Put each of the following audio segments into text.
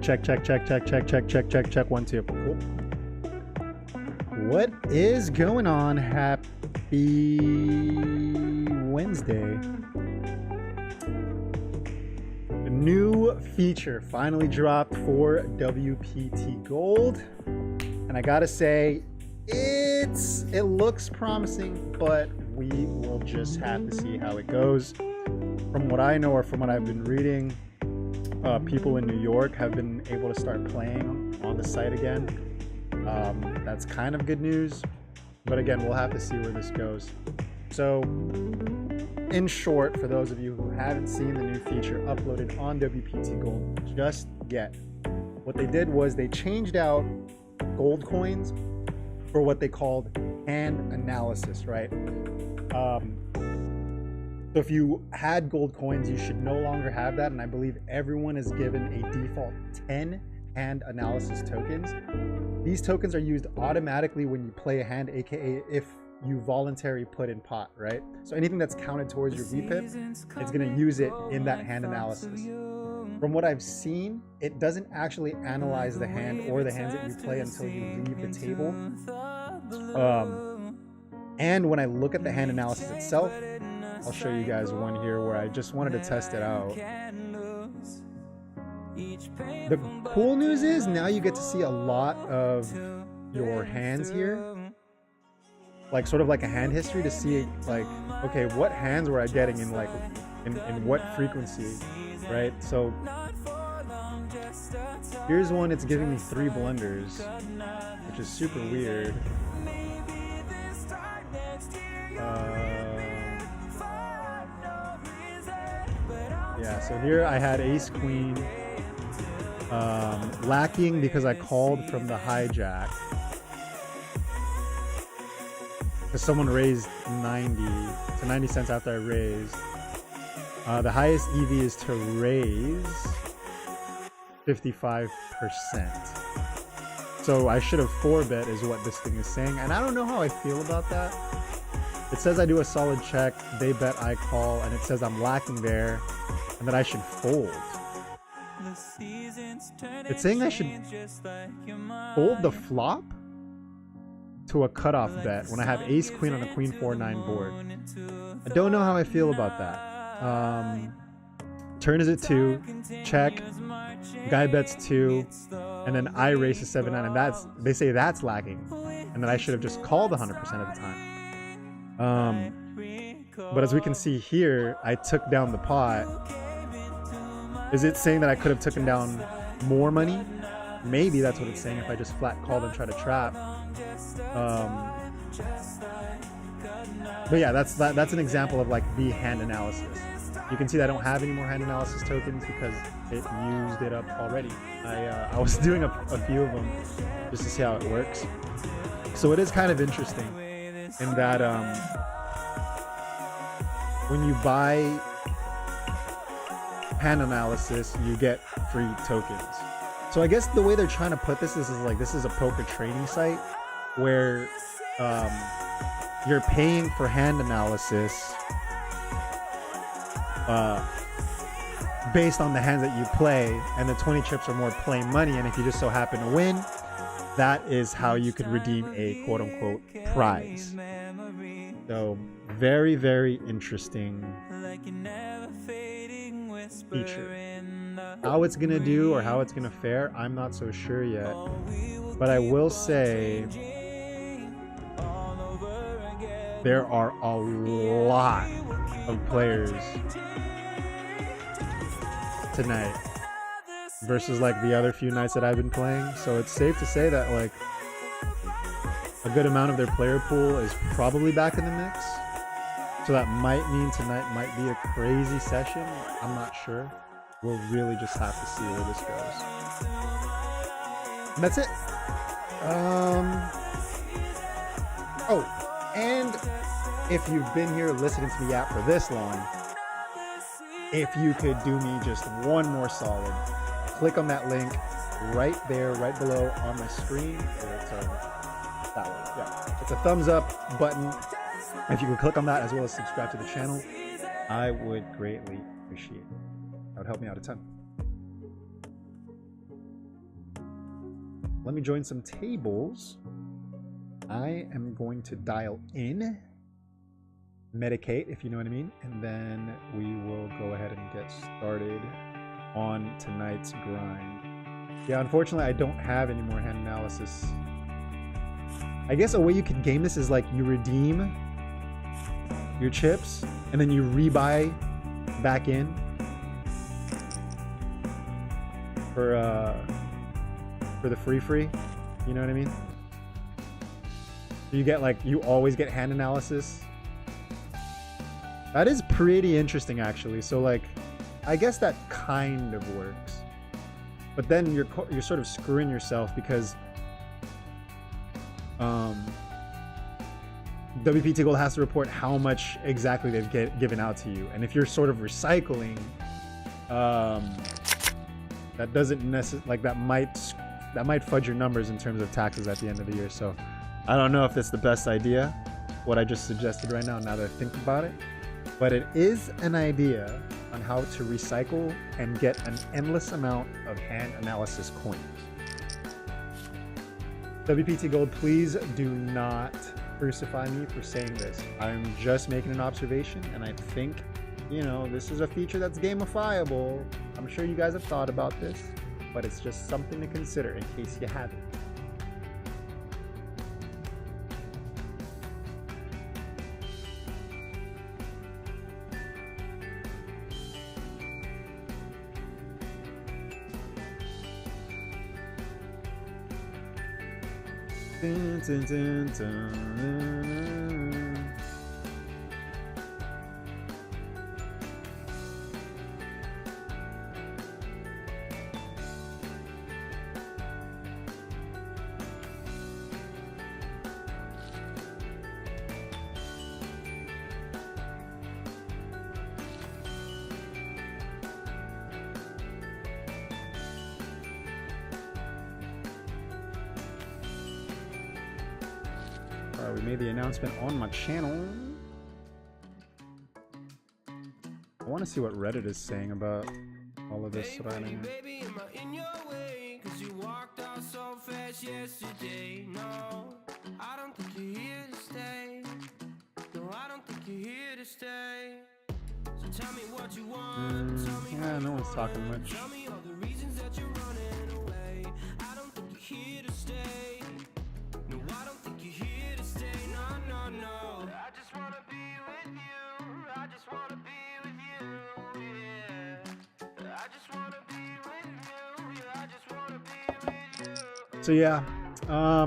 Check, check, check, check, check, check, check, check, check. 1, 2. Cool. What is going on? Happy Wednesday. A new feature finally dropped for WPT Gold. And I gotta say, it looks promising, but we will just have to see how it goes. From what I know, or from what I've been reading, people in New York have been able to start playing on the site again. That's kind of good news, but again, we'll have to see where this goes. So in short, for those of you who haven't seen the new feature uploaded on WPT Gold just yet, what they did was they changed out gold coins for what they called hand analysis, right? So if you had gold coins, you should no longer have that, and I believe everyone is given a default 10 hand analysis tokens. These tokens are used automatically when you play a hand, aka if you voluntarily put in pot, right? So anything that's counted towards your VPIP, it's gonna use it in that hand analysis. From what I've seen, it doesn't actually analyze the hand or the hands that you play until you leave the table. And when I look at the hand analysis itself, I'll show you guys one here where I just wanted to test it out. The cool news is now you get to see a lot of your hands here, like sort of like a hand history to see like, okay, what hands were I getting in like in what frequency, right? So here's one, it's giving me 3 blunders, which is super weird. Yeah, so here I had ace queen, lacking because I called from the hijack, because someone raised 90 cents after I raised. The highest EV is to raise 55%. So I should have 4-bet is what this thing is saying, and I don't know how I feel about that. It says I do a solid check, they bet, I call, and it says I'm lacking there and that I should fold. It's saying I should fold the flop to a cutoff bet when I have ace queen on a queen 4-9 board. I don't know how I feel about that. Turn is at 2, check, guy bets 2, and then I raise to 7-9, and that's, they say that's lacking, and then I should have just called 100% of the time. But as we can see here, I took down the pot. Is it saying that I could have taken down more money? Maybe that's what it's saying if I just flat called and try to trap. But yeah, that's an example of like the hand analysis. You can see that I don't have any more hand analysis tokens because it used it up already. I was doing a few of them just to see how it works. So it is kind of interesting in that when you buy hand analysis, you get free tokens. So I guess the way they're trying to put this is like, this is a poker trading site where you're paying for hand analysis based on the hands that you play, and the 20 chips or more play money, and if you just so happen to win, that is how you could redeem a quote-unquote prize. So very, very interesting feature. How it's gonna do or how it's gonna fare, I'm not so sure yet, but I will say there are a lot of players tonight versus like the other few nights that I've been playing, so it's safe to say that like a good amount of their player pool is probably back in the mix. So that might mean tonight might be a crazy session. I'm not sure. We'll really just have to see where this goes. And that's it. Oh, and if you've been here listening to me out for this long, if you could do me just one more solid, click on that link right there, right below on my screen. That one. Yeah, it's a thumbs up button. If you could click on that as well as subscribe to the channel, I would greatly appreciate it. That would help me out a ton. let me join some tables. I am going to dial in, medicate, if you know what I mean, and then we will go ahead and get started on tonight's grind. Yeah, unfortunately, I don't have any more hand analysis. I guess a way you could game this is like you redeem your chips and then you rebuy back in for the free. You know what I mean? You get like, you always get hand analysis. That is pretty interesting actually. So like, I guess that kind of works. But then you're sort of screwing yourself because WPT Gold has to report how much exactly they've given out to you. And if you're sort of recycling, that doesn't necessarily, like that might fudge your numbers in terms of taxes at the end of the year. So I don't know if it's the best idea, what I just suggested right now that I think about it. But it is an idea on how to recycle and get an endless amount of hand analysis coins. WPT Gold, please do not crucify me for saying this. I'm just making an observation, and I think, you know, this is a feature that's gamifiable. I'm sure you guys have thought about this, but it's just something to consider in case you haven't. Dun, dun, dun, dun. We made the announcement on my channel. I want to see what Reddit is saying about all of this surrounding it. Yeah, no one's talking much. So yeah, I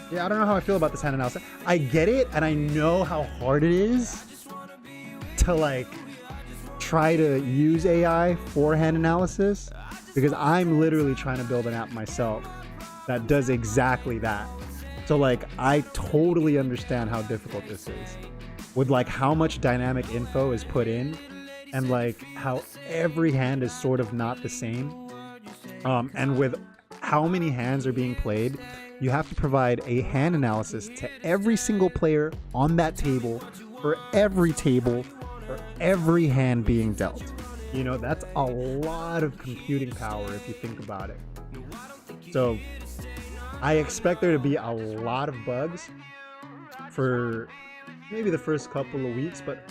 don't know how I feel about this hand analysis. I get it, and I know how hard it is to like try to use AI for hand analysis, because I'm literally trying to build an app myself that does exactly that. So like, I totally understand how difficult this is, with like how much dynamic info is put in, and like how every hand is sort of not the same. And with how many hands are being played, you have to provide a hand analysis to every single player on that table, for every hand being dealt. You know, that's a lot of computing power if you think about it. So I expect there to be a lot of bugs for maybe the first couple of weeks, but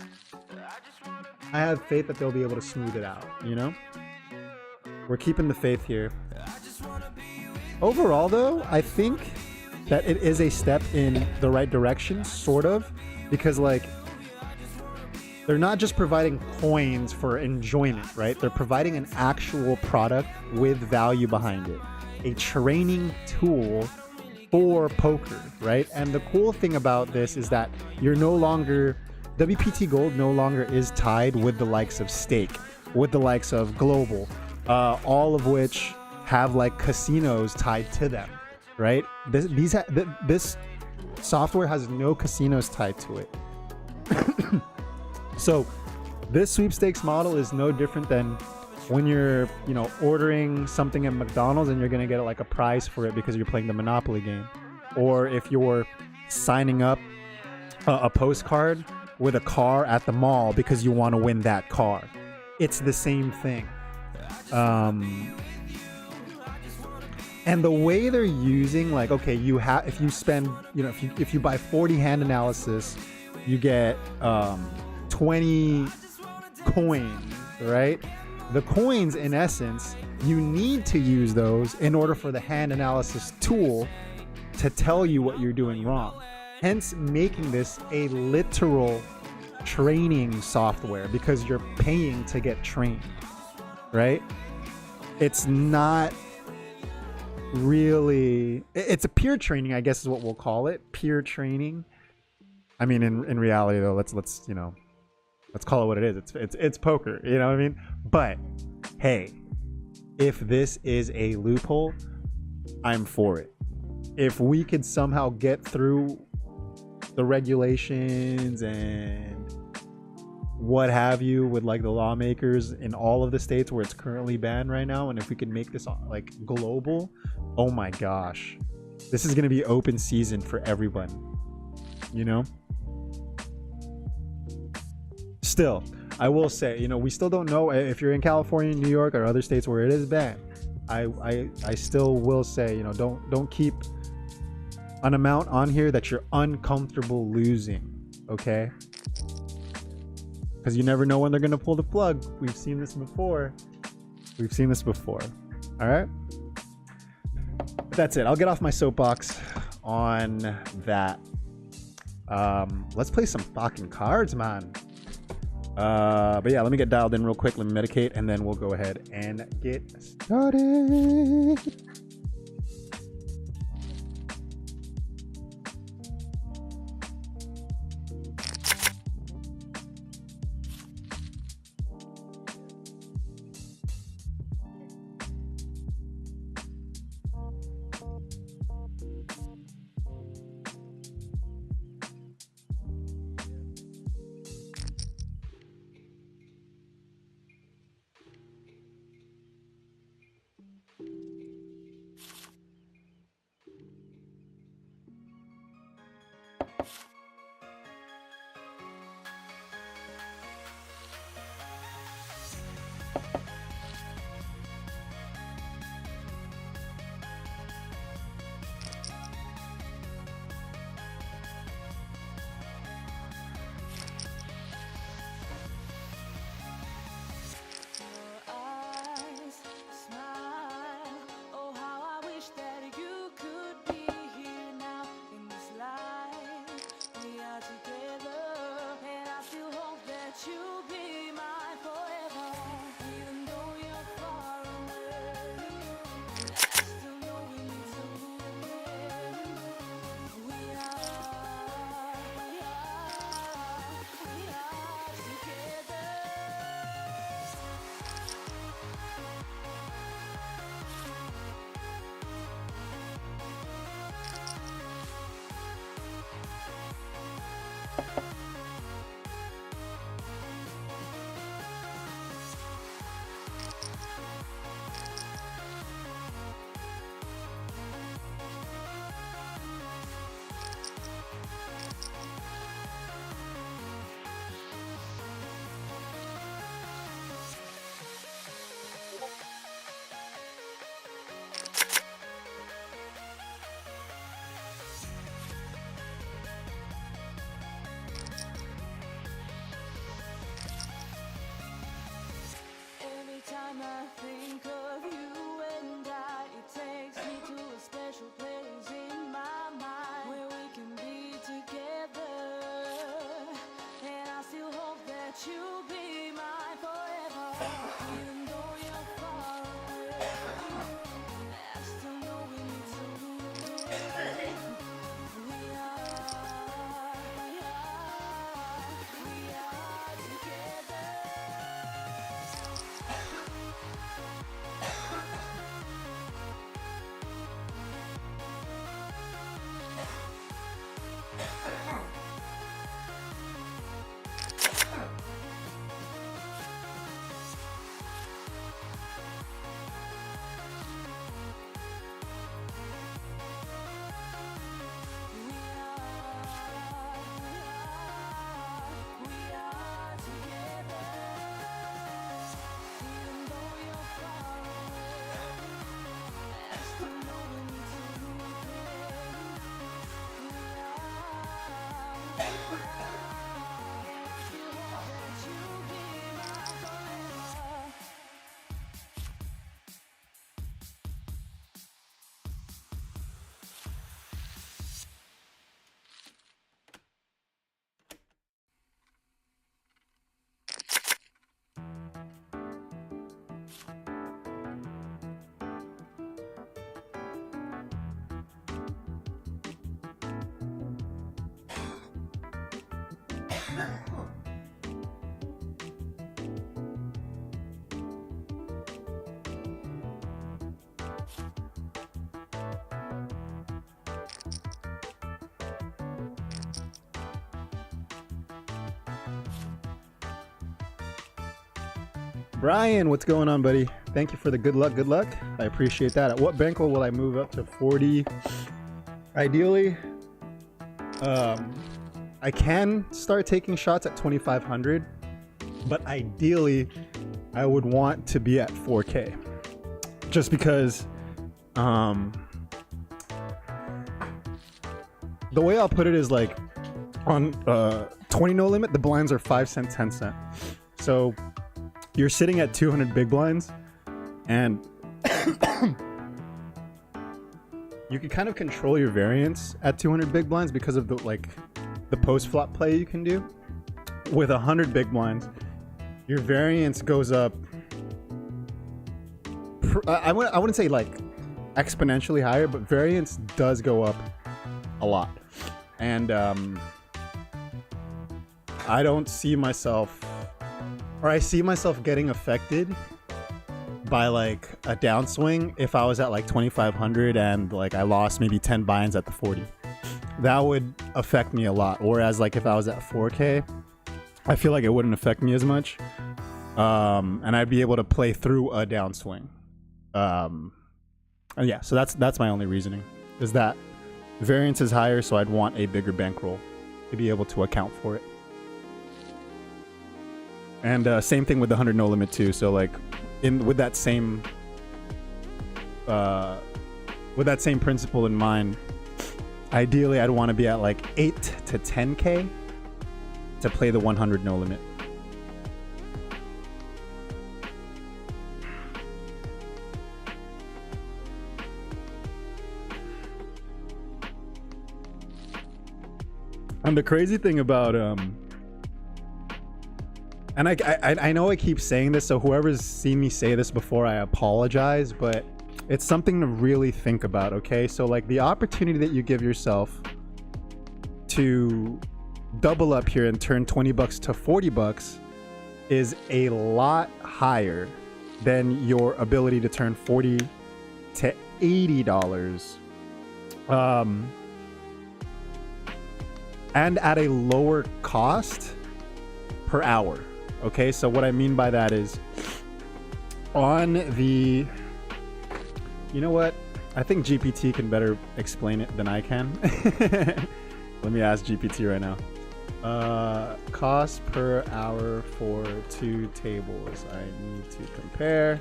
I have faith that they'll be able to smooth it out, you know? We're keeping the faith here. Overall, though, I think that it is a step in the right direction, sort of, because like, they're not just providing coins for enjoyment, right? They're providing an actual product with value behind it, a training tool for poker, right? And the cool thing about this is that you're no longer, WPT Gold no longer is tied with the likes of Stake, with the likes of Global, all of which have like casinos tied to them, right? This software has no casinos tied to it. So this sweepstakes model is no different than when you're, you know, ordering something at McDonald's and you're going to get like a prize for it because you're playing the Monopoly game. Or if you're signing up a postcard with a car at the mall because you want to win that car. It's the same thing. And the way they're using, like, okay, you have, if you spend, you know, if you buy 40 hand analysis, you get 20 coins, right? The coins, in essence, you need to use those in order for the hand analysis tool to tell you what you're doing wrong. Hence making this a literal training software, because you're paying to get trained, right? It's not really, it's a peer training, I guess is what we'll call it. Peer training. I mean, in reality though, let's you know, let's call it what it is. It's poker, you know what I mean? But hey, if this is a loophole, I'm for it. If we could somehow get through the regulations and what have you with like the lawmakers in all of the states where it's currently banned right now, and if we could make this like global, oh my gosh, this is going to be open season for everyone, you know? Still, I will say, you know, we still don't know if you're in California, New York, or other states where it is banned. I still will say, you know, don't keep an amount on here that you're uncomfortable losing, okay? Because you never know when they're going to pull the plug. We've seen this before. All right? But that's it. I'll get off my soapbox on that. Let's play some fucking cards, man. But yeah, let me get dialed in real quick. Let me medicate, and then we'll go ahead and get started. Brian, what's going on, buddy? Thank you for the good luck. Good luck. I appreciate that. At what bankroll will I move up to 40? Ideally, I can start taking shots at 2,500, but ideally, I would want to be at 4K. Just because, the way I'll put it is like on 20 no limit, the blinds are 5 cent, 10 cent. So you're sitting at 200 big blinds, and you can kind of control your variance at 200 big blinds because of the post flop play you can do. With 100 big blinds, your variance goes up. I wouldn't say like exponentially higher, but variance does go up a lot. And I don't see myself, or I see myself getting affected by like a downswing if I was at like 2,500 and like I lost maybe 10 buy-ins at the 40. That would affect me a lot. Whereas like if I was at 4K, I feel like it wouldn't affect me as much. And I'd be able to play through a downswing. And yeah, so that's my only reasoning, is that variance is higher, so I'd want a bigger bankroll to be able to account for it. And same thing with the 100 no limit too. So like with that same principle in mind, ideally I'd want to be at like 8 to 10K to play the 100 no limit. And the crazy thing about and I know I keep saying this, so whoever's seen me say this before, I apologize, but it's something to really think about, okay? So like the opportunity that you give yourself to double up here and turn 20 bucks to 40 bucks is a lot higher than your ability to turn 40 to $80. And at a lower cost per hour. Okay, so what I mean by that is on the, you know what? I think GPT can better explain it than I can. Let me ask GPT right now. Cost per hour for 2 tables. I need to compare.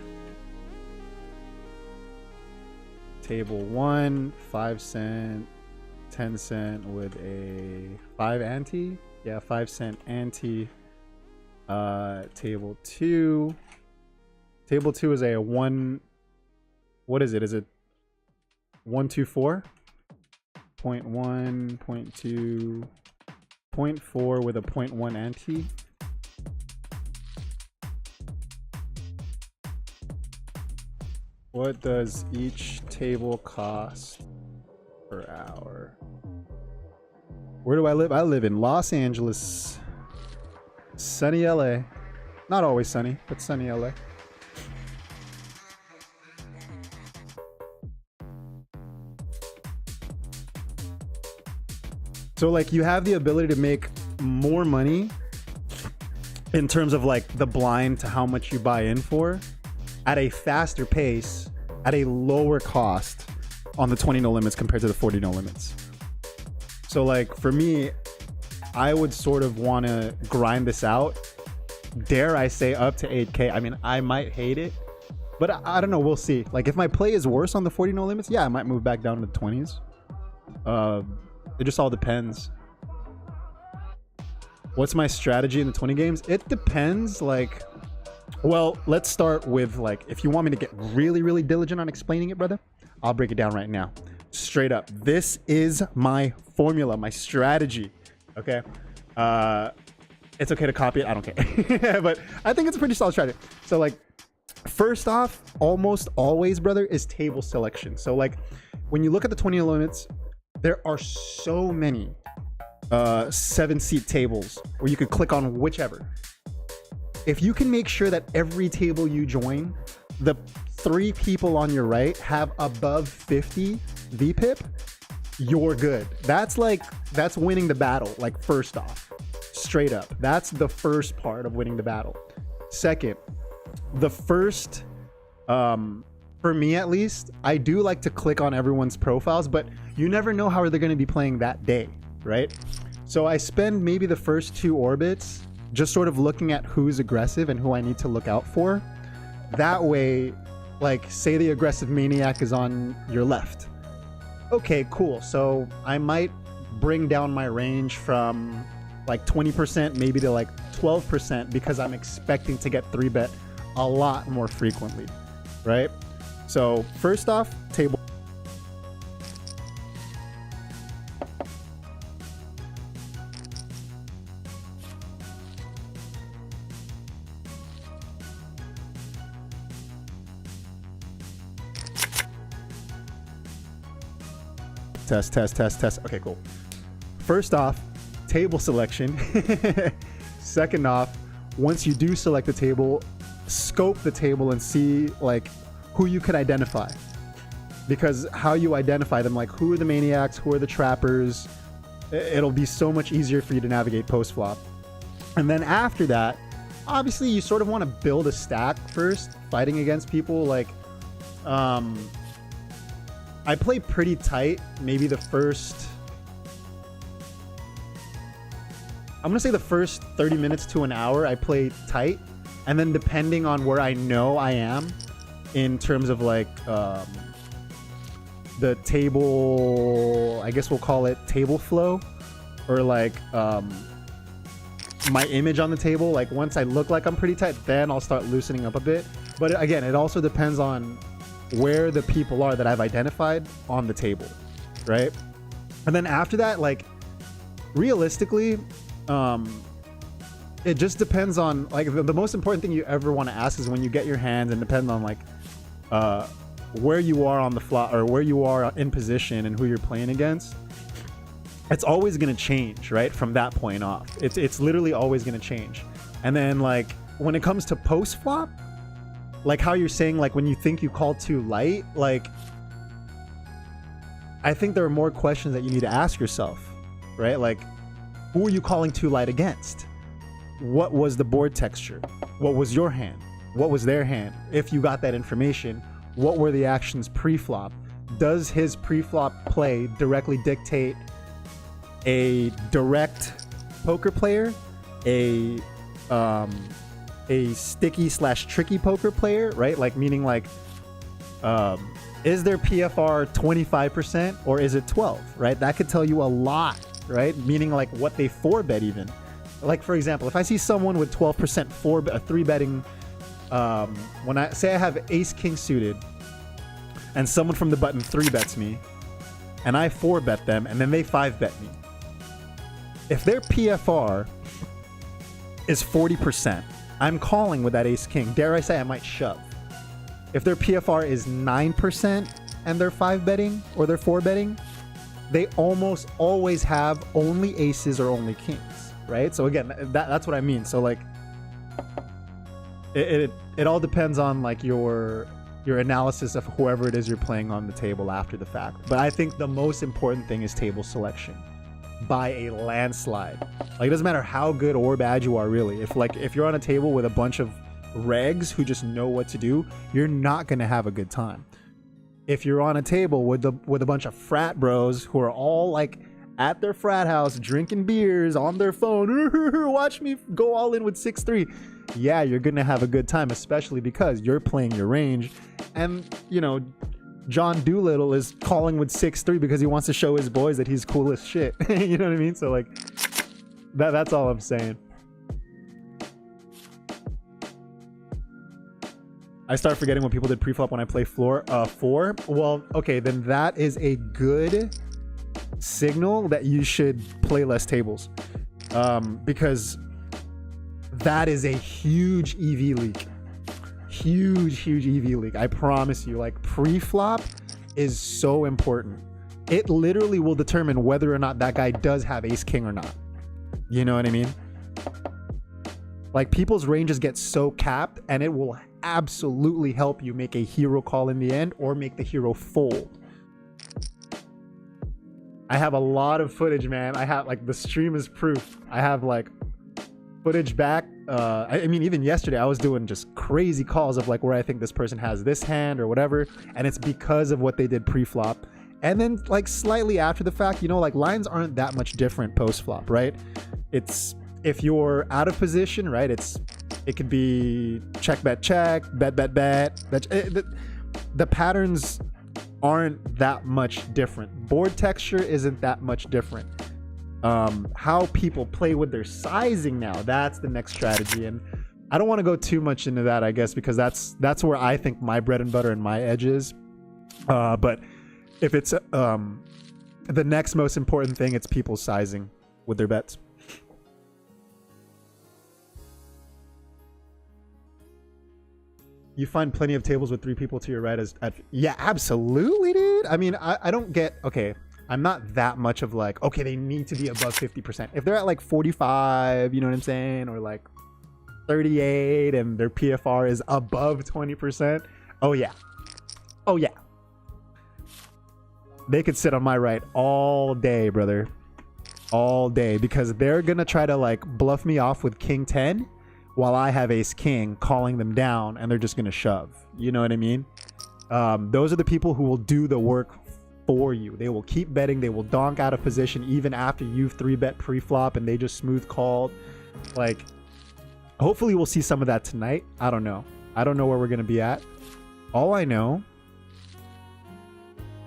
Table 1, 5 cent, 10 cent with a 5 ante. Yeah, 5 cent ante. Table 2. Table 2 is a 1. What is it? Is it 124? 0.1, 0.2, 0.4 with a 0.1 ante. What does each table cost per hour? Where do I live? I live in Los Angeles. Sunny LA. Not always sunny, but sunny LA. So like you have the ability to make more money in terms of like the blind to how much you buy in for at a faster pace at a lower cost on the 20 no limits compared to the 40 no limits. So like for me, I would sort of want to grind this out, dare I say up to 8K. I mean, I might hate it, but I don't know, we'll see. Like if my play is worse on the 40 no limits, yeah, I might move back down to the 20s. It just all depends. What's my strategy in the 20 games? It depends. Like, well, let's start with like, if you want me to get really, really diligent on explaining it, brother, I'll break it down right now. Straight up. This is my formula, my strategy. Okay. It's okay to copy it. I don't care. But I think it's a pretty solid strategy. So like, first off, almost always, brother, is table selection. So like when you look at the 20 limits, there are so many 7-seat tables where you could click on whichever. If you can make sure that every table you join, the 3 people on your right have above 50 VPIP, you're good. That's winning the battle. Like, first off, straight up, that's the first part of winning the battle. Second, the first, for me at least, I do like to click on everyone's profiles, but you never know how they're going to be playing that day, right? So I spend maybe the first 2 orbits just sort of looking at who's aggressive and who I need to look out for. That way, like, say the aggressive maniac is on your left. Okay, cool. So I might bring down my range from like 20% maybe to like 12% because I'm expecting to get 3-bet a lot more frequently, right? So first off, table. Test. Okay, cool. First off, table selection. Second off, once you do select the table, scope the table and see like who you could identify. Because how you identify them, like who are the maniacs, who are the trappers, it'll be so much easier for you to navigate post flop. And then after that, obviously you sort of want to build a stack first, fighting against people. Like, I play pretty tight. Maybe the first, I'm gonna say the first 30 minutes to an hour, I play tight. And then depending on where I know I am in terms of like the table, I guess we'll call it table flow, or like my image on the table, like once I look like I'm pretty tight, then I'll start loosening up a bit. But again, it also depends on where the people are that I've identified on the table, right? And then after that, like realistically, it just depends on like the most important thing you ever want to ask is when you get your hands, and depend on like where you are on the flop or where you are in position and who you're playing against. It's always going to change, right? From that point off, it's literally always going to change. And then like when it comes to post flop, like how you're saying, like when you think you call too light, like I think there are more questions that you need to ask yourself, right? Like, who are you calling too light against? What was the board texture? What was your hand? What was their hand? If you got that information, what were the actions pre-flop? Does his pre-flop play directly dictate a direct poker player, a sticky / tricky poker player, right? Like meaning like, is their PFR 25% or is it 12, right? That could tell you a lot, right? Meaning like what they 4-bet even. Like for example, if I see someone with 12% 3-betting, when I say I have ace king suited and someone from the button 3-bets me and I 4-bet them and then they 5-bet me. If their PFR is 40%, I'm calling with that ace king. Dare I say I might shove. If their PFR is 9% and they're 5-betting or they're 4-betting, they almost always have only aces or only kings, right? So again, that's what I mean. So like, it all depends on like your analysis of whoever it is you're playing on the table after the fact. But I think the most important thing is table selection by a landslide. Like it doesn't matter how good or bad you are, really. If you're on a table with a bunch of regs who just know what to do, you're not gonna have a good time. If you're on a table with a bunch of frat bros who are all like at their frat house drinking beers on their phone, watch me go all in with 6-3, yeah, you're gonna have a good time, especially because you're playing your range. And you know, John Doolittle is calling with 6-3 because he wants to show his boys that he's cool as shit. You know what I mean? So like, that's all I'm saying. I start forgetting what people did pre-flop when I play floor 4. Well, okay, then that is a good signal that you should play less tables, because that is a huge EV leak. Huge EV leak. I promise you, like pre-flop is so important. it literally will determine whether or not that guy does have ace king or not. You know what I mean? Like, people's ranges get so capped, and it will absolutely help you make a hero call in the end or make the hero fold. I have a lot of footage, man. I have, like, the stream is proof. I have, like, footage back. I mean, even yesterday, I was doing just crazy calls of, like, where I think this person has this hand or whatever, and it's because of what they did pre-flop. And then, like, slightly after the fact, you know, like, lines aren't that much different post-flop, right? It's, if you're out of position, right, it could be check, bet, bet, bet. The patterns aren't that much different. Board texture isn't that much different. How people play with their sizing now, that's the next strategy. And I don't want to go too much into that, I guess, because that's where I think my bread and butter and my edge is. But if it's the next most important thing, it's people sizing with their bets. You find plenty of tables with 3 people to your right yeah, absolutely, dude. I mean, I don't get, okay, I'm not that much of like, okay, they need to be above 50%. If they're at like 45, you know what I'm saying? Or like 38 and their PFR is above 20%. Oh yeah. Oh yeah. They could sit on my right all day, brother. All day, because they're gonna try to like bluff me off with king 10 while I have ace king calling them down, and they're just gonna shove. You know what I mean? Those are the people who will do the work for you. They will keep betting. They will donk out of position even after you've 3-bet pre-flop and they just smooth called. Like, hopefully we'll see some of that tonight. I don't know. I don't know where we're gonna be at. All I know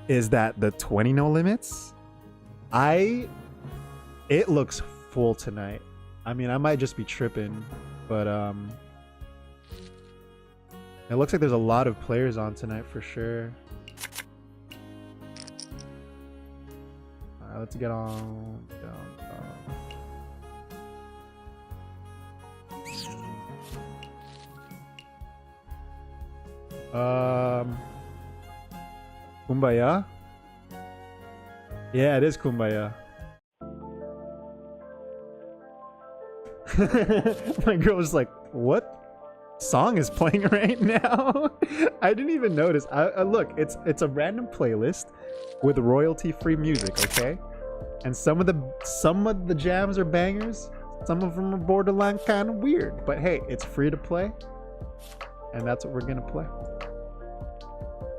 is that the 20 no limits, it looks full tonight. I mean, I might just be tripping, but it looks like there's a lot of players on tonight for sure. All right, let's get on down. Kumbaya? Yeah, it is Kumbaya. My girl was like, what song is playing right now? I didn't even notice. Look, it's a random playlist with royalty-free music, okay? And some of the jams are bangers. Some of them are borderline kind of weird. But hey, it's free to play. And that's what we're gonna play.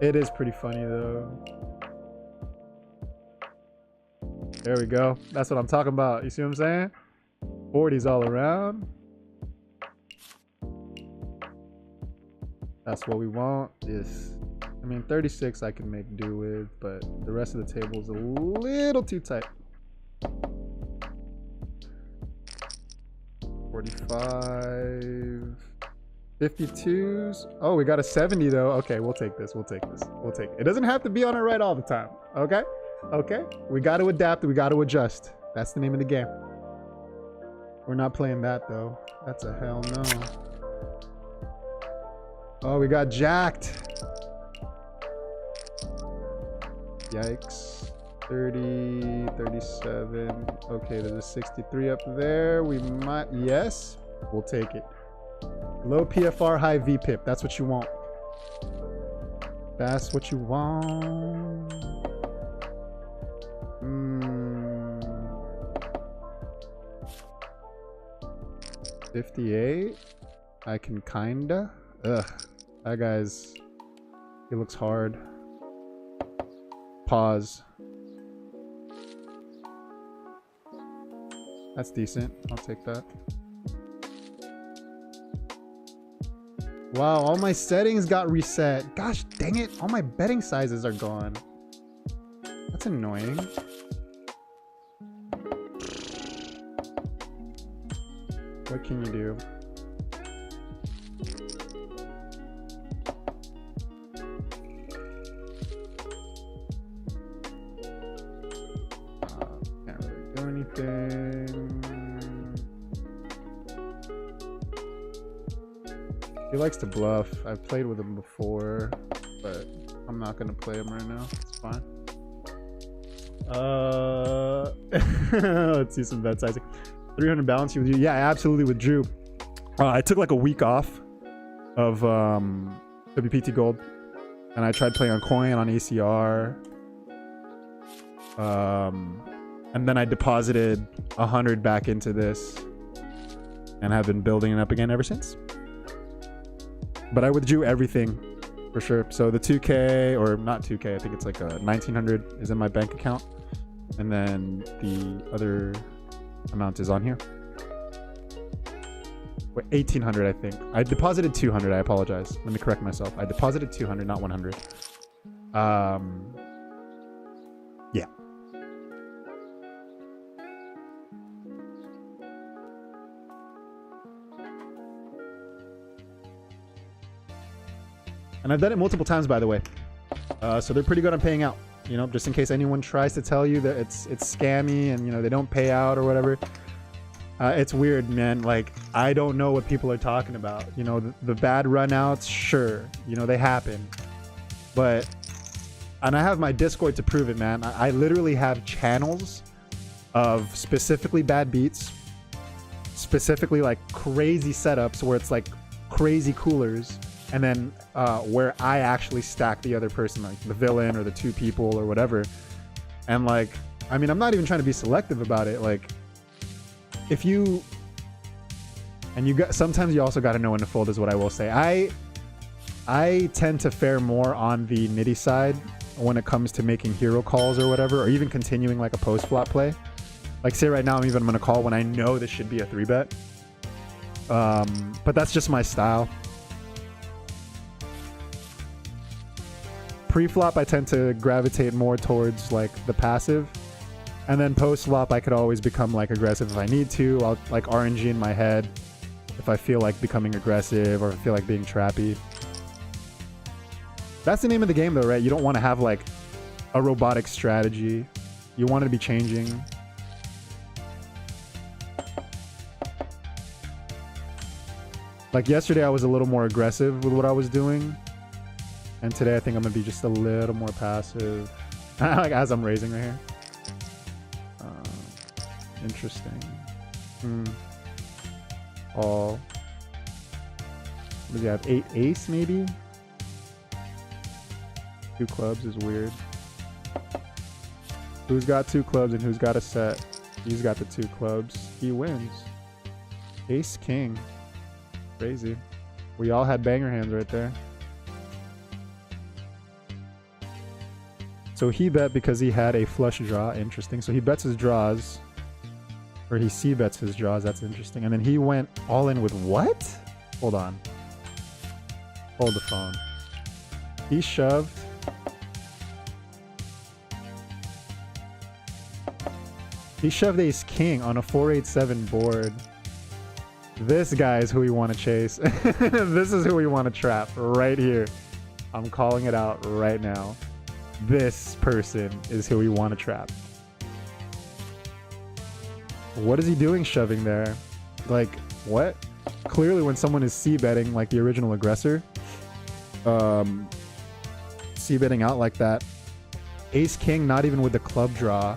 It is pretty funny though. There we go. That's what I'm talking about. You see what I'm saying? 40s all around. That's what we want. Is, I mean, 36 I can make do with, but the rest of the table is a little too tight. 45, 52s. Oh, we got a 70 though. Okay, we'll take this. We'll take this. We'll take it. It doesn't have to be on our right all the time. Okay? Okay? We got to adapt. We got to adjust. That's the name of the game. We're not playing that though. That's a hell no. Oh, we got jacked. Yikes. 30, 37. Okay, there's a 63 up there. We might, yes, we'll take it. Low PFR, high VPIP. That's what you want. That's what you want. 58. I can kinda. Ugh. That guy's, he looks hard. Pause. That's decent. I'll take that. Wow, all my settings got reset. Gosh dang it. All my betting sizes are gone. That's annoying. What can you do? Can't really do anything. He likes to bluff. I've played with him before, but I'm not gonna play him right now. It's fine. Let's see some bet sizing. 300 balance you withdrew. Yeah, I absolutely withdrew. I took like a week off of WPT Gold, and I tried playing on coin on ACR. And then I deposited 100 back into this, and have been building it up again ever since. But I withdrew everything for sure. So the 2K, or not 2K, I think it's like a 1900 is in my bank account, and then the other amount is on here. Wait, 1800, I think. I deposited 200. I apologize. Let me correct myself. I deposited 200, not 100. Yeah. And I've done it multiple times, by the way. So they're pretty good on paying out. You know, just in case anyone tries to tell you that it's scammy and, you know, they don't pay out or whatever. It's weird, man. Like, I don't know what people are talking about. You know, the bad runouts, sure, you know, they happen. But, and I have my Discord to prove it, man. I literally have channels of specifically bad beats, specifically like crazy setups where it's like crazy coolers, and then where I actually stack the other person, like the villain or the two people or whatever. And like, I mean, I'm not even trying to be selective about it. Like, if you, and you got, sometimes you also got to know when to fold, is what I will say. I tend to fare more on the nitty side when it comes to making hero calls or whatever, or even continuing like a post flop play. Like, say right now I'm going to call when I know this should be a 3-bet. But that's just my style. Pre-flop, I tend to gravitate more towards like the passive. And then post-flop, I could always become like aggressive if I need to. I'll like RNG in my head if I feel like becoming aggressive or if I feel like being trappy. That's the name of the game though, right? You don't want to have like a robotic strategy. You want it to be changing. Like yesterday, I was a little more aggressive with what I was doing. And today I think I'm gonna be just a little more passive. Like as I'm raising right here. Interesting. All. What does he have? 8 ace maybe? 2 clubs is weird. Who's got 2 clubs and who's got a set? He's got the 2 clubs. He wins. Ace king. Crazy. We all had banger hands right there. So he bet because he had a flush draw. Interesting. So he bets his draws. Or he c-bets his draws. That's interesting. And then he went all in with what? Hold on. Hold the phone. He shoved. He shoved ace king on a 4-8-7 board. This guy is who we want to chase. This is who we want to trap right here. I'm calling it out right now. This person is who we want to trap. What is he doing shoving there? Like, what? Clearly when someone is c-betting like the original aggressor, c-betting out like that, ace king not even with the club draw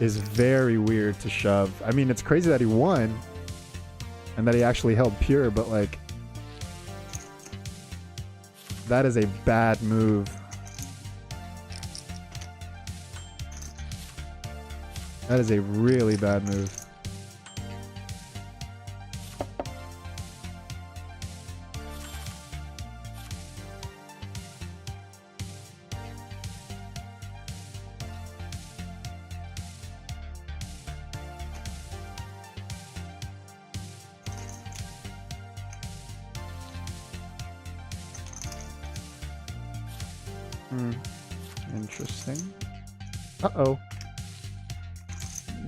is very weird to shove. I mean, it's crazy that he won and that he actually held pure, but like, that is a bad move. That is a really bad move. Interesting. Uh-oh.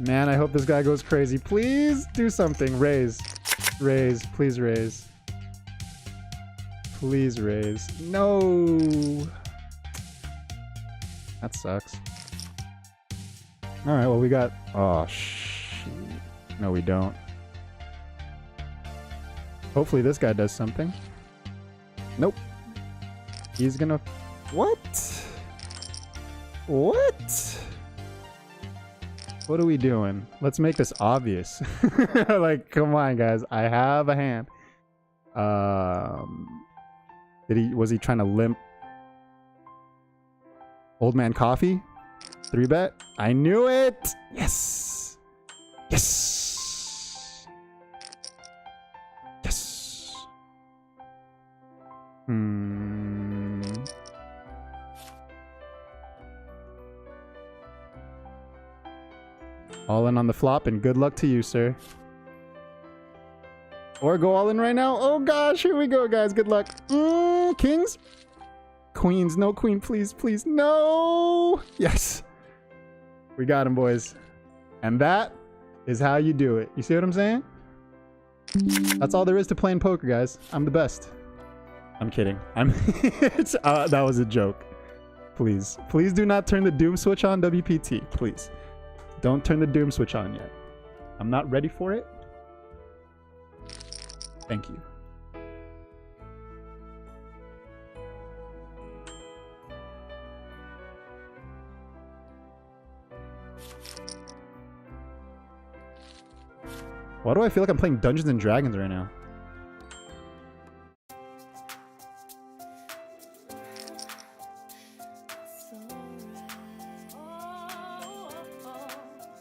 Man, I hope this guy goes crazy. Please do something. Raise. Raise. Please raise. Please raise. No. That sucks. Alright, well we got... Oh, shoot. No, we don't. Hopefully this guy does something. Nope. He's gonna... What? What? What are we doing? Let's make this obvious. Like, come on, guys. I have a hand. Was he trying to limp? Old man coffee? 3-bet? I knew it! Yes! Yes! Yes! All in on the flop, and good luck to you, sir. Or go all in right now. Oh gosh, here we go, guys. Good luck. Kings? Queens. No queen, please, please. No! Yes. We got him, boys. And that is how you do it. You see what I'm saying? That's all there is to playing poker, guys. I'm the best. I'm kidding. That was a joke. Please. Please do not turn the doom switch on, WPT. Please. Don't turn the doom switch on yet. I'm not ready for it. Thank you. Why do I feel like I'm playing Dungeons and Dragons right now?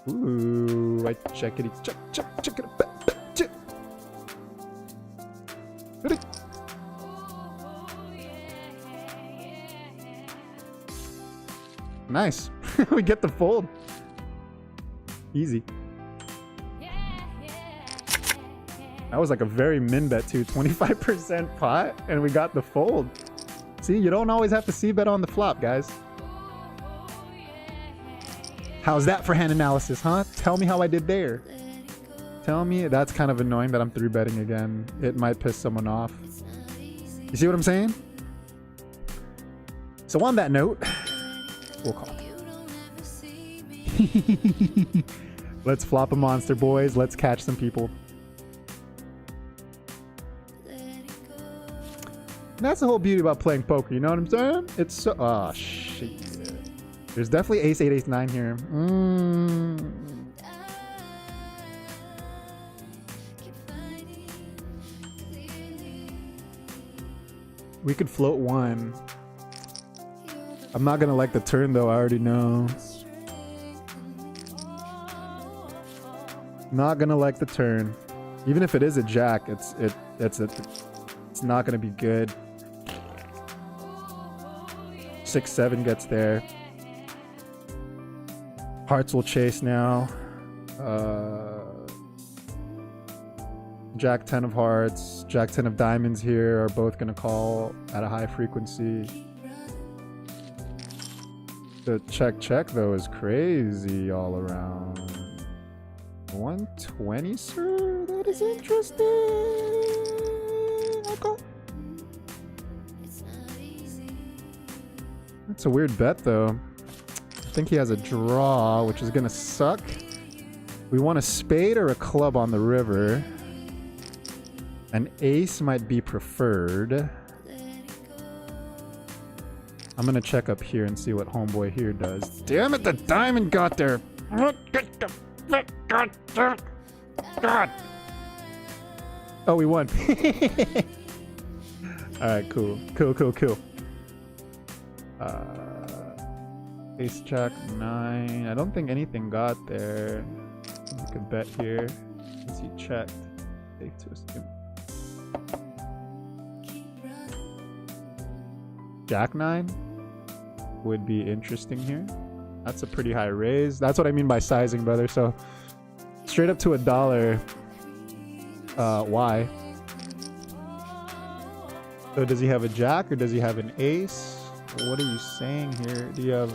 Ooh, I check it. Check it. Nice. We get the fold. Easy. That was like a very min bet too. 25% pot, and we got the fold. See, you don't always have to see bet on the flop, guys. How's that for hand analysis, huh? Tell me how I did there. Tell me. That's kind of annoying that I'm 3-betting again. It might piss someone off. You see what I'm saying? So on that note, we'll call. Let's flop a monster, boys. Let's catch some people. And that's the whole beauty about playing poker, you know what I'm saying? It's so... Oh, shit. There's definitely ace 8, ace 9 here. We could float one. I'm not gonna like the turn though, I already know. Not gonna like the turn. Even if it is a jack, it's not gonna be good. 6-7 gets there. Hearts will chase now. Jack 10 of hearts, Jack 10 of diamonds here are both gonna call at a high frequency. The check though is crazy all around. 120, sir? That is interesting. Okay. That's a weird bet though. I think he has a draw, which is gonna suck. We want a spade or a club on the river. An ace might be preferred. I'm gonna check up here and see what homeboy here does. Damn it, the diamond got there! God! Oh, we won. Alright, cool. Cool. Ace jack 9. I don't think anything got there. We could bet here. Since he checked. Safe to assume. Jack 9 would be interesting here. That's a pretty high raise. That's what I mean by sizing, brother. So straight up to $1. Why? So does he have a jack or does he have an ace? What are you saying here? Do you have...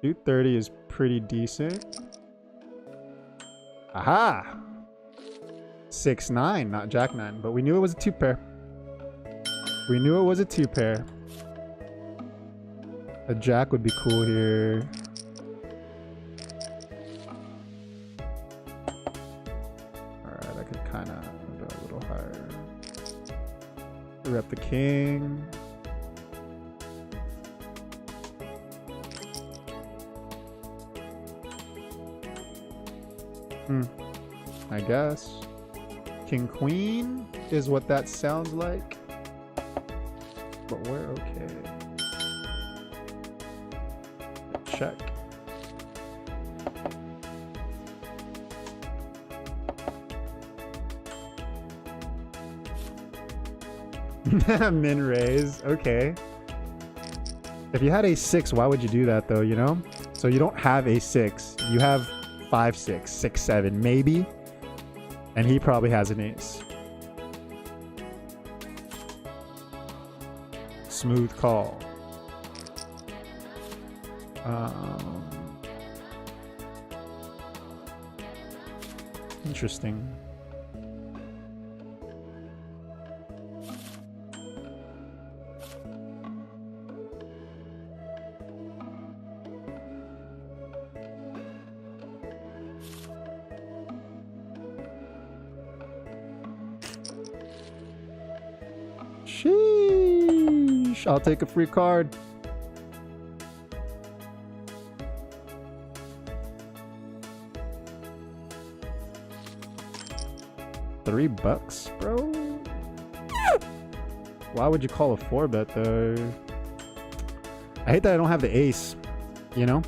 $230 is pretty decent. Aha! 6-9, not jack 9, but we knew it was a 2-pair. We knew it was a 2-pair. A jack would be cool here. Alright, I could kind of go a little higher. Rep the king. I guess. King queen is what that sounds like. But we're okay. Check. Min raise. Okay. If you had a 6, why would you do that though, you know? So you don't have a 6. You have 5, 6, 6, 7, maybe. And he probably has an ace. Smooth call. Interesting. Sheesh. I'll take a free card. $3, bro. Why would you call a 4-bet though? I hate that I don't have the ace, you know?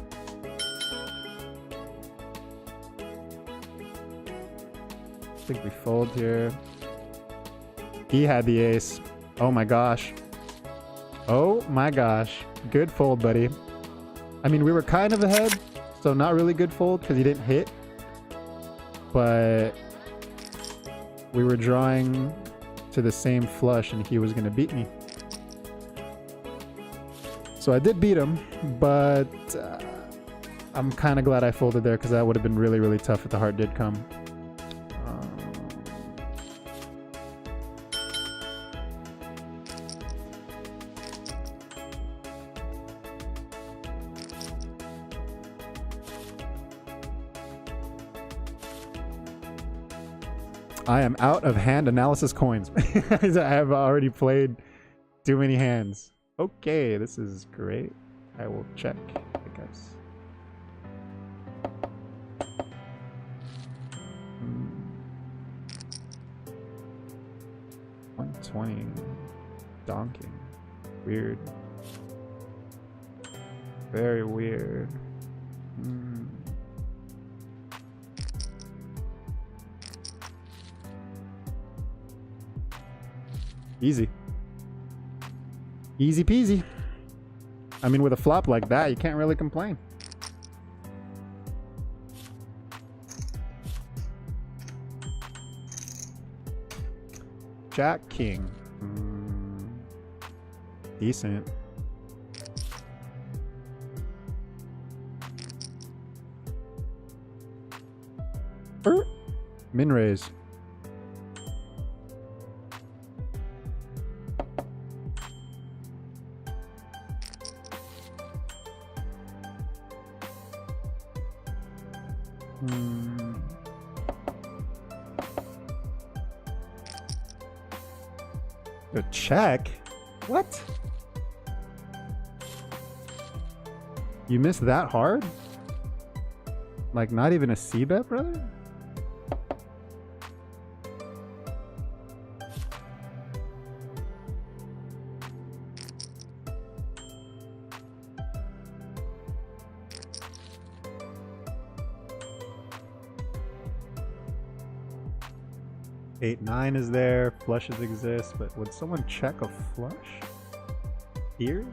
I think we fold here. He had the ace. Oh my gosh. Oh my gosh. Good fold, buddy. I mean, we were kind of ahead, so not really good fold because he didn't hit. But we were drawing to the same flush and he was going to beat me. So I did beat him, but I'm kind of glad I folded there because that would have been really, really tough if the heart did come. I am out of hand analysis coins. I have already played too many hands. Okay, this is great. I will check, I guess. 120. Donking. Weird. Very weird. Easy. Easy peasy. I mean, with a flop like that, you can't really complain. Jack King. Decent. Min raise. A check? What? You missed that hard? Like not even a C-bet, brother? Eight, 9 is there, flushes exist, but would someone check a flush here?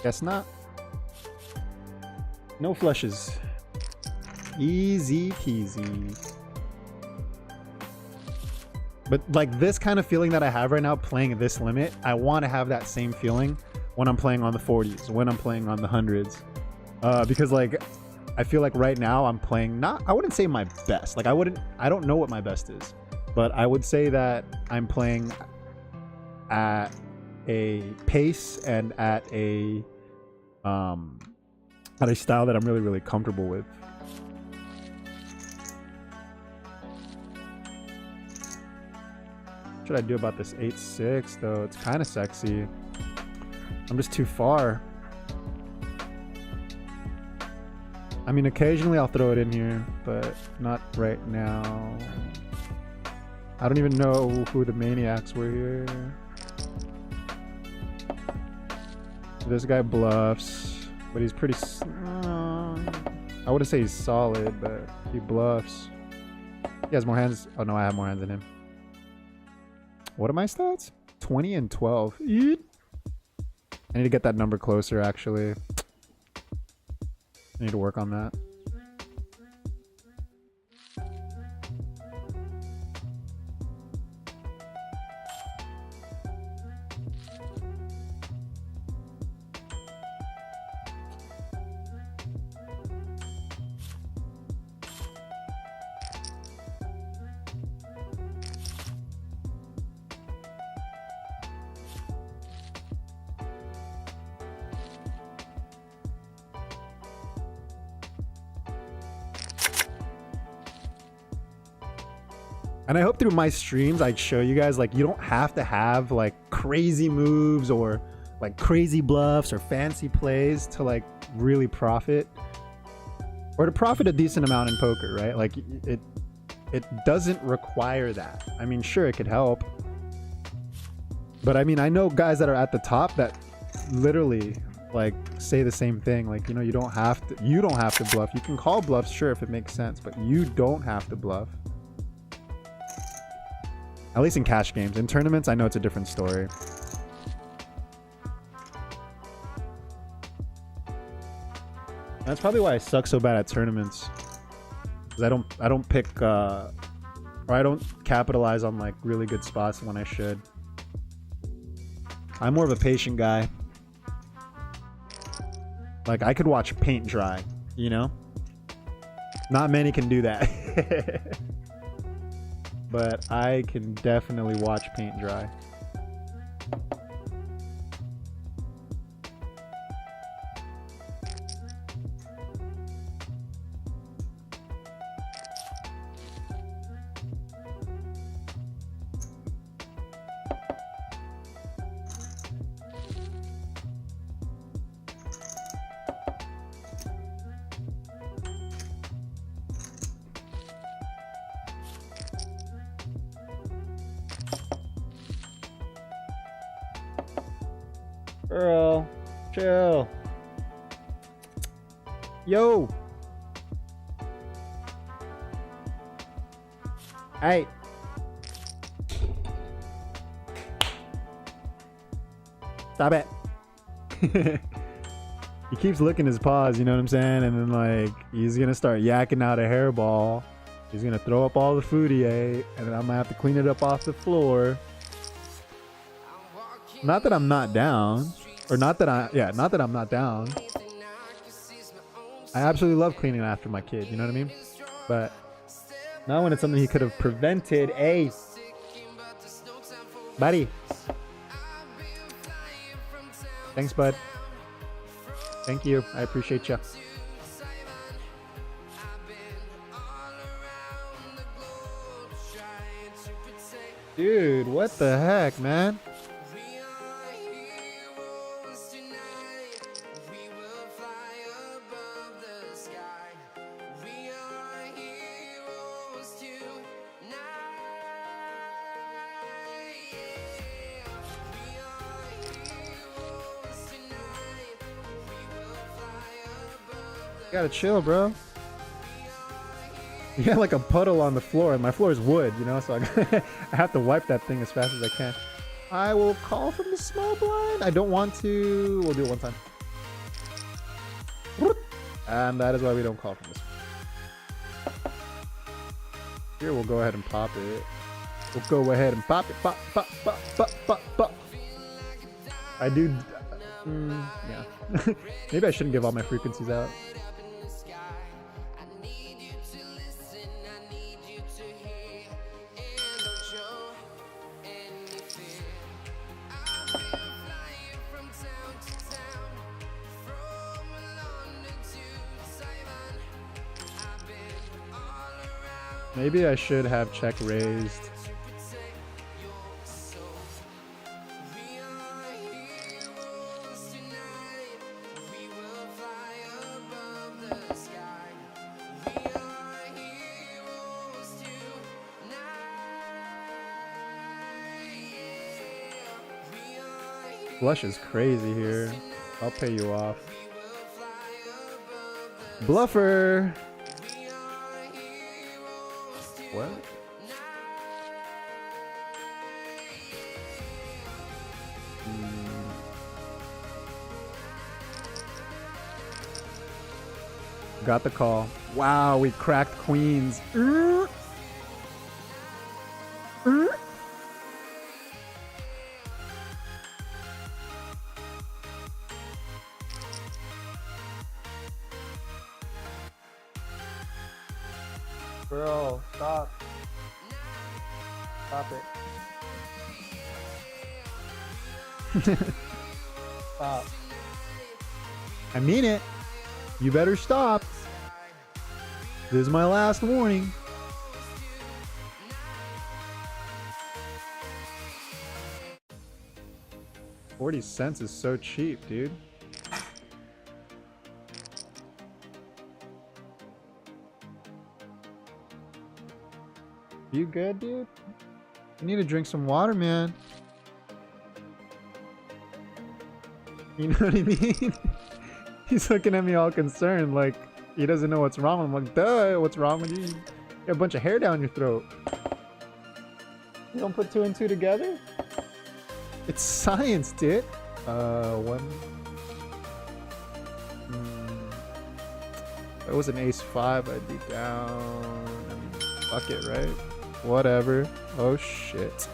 Guess not. No flushes. Easy peasy. But like this kind of feeling that I have right now playing this limit, I want to have that same feeling when I'm playing on the 40s, when I'm playing on the 100s. Because like I feel like right now I'm playing I wouldn't say my best. Like I don't know what my best is, but I would say that I'm playing at a pace and at a style that I'm really, really comfortable with. should I do about this 8-6 though? It's kind of sexy. I'm just too far. I mean, occasionally I'll throw it in here, but not right now. I don't even know who the maniacs were here. This guy bluffs, but he's pretty... I wouldn't say he's solid, but he bluffs. He has more hands. Oh no, I have more hands than him. What are my stats? 20 and 12. Eat. I need to get that number closer, actually. I need to work on that. And I hope through my streams I show you guys, like, you don't have to have like crazy moves or like crazy bluffs or fancy plays to like really profit, or to profit a decent amount in poker, right? Like it doesn't require that. I mean, sure, it could help, but I mean, I know guys that are at the top that literally like say the same thing. Like, you know, you don't have to bluff. You can call bluffs, sure, if it makes sense, but you don't have to bluff. At least in cash games. In tournaments, I know it's a different story. That's probably why I suck so bad at tournaments. Because I don't pick or I don't capitalize on like really good spots when I should. I'm more of a patient guy. Like, I could watch paint dry, you know? Not many can do that. But I can definitely watch paint dry. Girl, chill. Yo. Hey. Stop it. He keeps licking his paws, you know what I'm saying? And then like, he's gonna start yakking out a hairball. He's gonna throw up all the food he ate, and then I'm gonna have to clean it up off the floor. Not that I'm not down. Or not that I'm not down. I absolutely love cleaning after my kid, you know what I mean? But not when it's something he could have prevented. Hey, buddy. Thanks, bud. Thank you. I appreciate you. Dude, what the heck, man? You gotta chill, bro. You got like a puddle on the floor, and my floor is wood, you know, so I have to wipe that thing as fast as I can. I will call from the small blind. I don't want to. We'll do it one time. And that is why we don't call from this. Here, we'll go ahead and pop it. We'll go ahead and pop it. Pop, pop, pop, pop, pop, pop. I do. Yeah. Maybe I shouldn't give all my frequencies out. Maybe I should have check raised. Blush is crazy here. I'll pay you off. Bluffer! What? Got the call. Wow, we cracked queens. Bro, stop. Stop it. Stop. I mean it. You better stop. This is my last warning. $0.40 is so cheap, dude. You good, dude? You need to drink some water, man. You know what I mean? He's looking at me all concerned, like he doesn't know what's wrong. I'm like, duh, what's wrong with you? You got a bunch of hair down your throat. You don't put two and two together? It's science, dude. One. If it was an ace-5, I'd be down. I mean, fuck it, right? Whatever. Oh shit.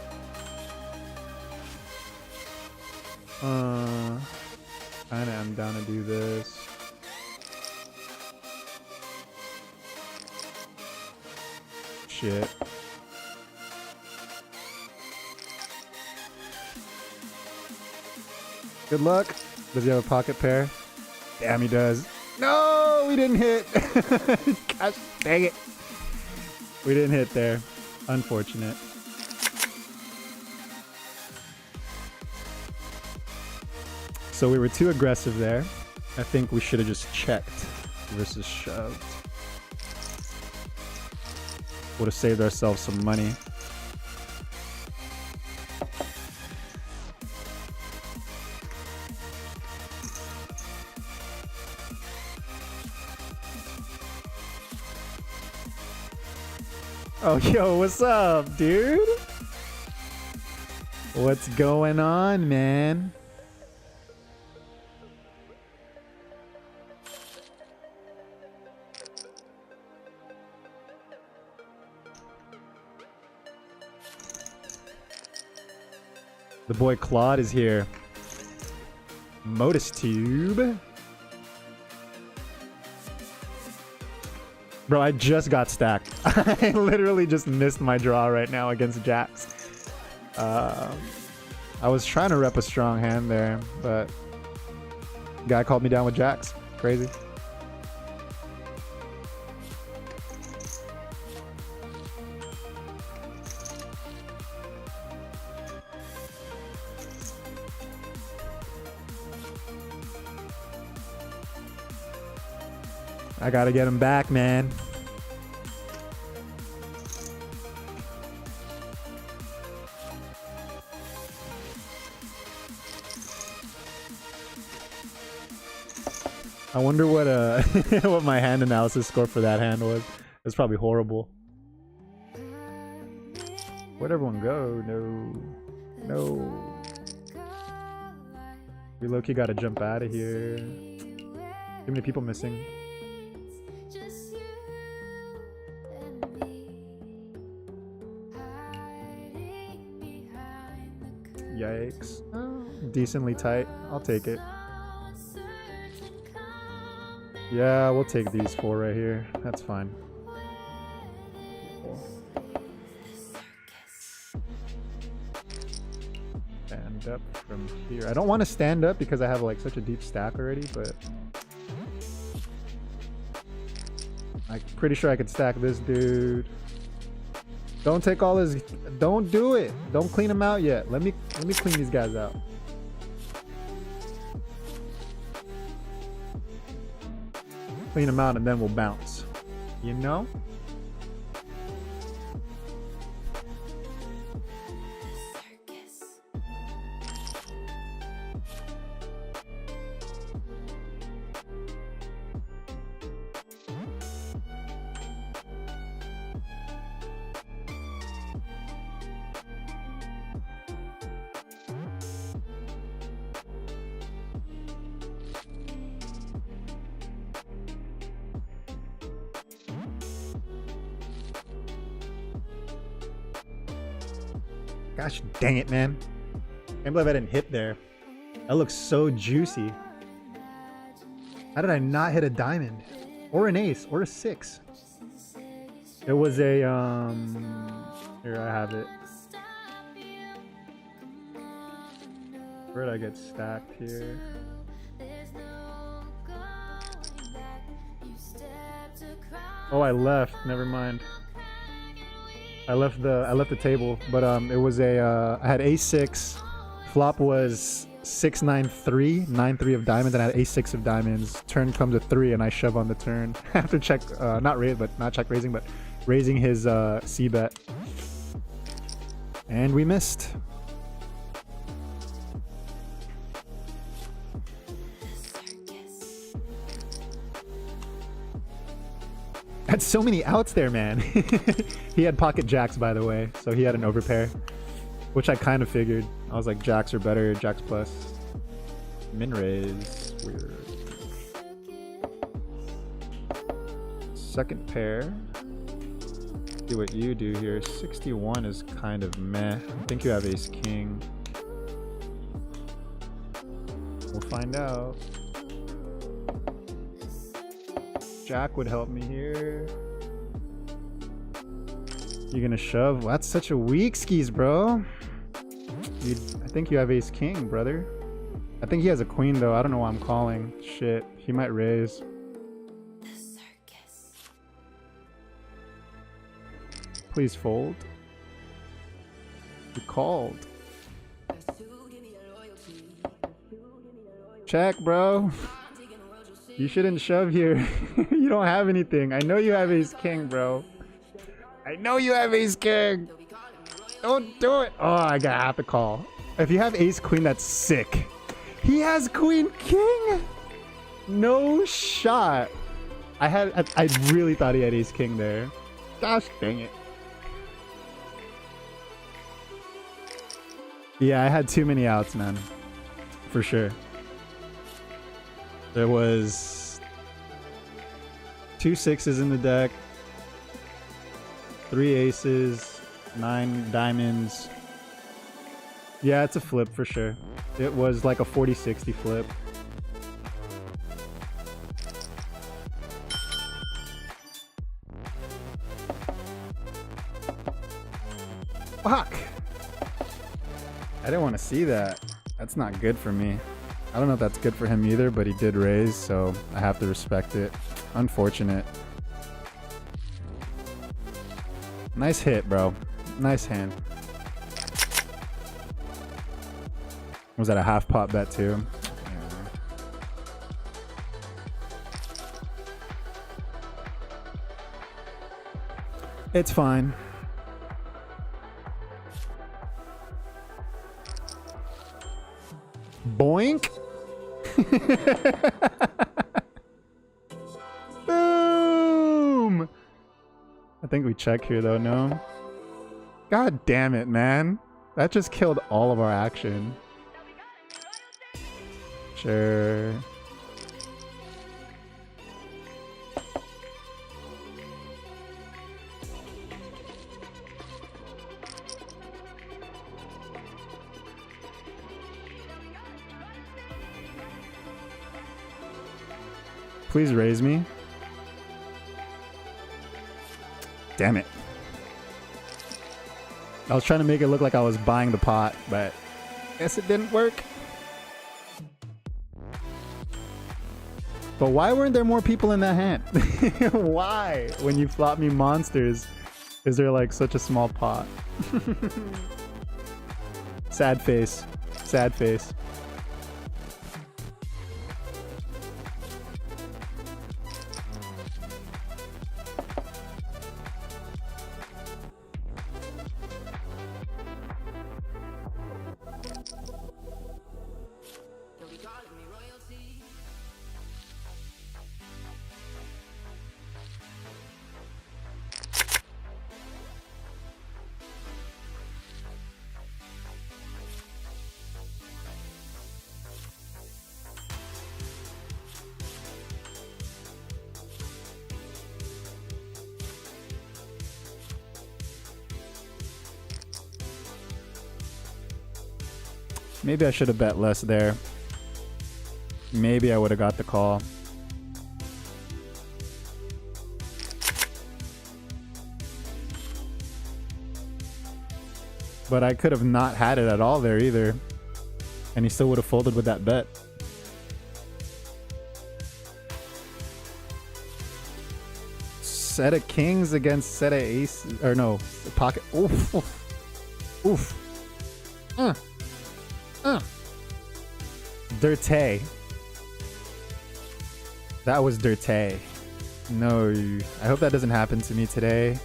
Kinda am down to do this. Shit. Good luck. Does he have a pocket pair? Damn, he does. No, we didn't hit. Gosh, dang it. We didn't hit there. Unfortunate. So we were too aggressive there. I think we should have just checked versus shoved. Would have saved ourselves some money. Oh, yo, what's up, dude? What's going on, man? The boy Claude is here. Modus Tube. Bro, I just got stacked. I literally just missed my draw right now against Jacks. I was trying to rep a strong hand there, but guy called me down with Jacks. Crazy. I gotta get him back, man. I wonder what what my hand analysis score for that hand was. It's probably horrible. Where'd everyone go? No. We low-key gotta jump out of here. Too many people missing. Yikes. Decently tight. I'll take it. Yeah, we'll take these four right here. That's fine. Stand up from here. I don't want to stand up because I have like such a deep stack already, but I'm pretty sure I could stack this dude. Don't take all his. Don't do it. Don't clean him out yet. Let me clean these guys out. Clean them out and then we'll bounce. You know? Gosh dang it, man. Can't believe I didn't hit there. That looks so juicy. How did I not hit a diamond? Or an ace, or a 6? It was a, here I have it. Where did I get stacked here? Oh, I left. Never mind. I left the table, but it was a I had ace-6. Flop was 6-9-3, 9-3 of diamonds, and I had ace-6 of diamonds. Turn comes a 3, and I shove on the turn. After check, not check raising, but raising his C bet, and we missed. Had so many outs there, man. He had pocket jacks, by the way, so he had an overpair, which I kind of figured. I was like, jacks are better, jacks plus. Min raise, weird. Second pair. See what you do here. 61 is kind of meh. I think you have ace king. We'll find out. Jack would help me here. You're gonna shove? Well, that's such a weak skis, bro. I think you have ace king, brother. I think he has a queen though. I don't know why I'm calling. Shit, he might raise. Please fold. You called. Check, bro. You shouldn't shove here. You don't have anything. I know you have ace king, bro. I know you have ace king. Don't do it. Oh, I have to call. If you have ace queen, that's sick. He has queen king. No shot. I really thought he had ace king there. Gosh dang it. Yeah, I had too many outs, man. For sure. There was 2 6s in the deck, 3 aces, 9 diamonds. Yeah, it's a flip for sure. It was like a 40-60 flip. Fuck! I didn't want to see that. That's not good for me. I don't know if that's good for him either, but he did raise, so I have to respect it. Unfortunate. Nice hit, bro. Nice hand. Was that a half pot bet too? Yeah. It's fine. Boink. Boom. I think we check here though, no? God damn it, man. That just killed all of our action. Sure. Please raise me. Damn it. I was trying to make it look like I was buying the pot, but I guess it didn't work. But why weren't there more people in that hand? Why? When you flop me monsters, is there like such a small pot? Sad face. Sad face. Maybe I should have bet less there. Maybe I would have got the call. But I could have not had it at all there either. And he still would have folded with that bet. Set of kings against set of ace, or no, pocket. Oof, oof, oof. Dirty. That was dirty. No, I hope that doesn't happen to me today.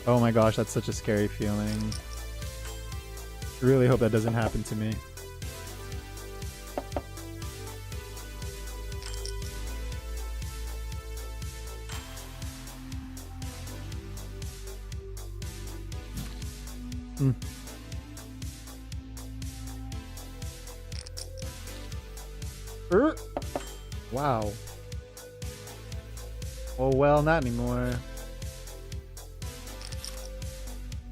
Oh my gosh, that's such a scary feeling. Really hope that doesn't happen to me. Wow. Oh well, not anymore.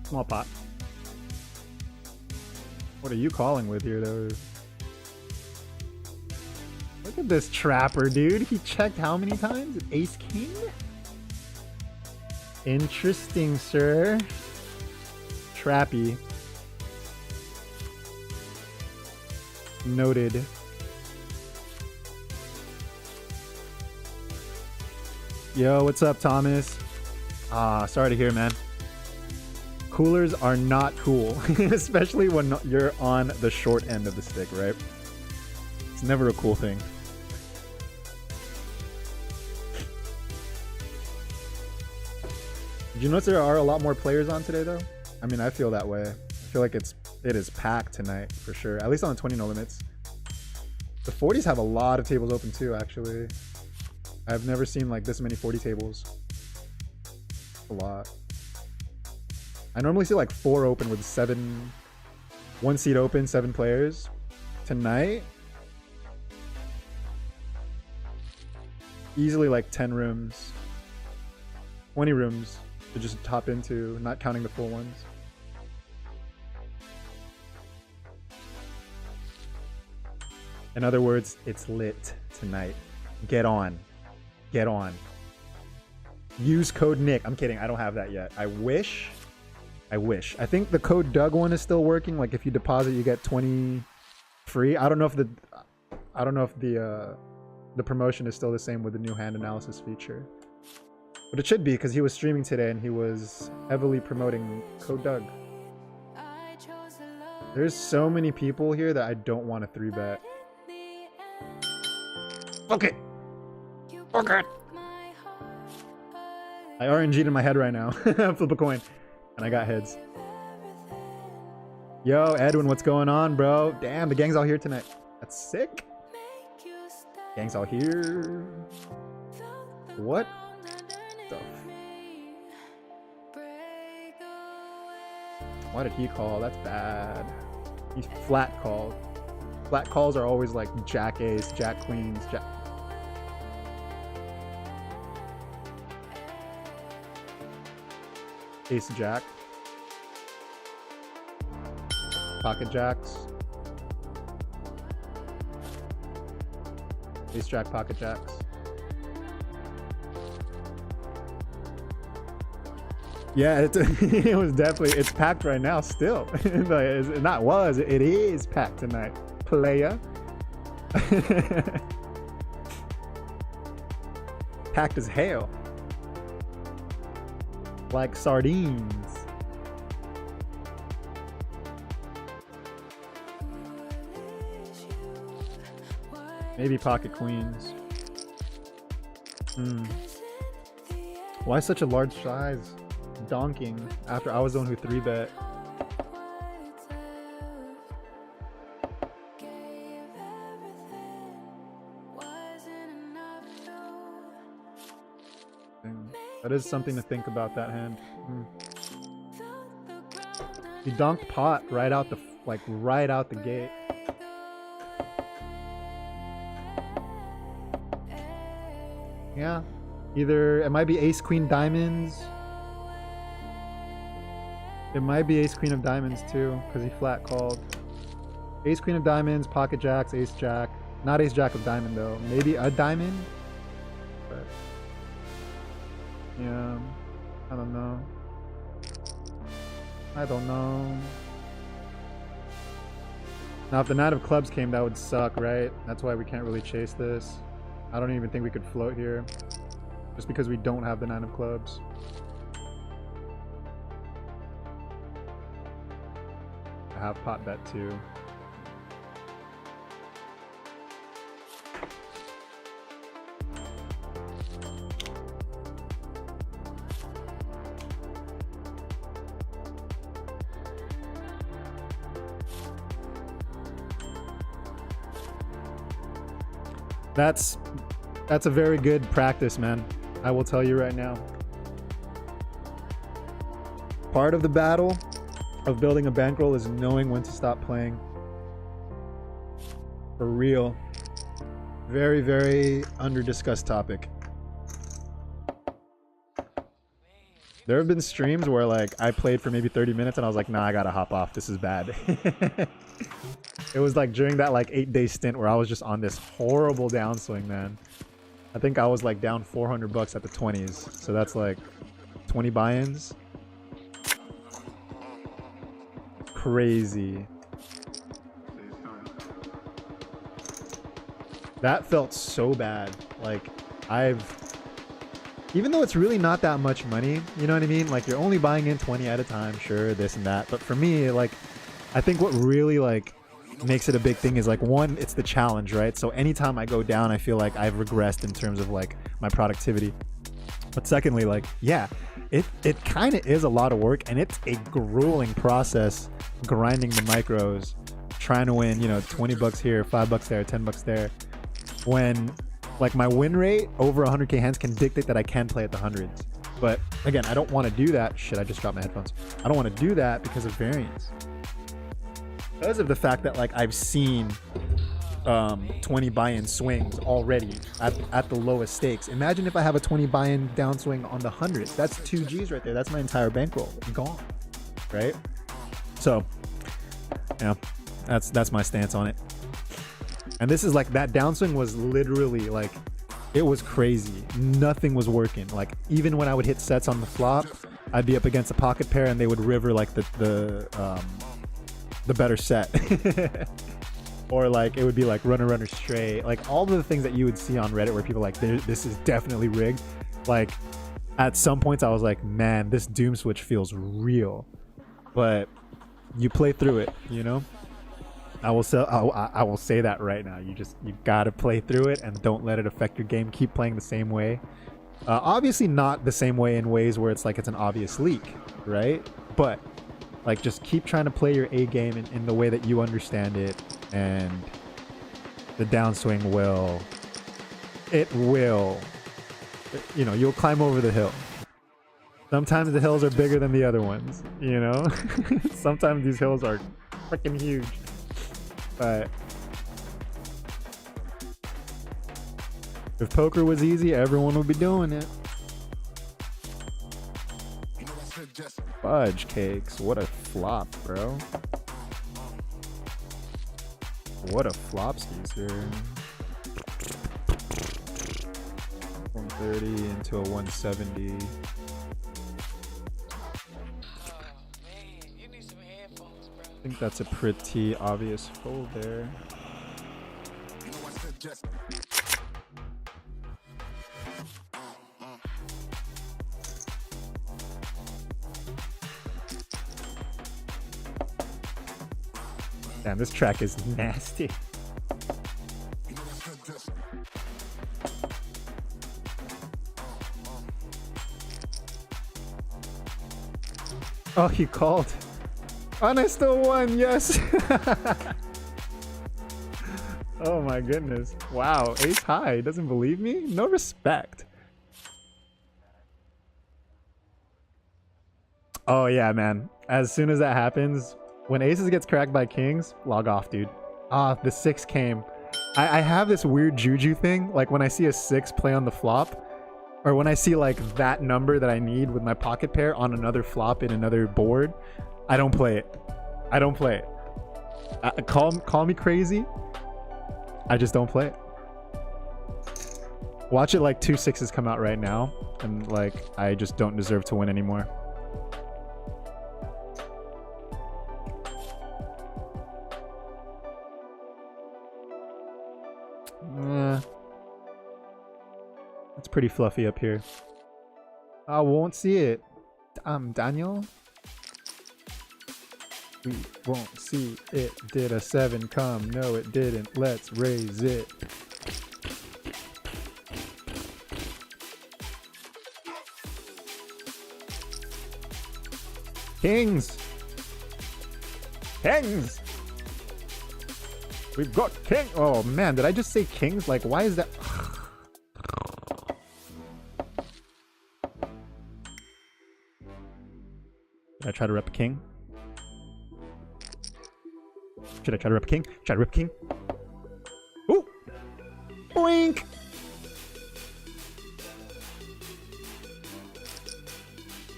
Small pot. What are you calling with here, though? Look at this trapper, dude. He checked how many times? Ace king? Interesting, sir. Trappy. Noted. Yo, what's up, Thomas? Sorry to hear, man. Coolers are not cool, especially when you're on the short end of the stick, right? It's never a cool thing. Did you notice there are a lot more players on today, though? I mean, I feel that way. I feel like it is packed tonight, for sure. At least on the 20 no limits. The 40s have a lot of tables open, too, actually. I've never seen like this many 40 tables. A lot. I normally see like 4 open with 1 seat open, 7 players. Tonight, easily like 10 rooms, 20 rooms to just hop into, not counting the full ones. In other words, it's lit tonight. Get on. Get on. Use code Nick. I'm kidding. I don't have that yet. I wish. I think the code Doug one is still working. Like if you deposit, you get 20 free. I don't know if the promotion is still the same with the new hand analysis feature. But it should be because he was streaming today and he was heavily promoting code Doug. There's so many people here that I don't want to 3-bet. Okay. Okay. I RNG'd in my head right now. Flip a coin. And I got heads. Yo, Edwin, what's going on, bro? Damn, the gang's all here tonight. That's sick. Gang's all here. What the Why did he call? That's bad. He flat called. Flat calls are always like jack ace, jack queens, jack... Ace jack. Pocket jacks. Ace jack, pocket jacks. Yeah, it was definitely, it's packed right now still. It is packed tonight. Playa. Packed as hell. Like sardines. Maybe pocket queens. Why such a large size? Donking after I was the one who 3-bet. That is something to think about, that hand. He donked pot right out the gate. Yeah, either it might be ace queen diamonds. It might be ace queen of diamonds too, because he flat called. Ace queen of diamonds, pocket jacks, ace jack. Not ace jack of diamond though. Maybe a diamond? But yeah, I don't know. I don't know. Now if the nine of clubs came, that would suck, right? That's why we can't really chase this. I don't even think we could float here. Just because we don't have the nine of clubs. I have pot bet too. That's a very good practice, man. I will tell you right now. Part of the battle of building a bankroll is knowing when to stop playing. For real. Very, very under-discussed topic. There have been streams where like I played for maybe 30 minutes and I was like, nah, I gotta hop off. This is bad. It was like during that like 8-day stint where I was just on this horrible downswing, man. I think I was like down 400 bucks at the 20s. So that's like 20 buy-ins. Crazy. That felt so bad. Like even though it's really not that much money, you know what I mean? Like you're only buying in 20 at a time, sure, this and that. But for me, like, I think what really like makes it a big thing is like, one, it's the challenge, right? So anytime I go down, I feel like I've regressed in terms of like my productivity. But secondly, like, yeah, it kind of is a lot of work and it's a grueling process grinding the micros, trying to win, you know, 20 bucks here, 5 bucks there, 10 bucks there. When like my win rate over 100k hands can dictate that I can play at the hundreds. But again, I don't want to do that. Shit, I just dropped my headphones. I don't want to do that because of variance. Because of the fact that like I've seen 20 buy-in swings already at the lowest stakes. Imagine if I have a 20 buy-in downswing on the hundreds. That's 2 G's right there. That's my entire bankroll gone, right? So, yeah, that's my stance on it. And this is like, that downswing was literally like, it was crazy. Nothing was working. Like even when I would hit sets on the flop, I'd be up against a pocket pair and they would river like the better set. Or like it would be like runner straight, like all the things that you would see on Reddit where people like, this is definitely rigged. Like at some points I was like, man, this doom switch feels real. But you play through it, you know. I will say that right now. You gotta play through it and don't let it affect your game. Keep playing the same way. Obviously not the same way in ways where it's like it's an obvious leak, right? But like just keep trying to play your A game in the way that you understand it, and the downswing will, you know, you'll climb over the hill. Sometimes the hills are bigger than the other ones, you know? Sometimes these hills are freaking huge. But if poker was easy, everyone would be doing it. Fudge cakes, what a flop, bro. What a flopskis here. 130 into a 170. I think that's a pretty obvious fold there. Damn, this track is nasty. Oh, he called. And I still won, yes. Oh my goodness. Wow, ace high. Doesn't believe me? No respect. Oh yeah, man. As soon as that happens, when aces gets cracked by kings, log off, dude. Ah, the 6 came. I have this weird juju thing. Like when I see a 6 play on the flop, or when I see like that number that I need with my pocket pair on another flop in another board, I don't play it. I don't play it. Call me crazy. I just don't play it. Watch it like 2 6s come out right now, and like I just don't deserve to win anymore. It's pretty fluffy up here. I won't see it. Daniel. We won't see it. Did a 7 come? No, it didn't. Let's raise it. Kings! Kings! We've got king! Oh man, did I just say kings? Like, why is that? Did I try to rep a king? Should I try to rep a king? Try to rep a king? Ooh! Boink!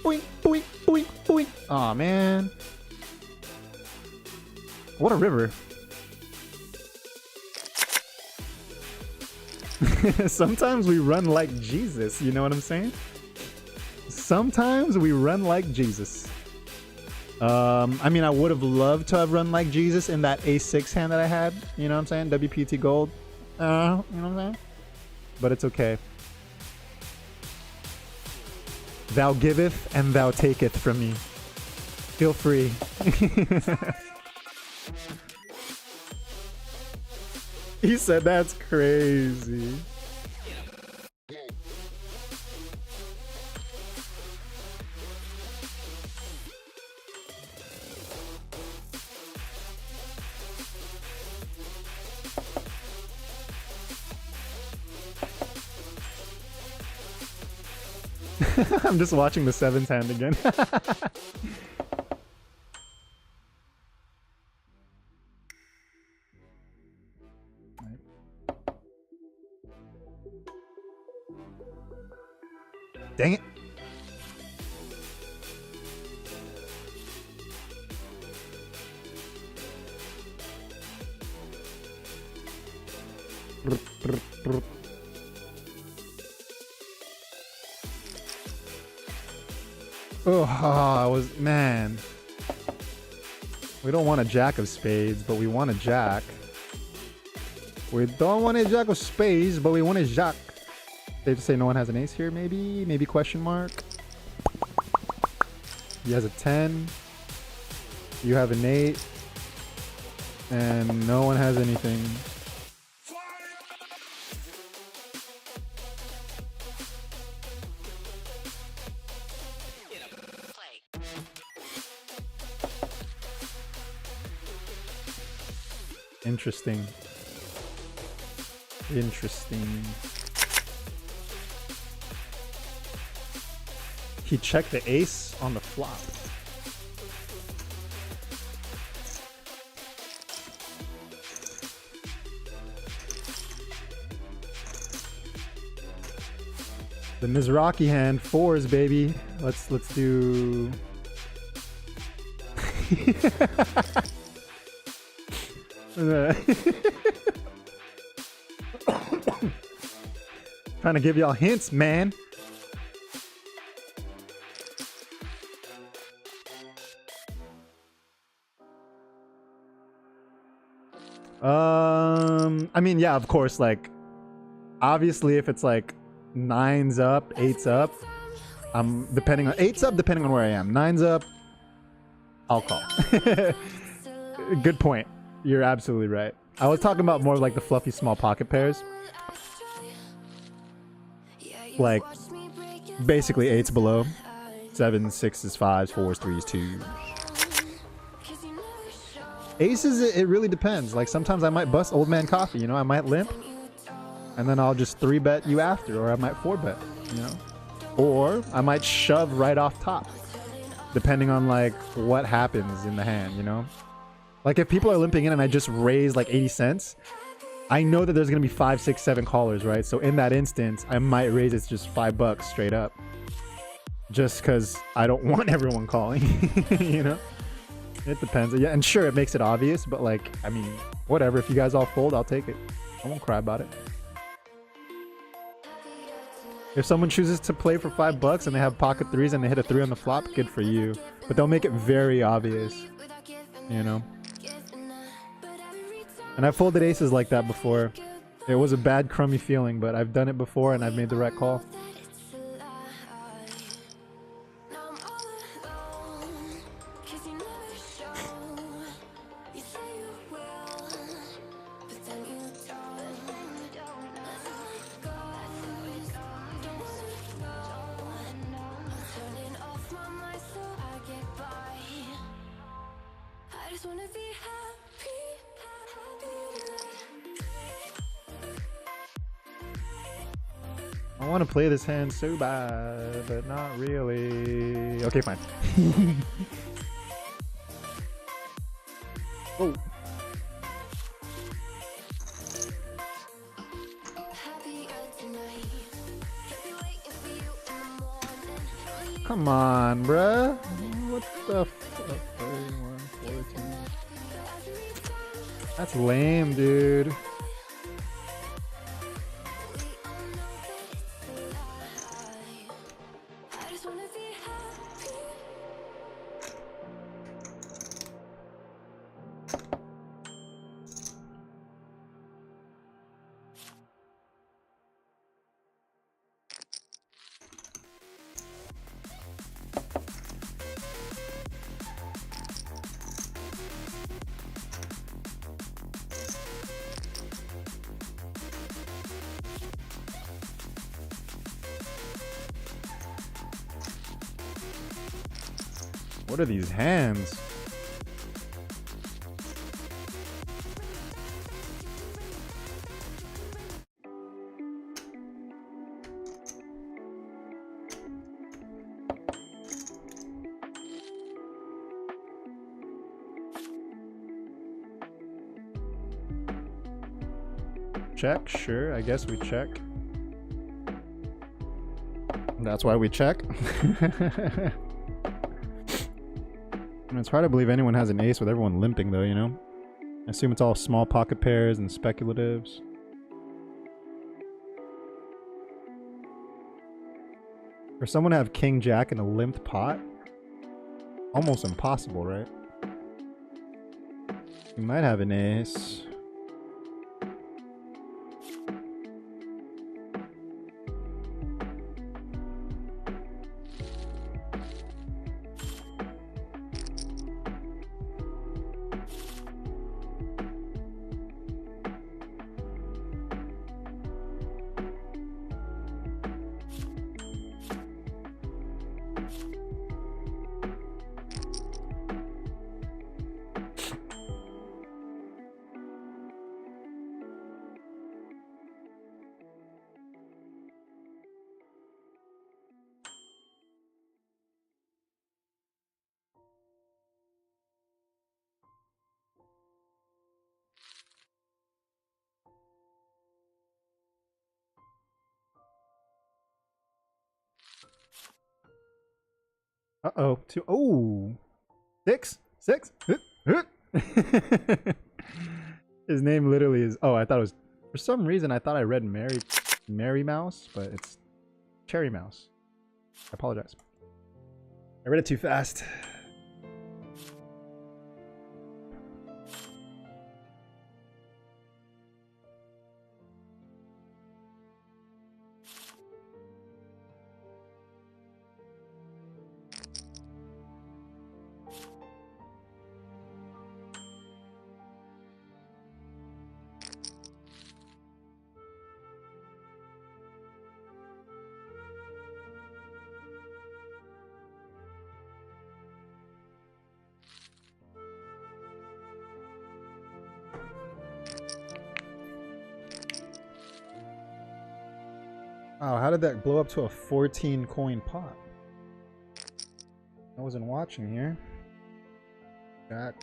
Boink, boink, boink, boink. Aw, man. What a river. Sometimes we run like Jesus, you know what I'm saying? Sometimes we run like Jesus. I mean, I would have loved to have run like Jesus in that A6 hand that I had, you know what I'm saying? WPT Gold. You know what I'm saying? But it's okay. Thou giveth and thou taketh from me. Feel free. He said that's crazy. I'm just watching the 7s hand again. Dang it. Oh, I was, man. We don't want a jack of spades, but we want a jack. We don't want a jack of spades, but we want a jack. They just say no one has an ace here, maybe? Maybe question mark? He has a 10. You have an 8. And no one has anything. Interesting. Interesting. He checked the ace on the flop. The Mizraki hand, 4s, baby. Let's do. Trying to give y'all hints, man. I mean, yeah, of course, like, obviously, if it's like 9s up, 8s up, depending on 8s up, depending on where I am. 9s up, I'll call. Good point. You're absolutely right. I was talking about more like the fluffy small pocket pairs. Like, basically 8s below. 7s, 6s, 5s, 4s, 3s, 2s. Aces, it really depends. Like, sometimes I might bust old man coffee, you know? I might limp. And then I'll just 3-bet you after. Or I might 4-bet, you know? Or I might shove right off top. Depending on, like, what happens in the hand, you know? Like, if people are limping in and I just raise, like, 80 cents, I know that there's going to be 5, 6, 7 callers, right? So in that instance, I might raise it to just $5 straight up. Just because I don't want everyone calling, you know? It depends. Yeah, and sure, it makes it obvious, but like, I mean, whatever. If you guys all fold, I'll take it. I won't cry about it. If someone chooses to play for $5 and they have pocket threes and they hit a 3 on the flop, good for you. But they'll make it very obvious, you know? And I've folded aces like that before. It was a bad, crummy feeling, but I've done it before and I've made the right call. I want to play this hand so bad, but not really. Okay, fine. Oh. Come on, bruh. What the fuck? 31, 14. That's lame, dude. What are these hands? Check, sure, I guess we check. That's why we check. It's hard to believe anyone has an ace with everyone limping though, you know? I assume it's all small pocket pairs and speculatives. For someone to have king jack in a limped pot? Almost impossible, right? You might have an ace. Uh-oh. Two. Oh. Six. His name literally is... Oh, I thought it was... For some reason, I thought I read Mary Mouse, but it's Cherry Mouse. I apologize. I read it too fast. Wow, how did that blow up to a 14 coin pot? I wasn't watching here. Jack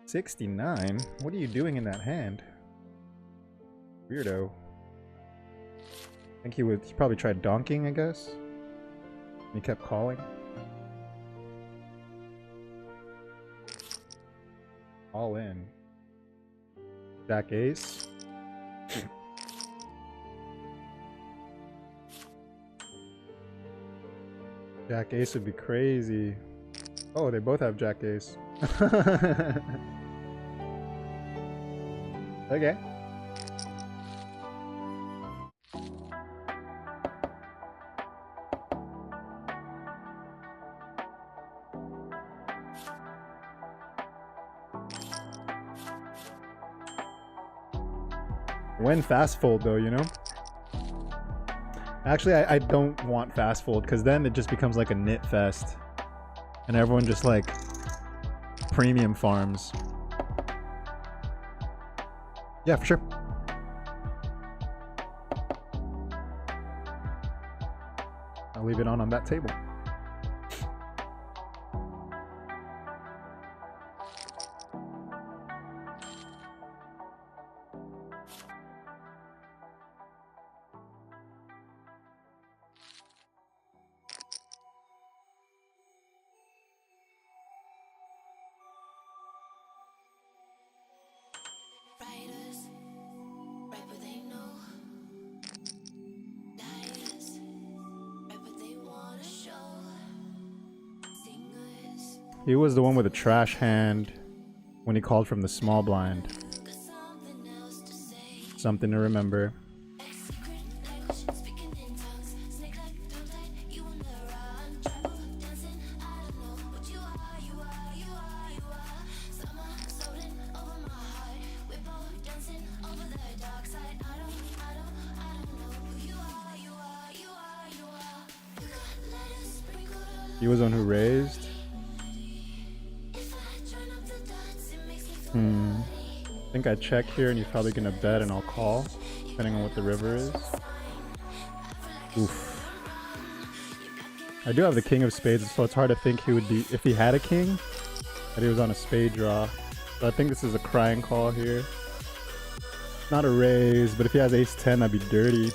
69? What are you doing in that hand? Weirdo. I think he probably tried donking, I guess. He kept calling. All in. Jack ace. Jack ace would be crazy. Oh, they both have jack ace. Okay. When fast fold though, you know? Actually, I don't want fast fold because then it just becomes like a nit fest. And everyone just like premium farms. Yeah, for sure. I'll leave it on that table. He was the one with a trash hand when he called from the small blind. Something to remember. He was the one who raised. I think I check here and he's probably gonna bet and I'll call, depending on what the river is. Oof. I do have the king of spades, so it's hard to think he would be, if he had a king, that he was on a spade draw. So I think this is a crying call here. Not a raise, but if he has ace 10, that'd be dirty.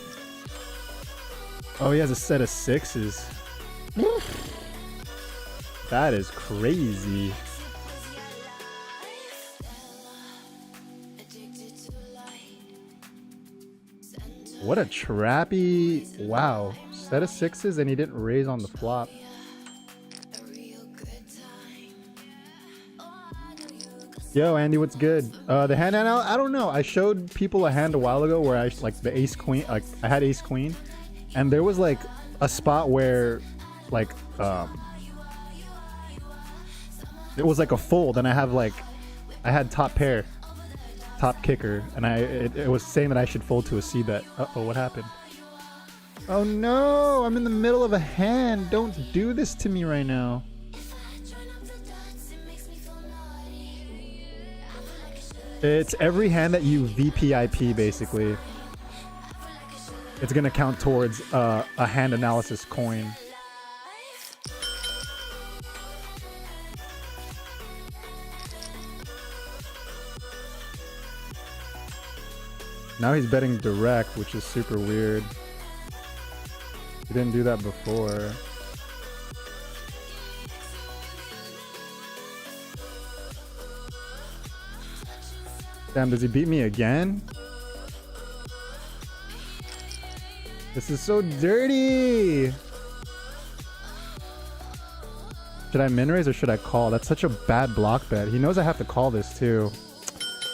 Oh, he has a set of sixes. That is crazy. What a trappy, wow. Set of sixes and he didn't raise on the flop. Yo, Andy, what's good? The hand, I don't know. I showed people a hand a while ago where I, like the ace queen, like I had ace queen. And there was like a spot where like, it was like a fold and I had top pair. Top kicker, and it was saying that I should fold to a C bet. Uh-oh, what happened? Oh no, I'm in the middle of a hand. Don't do this to me right now. It's every hand that you VPIP, basically. It's gonna count towards a hand analysis coin. Now he's betting direct, which is super weird. He didn't do that before. Damn, does he beat me again? This is so dirty! Should I min raise or should I call? That's such a bad block bet. He knows I have to call this too.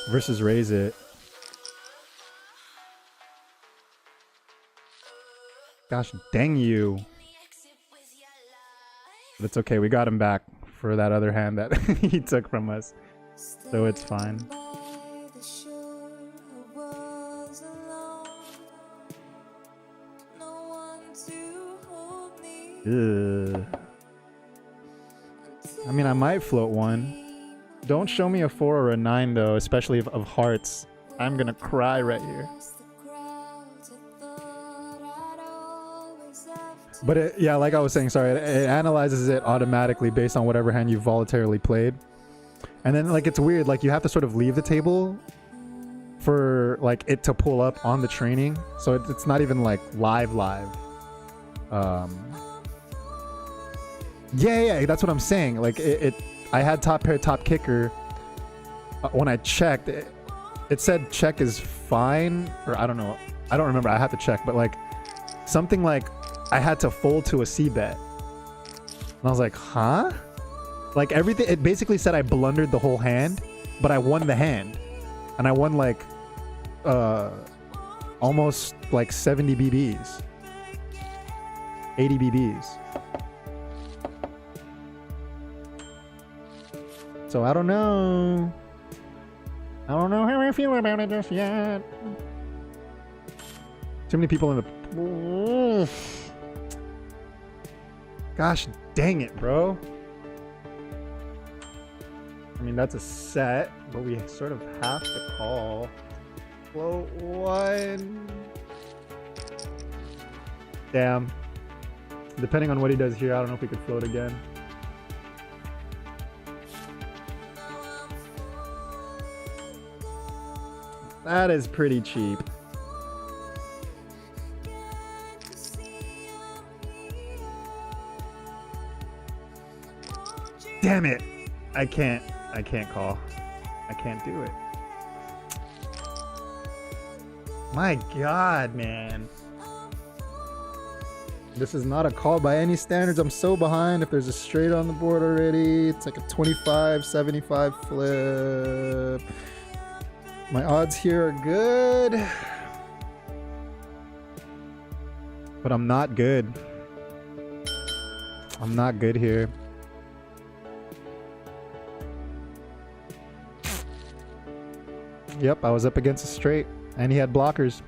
Versus raise it. Gosh dang you. But it's okay, we got him back for that other hand that he took from us. So it's fine. Ugh. I mean, I might float one. Don't show me a 4 or a 9 though, especially of hearts. I'm gonna cry right here. But yeah, like I was saying, sorry, it analyzes it automatically based on whatever hand you voluntarily played. And then like it's weird, like you have to sort of leave the table for like it to pull up on the training. So it's not even like live. Yeah, that's what I'm saying. Like I had top pair, top kicker, when I checked, it said check is fine, or I don't know. I don't remember. I have to check, but like something like I had to fold to a C bet. And I was like, huh? Like everything, it basically said I blundered the whole hand, but I won the hand. And I won like almost like 70 BBs. 80 BBs. So I don't know. I don't know how I feel about it just yet. Too many people in the... Gosh dang it, bro. I mean, that's a set, but we sort of have to call. Float one. Damn. Depending on what he does here, I don't know if we could float again. That is pretty cheap. Damn it. I can't call. I can't do it. My God, man. This is not a call by any standards. I'm so behind. If there's a straight on the board already, it's like a 25-75 flip. My odds here are good. But I'm not good. I'm not good here. Yep, I was up against a straight, and he had blockers.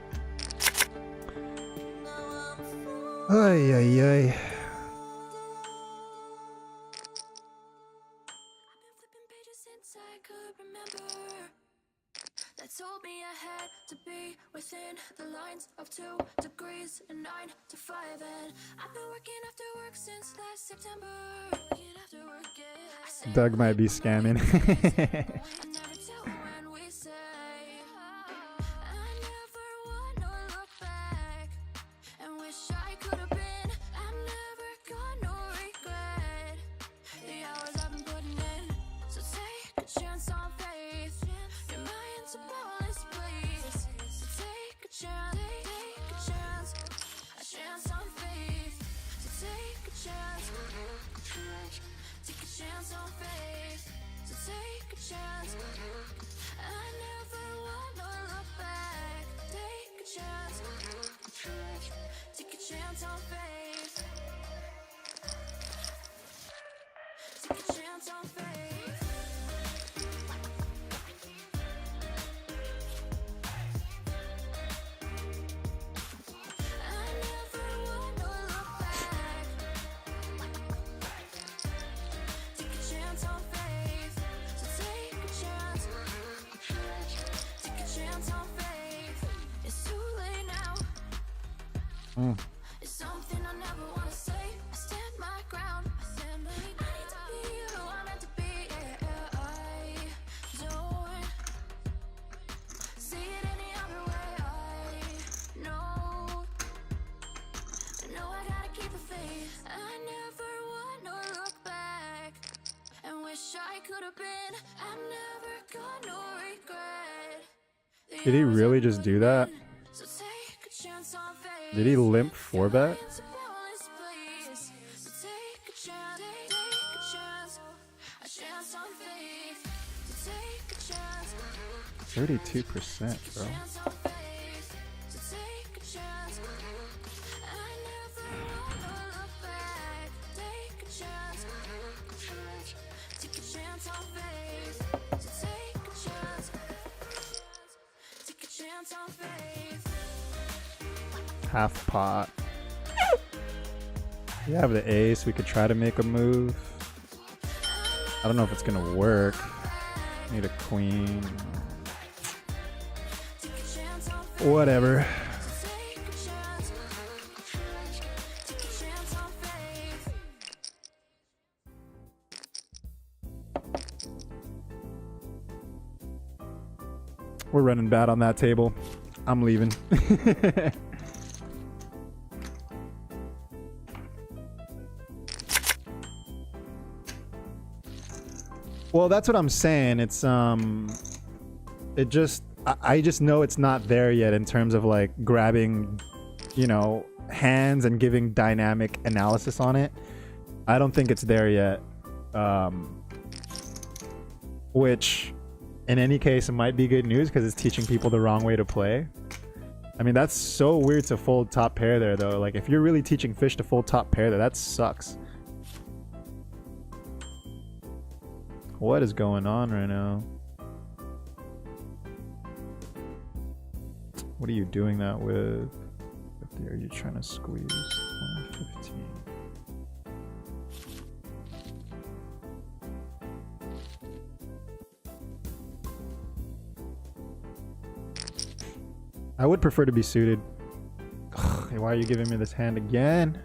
Ay, ay, ay. Told me I had to be within the lines of 2 degrees and 9 to 5, and I've been working after work since last September. Doug might be scamming. It's something I never want to say. I stand my ground. I stand my ground. I need to be who I'm meant to be. Yeah, I don't see it any other way. I know I gotta keep the faith. I never want to look back and wish I could have been. I'm never gonna regret. Did he really just do that? So take a chance on faith. Did he limp 4-bet? $32%, bro. Half pot. We have the ace. We could try to make a move. I don't know if it's gonna work. Need a queen. Whatever. We're running bad on that table. I'm leaving. Well, that's what I'm saying. It's it just I just know it's not there yet in terms of like grabbing, you know, hands and giving dynamic analysis on it. I don't think it's there yet. Which in any case it might be good news because it's teaching people the wrong way to play. I mean, that's so weird to fold top pair there though. Like if you're really teaching fish to fold top pair there, that sucks. What is going on right now? What are you doing that with? Are you trying to squeeze? 115. I would prefer to be suited. Ugh, why are you giving me this hand again?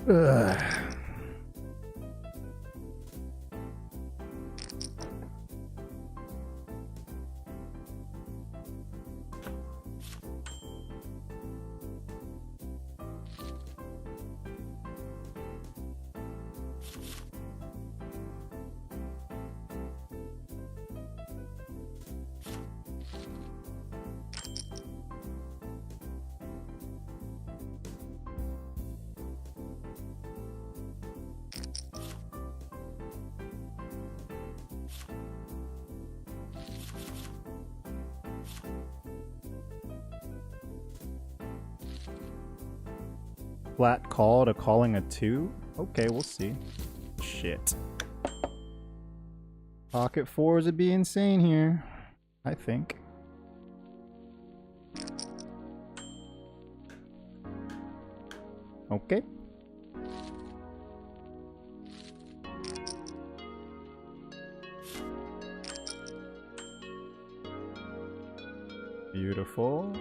Ugh. Flat call to calling a 2? Okay, we'll see. Shit. Pocket 4s would be insane here, I think. Okay. Beautiful.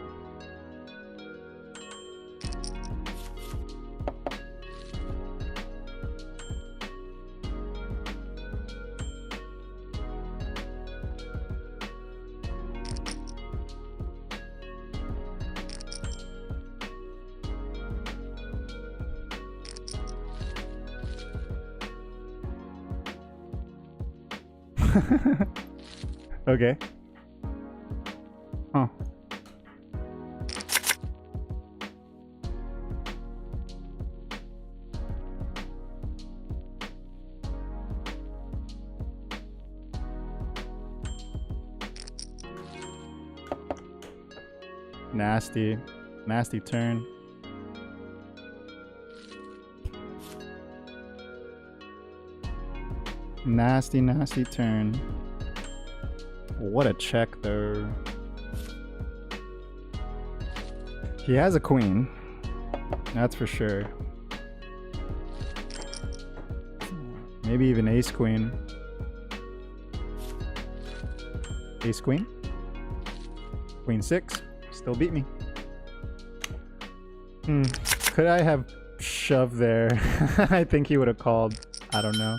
Okay. Huh. Nasty. Nasty turn. Nasty, nasty turn. What a check though. He has a queen. That's for sure. Maybe even ace queen. Ace queen. Queen 6. Still beat me. Could I have shoved there? I think he would have called. I don't know.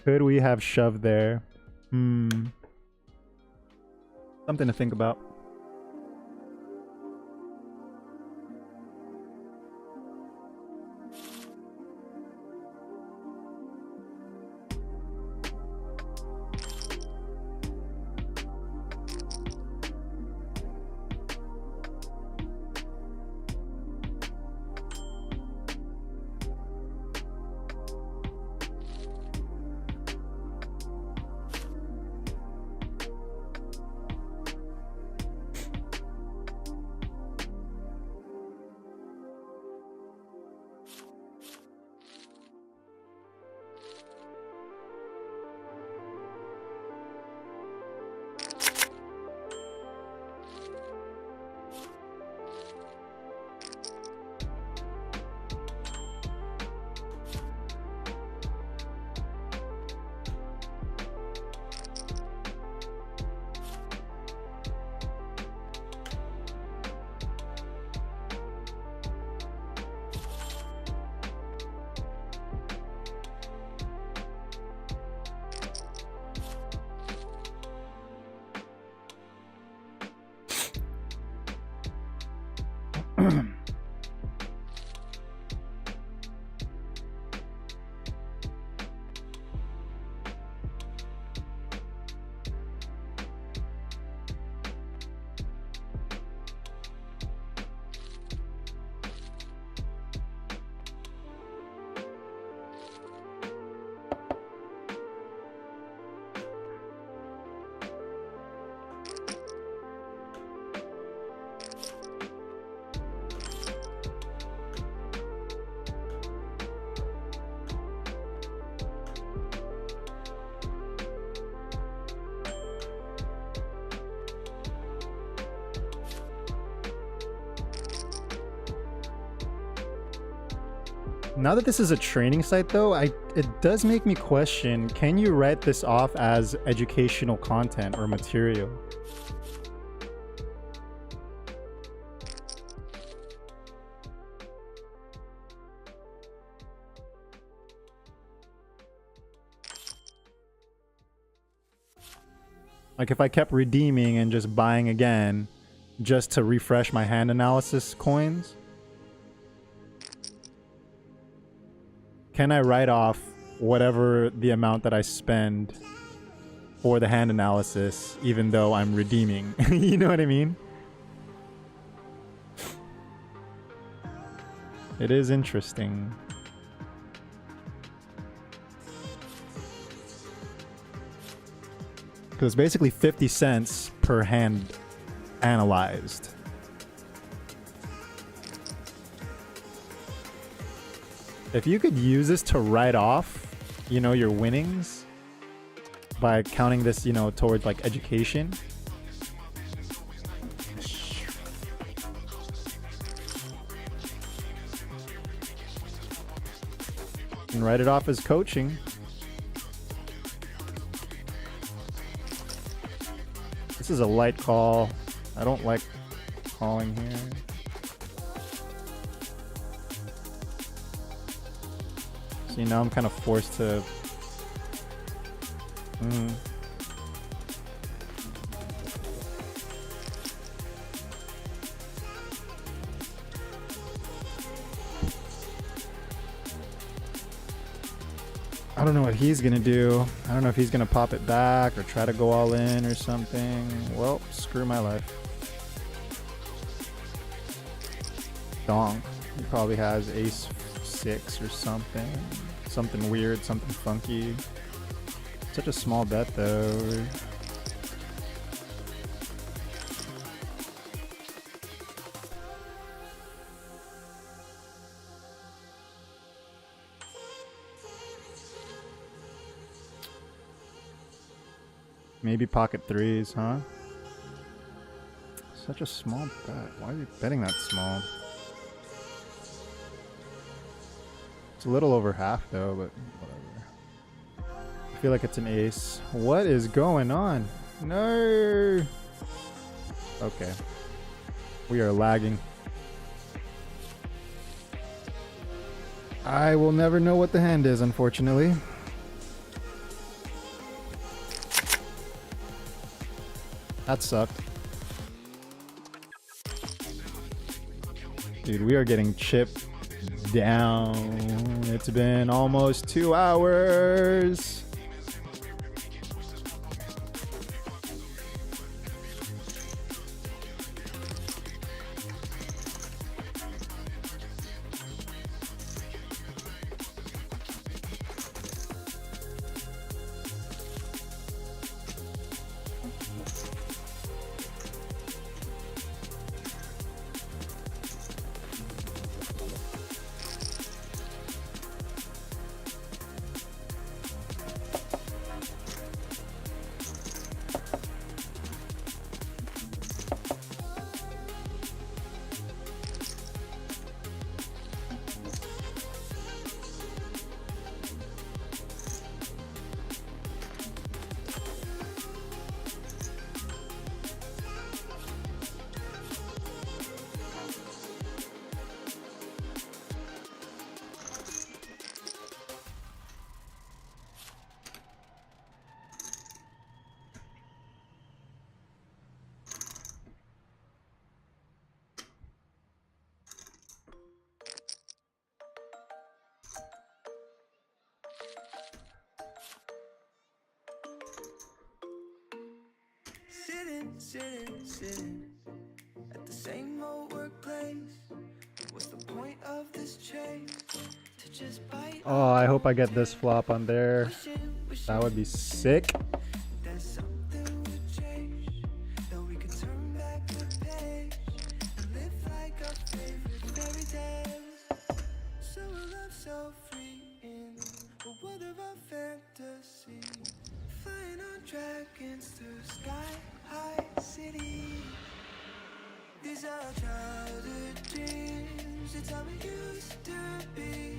Could we have shoved there? Something to think about. Now that this is a training site though, it does make me question, can you write this off as educational content or material? Like if I kept redeeming and just buying again just to refresh my hand analysis coins, can I write off whatever the amount that I spend for the hand analysis even though I'm redeeming? You know what I mean? It is interesting. Because basically 50 cents per hand analyzed. If you could use this to write off, you know, your winnings by counting this, you know, towards like education. And write it off as coaching. This is a light call. I don't like calling here. See, now I'm kind of forced to... I don't know what he's gonna do. I don't know if he's gonna pop it back or try to go all in or something. Well, screw my life. Donk. He probably has ace 6 or something. Something weird, something funky. Such a small bet though. Maybe pocket threes, huh? Such a small bet. Why are you betting that small? It's a little over half though, but whatever. I feel like it's an ace. What is going on? No! Okay. We are lagging. I will never know what the hand is, unfortunately. That sucked. Dude, we are getting chipped down. It's been almost 2 hours. sitting at the same old workplace. What's the point of this chase? To just bite Oh, I hope I get this flop on there. wishing That would be sick. that something would change, that we could turn back the page and live like our favorite fairy tales. So a love so free in a world of our fantasy, flying on dragons through sky-high cities. These are childhood dreams, it's how we used to be.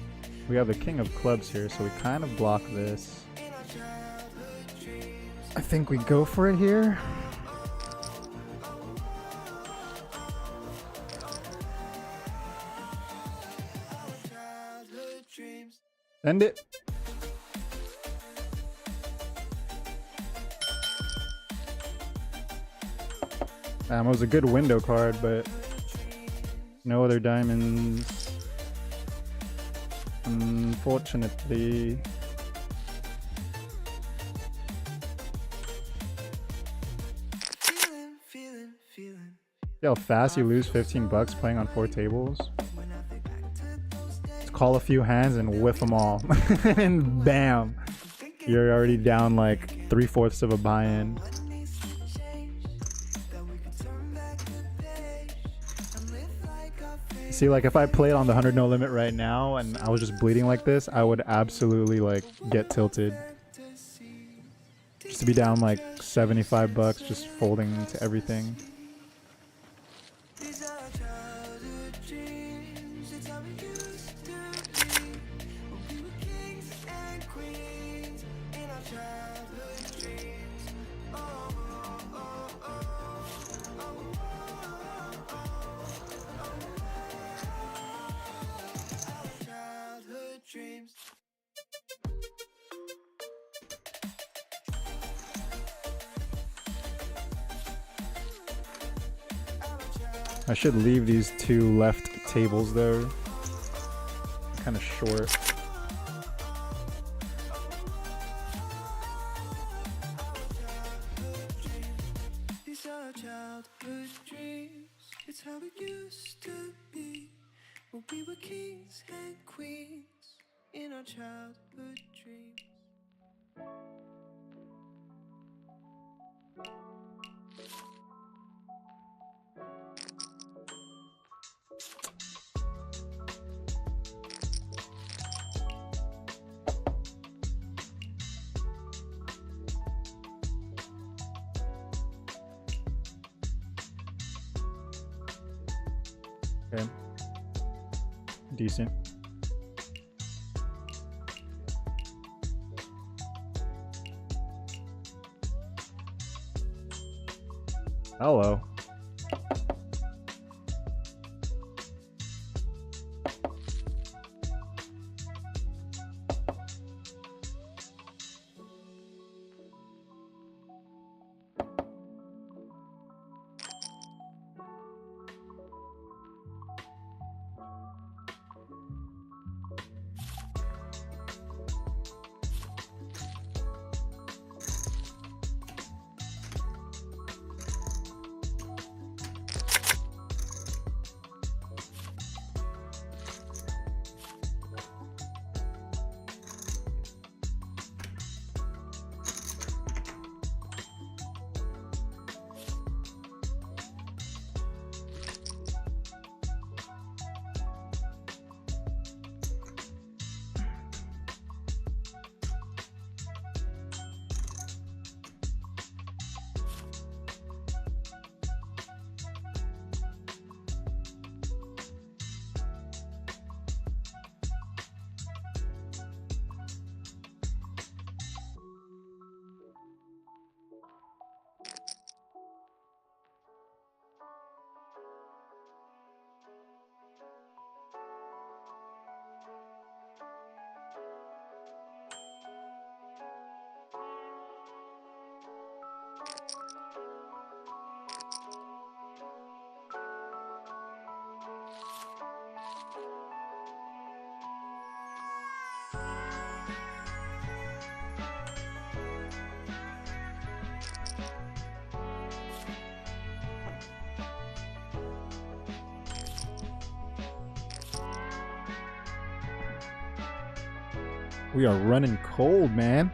We have the king of clubs here, so we kind of block this. In our childhood dreams, I think we go for it here. childhood dreams. End it. It was a good window card, but no other diamonds. Unfortunately. Feeling. See how fast you lose 15 bucks playing on 4 tables? When I think back to those days, Just call a few hands and whiff them all. And bam! You're already down like 3/4 of a buy-in. what needs to change, that we could turn back the page and live like our favorite. See, like if I played on the 100 no limit right now and I was just bleeding like this, I would absolutely like get tilted. Just to be down like 75 bucks just folding to everything. These are childhood dreams, it's how we used to be. When we were kings and queens in our childhood dreams. Childhood dreams. I should leave these 2 left tables though. Kind of short. These are childhood dreams, it's how it used to be. When we were kings and queens in our childhood dreams. Okay. Decent. Hello. We are running cold, man.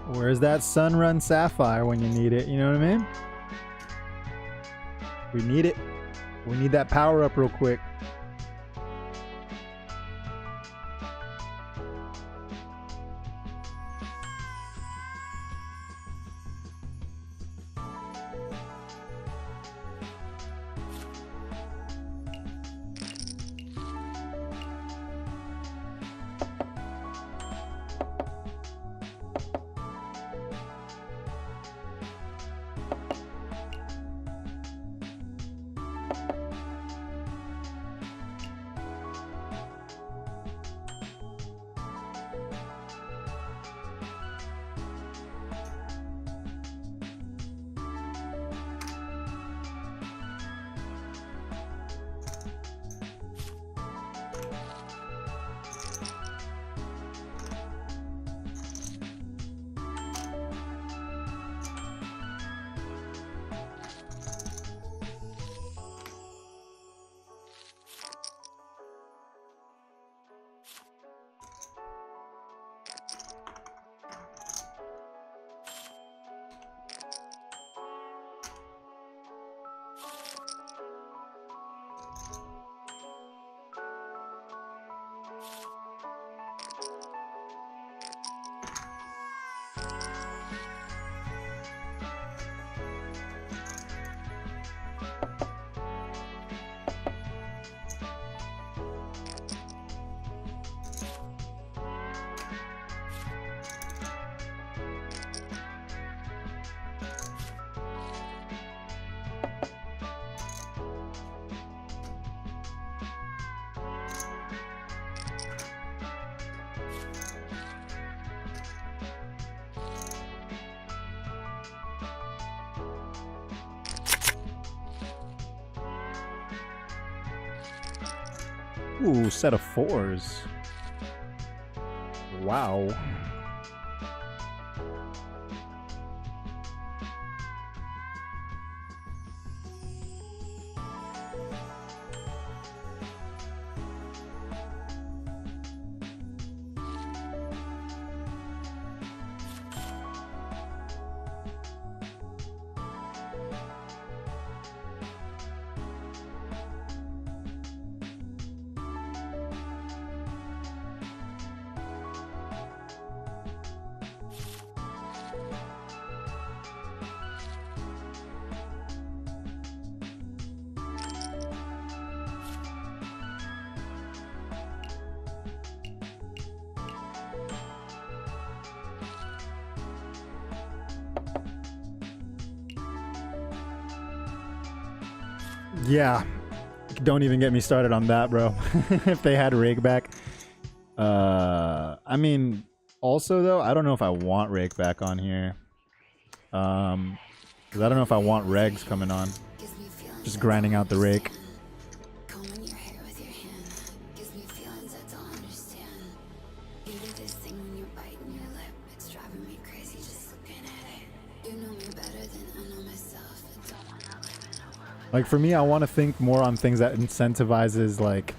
Where's that Sunrun Sapphire when you need it? You know what I mean? We need it. We need that power up real quick. Ooh, set of 4s. Wow. Yeah, don't even get me started on that, bro. If they had rake back, I mean, also though, I don't know if I want rake back on here, because I don't know if I want regs coming on, just grinding out the rake. Combing your hair with your hand gives me feelings I don't understand. You do this thing when you're biting your lip. It's driving me crazy just looking at it. You know me better than I know myself. I don't wanna live in a world. Like for me, I want to think more on things that incentivizes like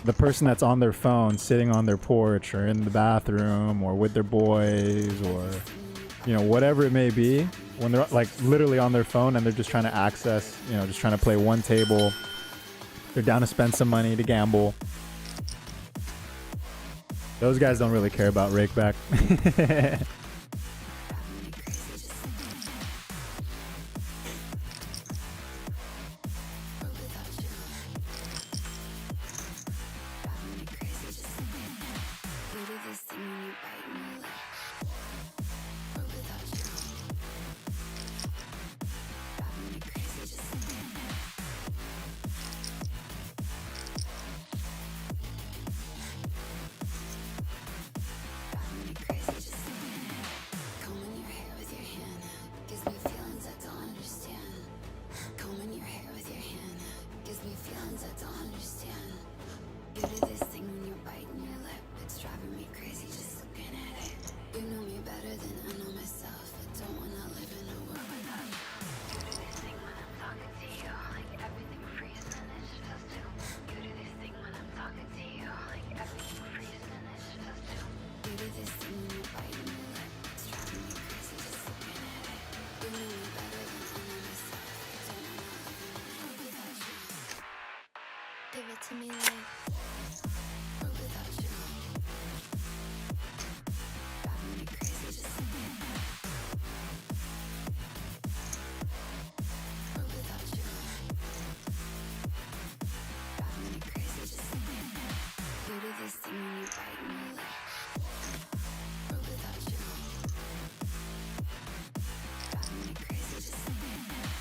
the person that's on their phone, sitting on their porch or in the bathroom or with their boys or, you know, whatever it may be, when they're like literally on their phone and they're just trying to access, you know, just trying to play one table. They're down to spend some money to gamble. Those guys don't really care about rake back. Give it to me like or without you. Driving me crazy just looking at it. Or without you. Driving me crazy just looking at it. You do this thing when you bite me like or without you. Driving me crazy just looking at it.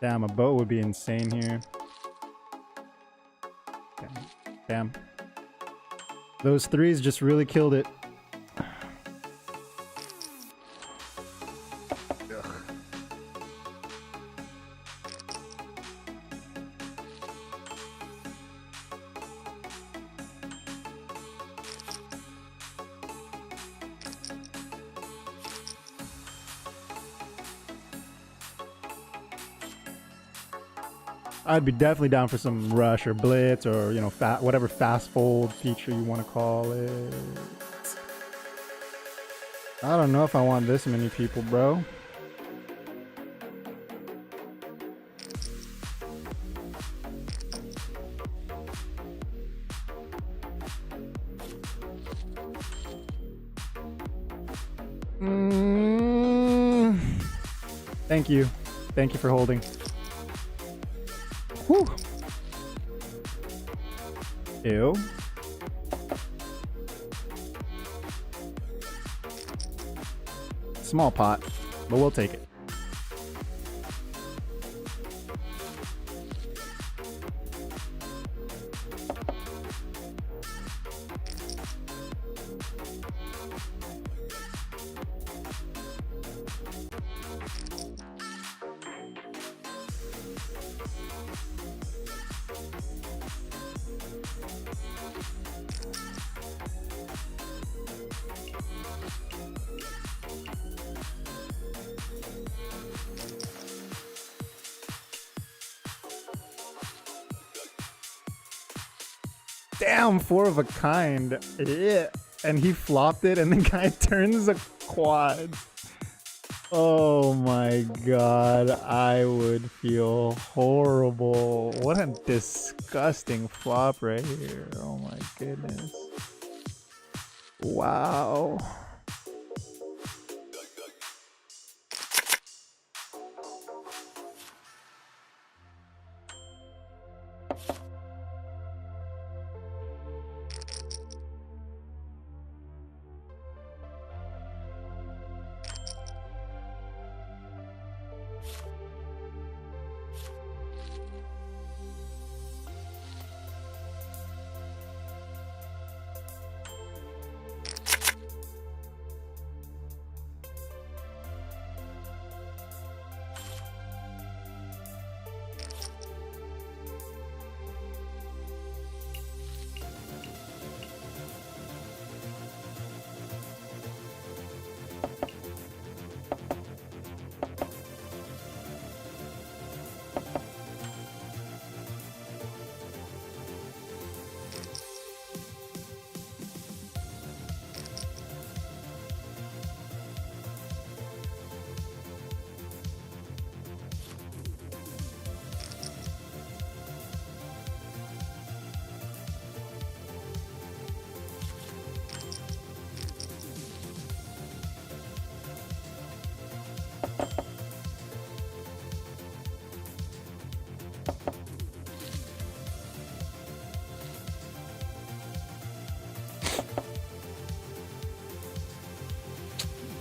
Damn, a boat would be insane here. Damn. Those threes just really killed it. I'd be definitely down for some rush or blitz or, you know, whatever fast fold feature you want to call it. I don't know if I want this many people, bro. Thank you. Thank you for holding. Whew. Ew. Small pot, but we'll take it. Damn, 4 of a kind. Yeah. And he flopped it and the guy turns a quad. Oh my god, I would feel horrible. What a disgusting flop right here. Oh my goodness. Wow.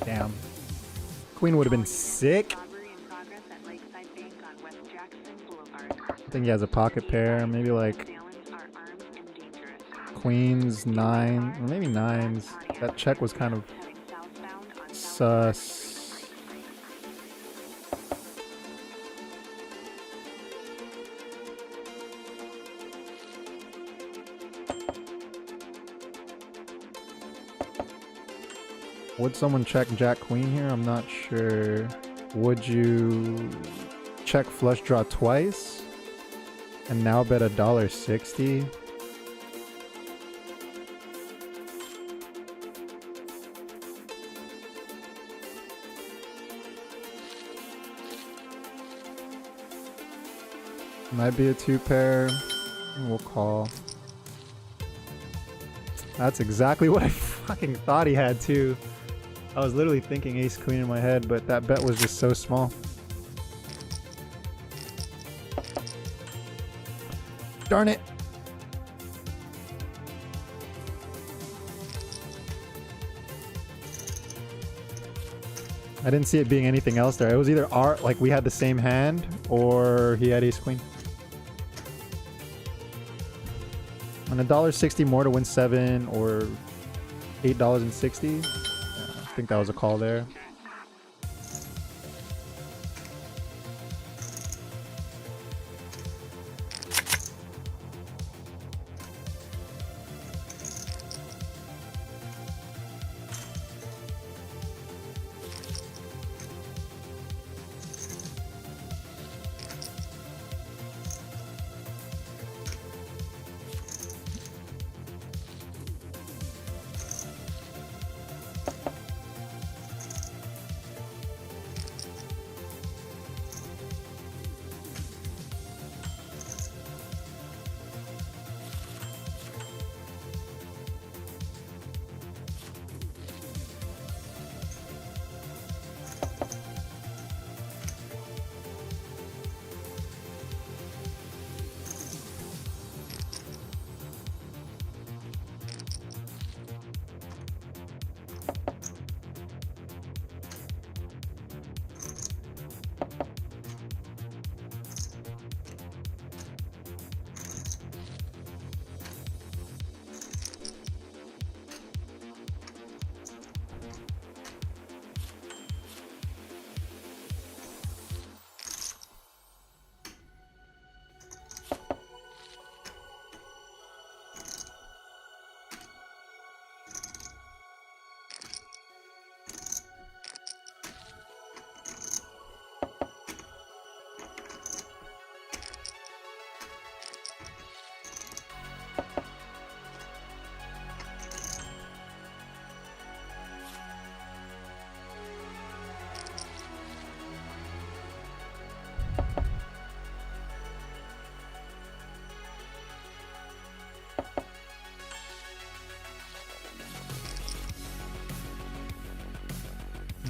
Damn. Queen would have been sick. I think he has a pocket pair, maybe like queens, nine, or maybe nines. That check was kind of sus. Would someone check Jack Queen here? I'm not sure. Would you check flush draw twice and now bet $1.60? Might be a two pair. We'll call. That's exactly what I fucking thought he had too. I was literally thinking ace queen in my head, but that bet was just so small. Darn it. I didn't see it being anything else there. It was either like we had the same hand, or he had ace queen. And $1.60 more to win 7, or $8.60. I think that was a call there.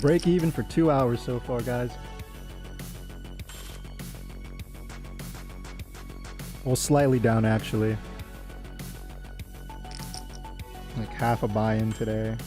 Break even for 2 hours so far, guys. Well, slightly down actually. Like half a buy-in today.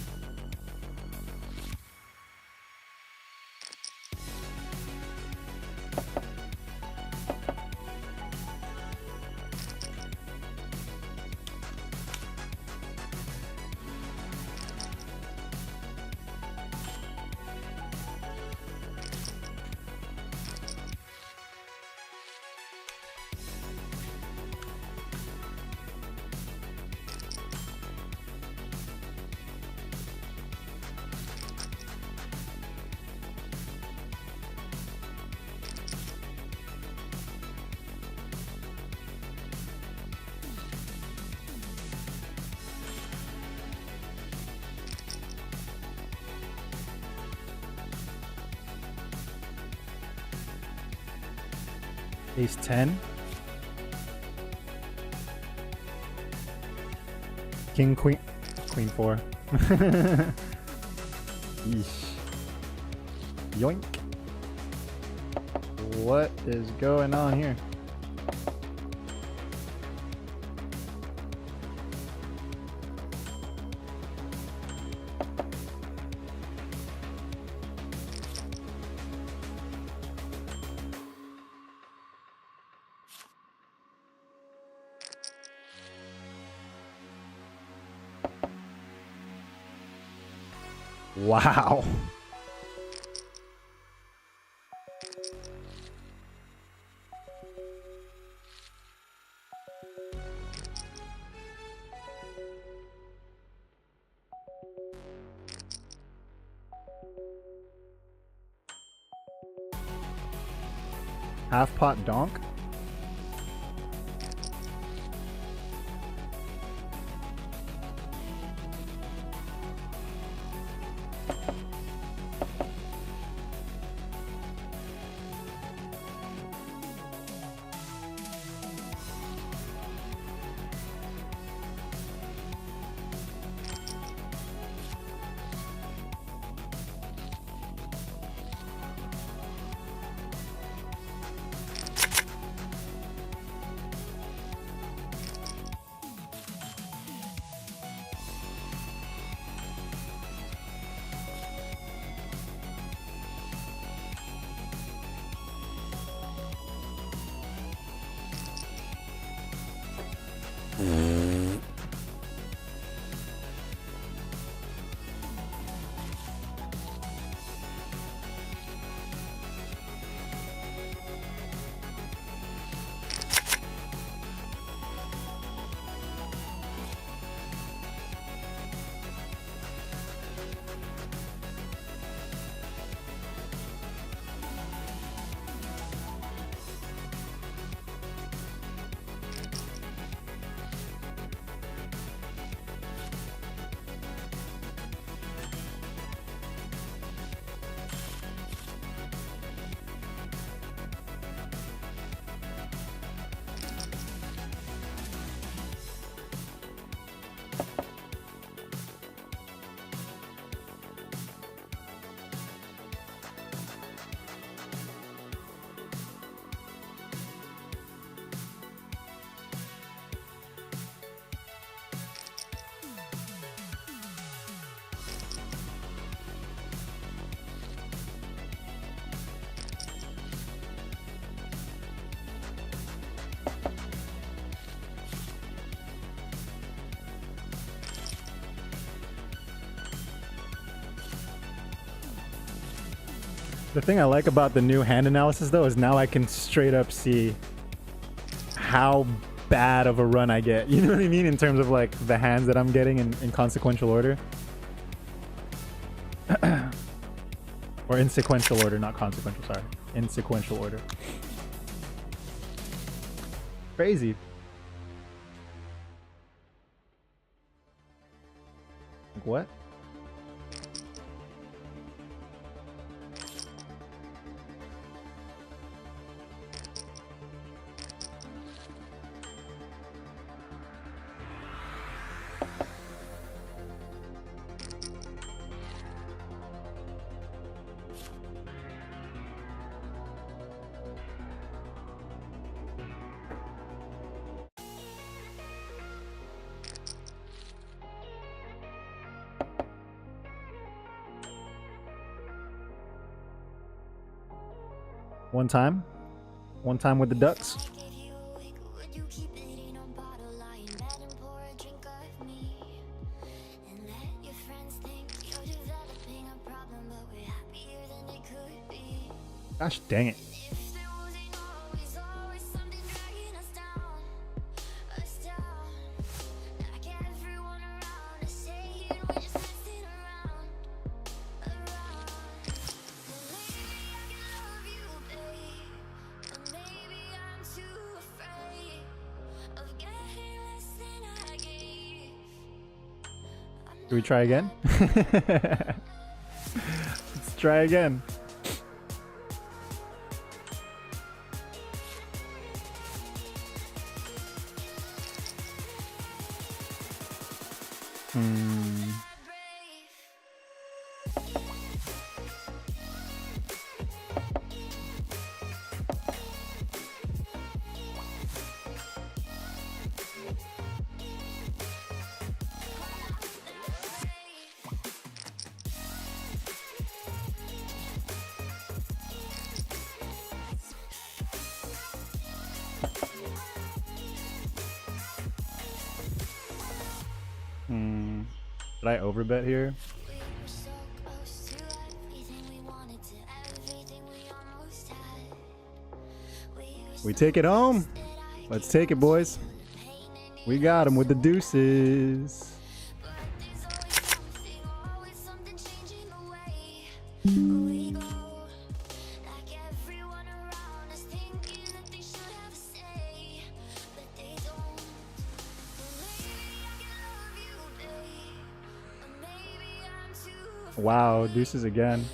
Ace 10. King, queen, queen 4. Yeesh. Yoink. What is going on here? Wow. Half pot donk. The thing I like about the new hand analysis though is now I can straight up see how bad of a run I get. You know what I mean? In terms of like the hands that I'm getting in consequential order. Or in sequential order, not consequential, sorry. In sequential order. Crazy. Like what? One time with the Ducks. Gosh dang it. Do we try again? Let's try again. Did I overbet here? We take it home. Let's take it, boys. We got him with the deuces. Wow, deuces again.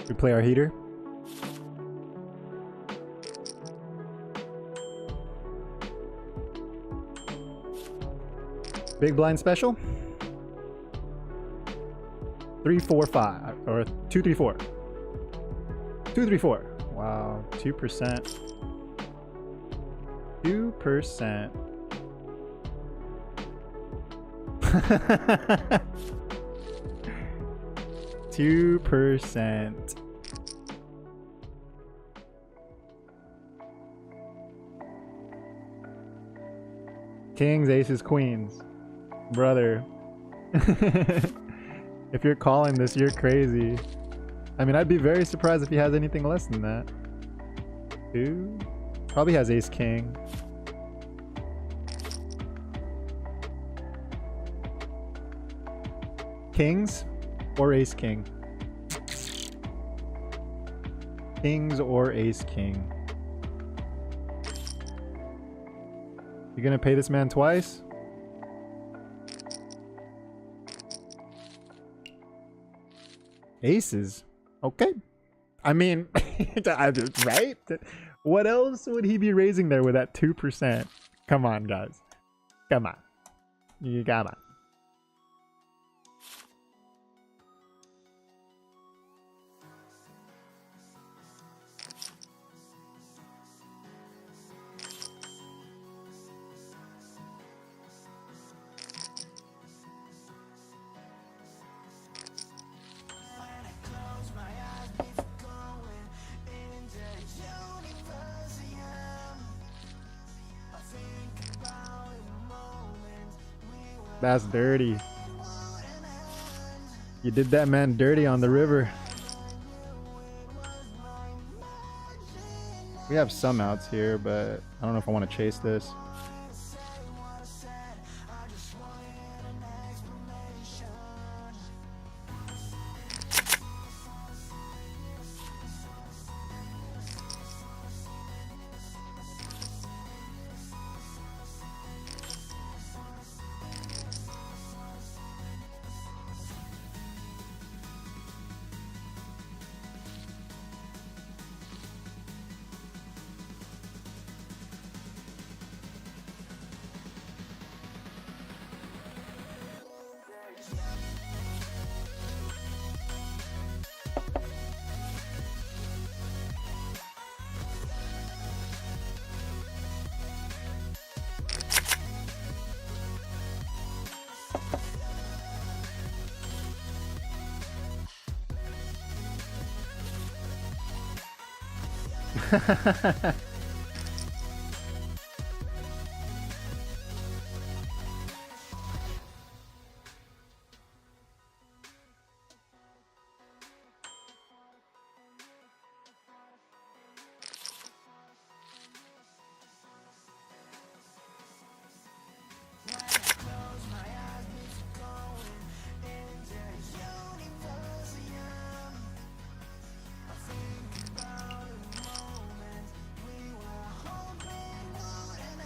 We play our heater. Big blind special. 3, 4, 5 or 2, 3, 4. 2, 3, 4. Wow, 2%. 2%. 2%. Kings, aces, queens. Brother. If you're calling this, you're crazy. I mean, I'd be very surprised if he has anything less than that. 2? Probably has ace, king. Kings or ace, king? Kings or ace, king? You gonna pay this man twice? Aces. Okay. I mean, right? What else would he be raising there with that 2%? Come on, guys. Come on. You come on. That's dirty. You did that man dirty on the river. We have some outs here, but I don't know if I want to chase this.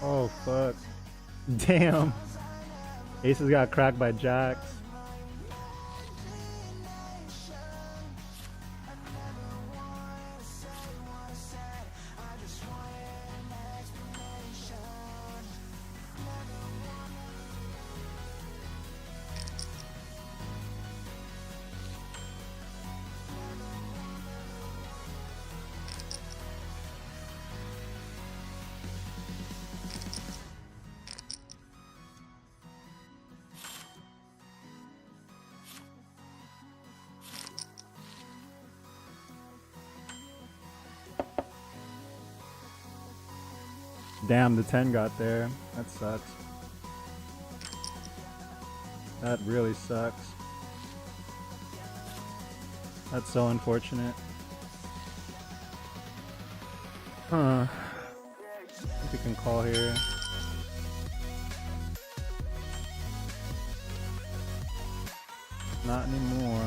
Oh fuck. Damn. Aces got cracked by jacks. Damn, the 10 got there. That sucks. That really sucks. That's so unfortunate. Huh. I think we can call here. Not anymore.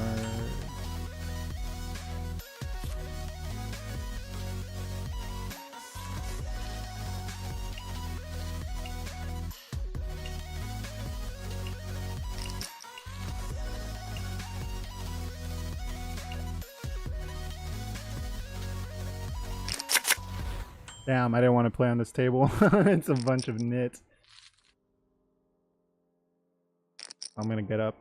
Damn, I didn't want to play on this table. It's a bunch of nits. I'm gonna get up.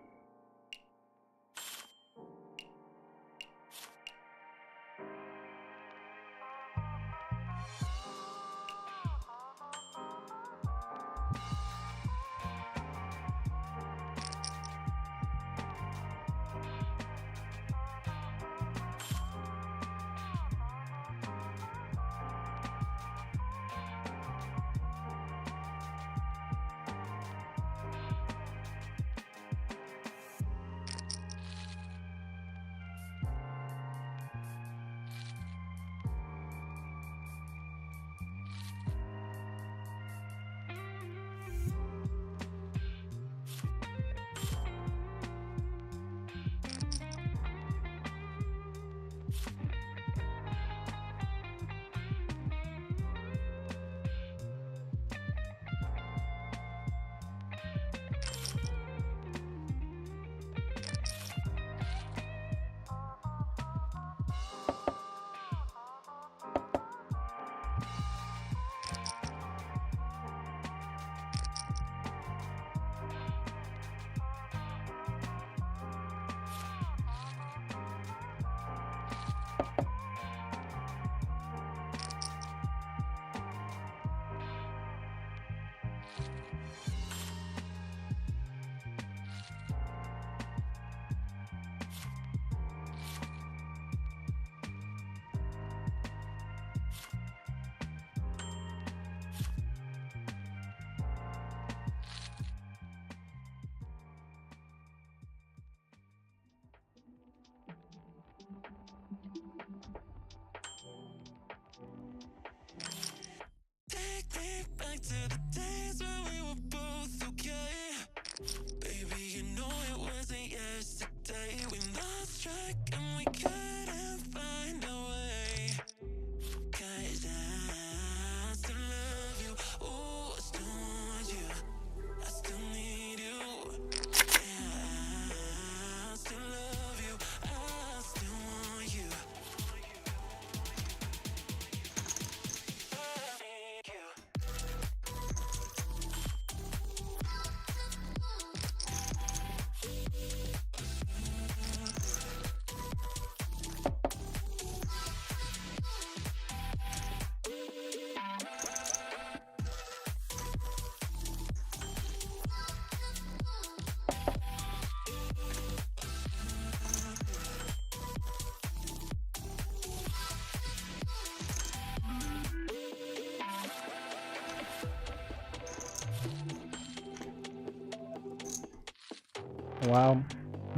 Wow.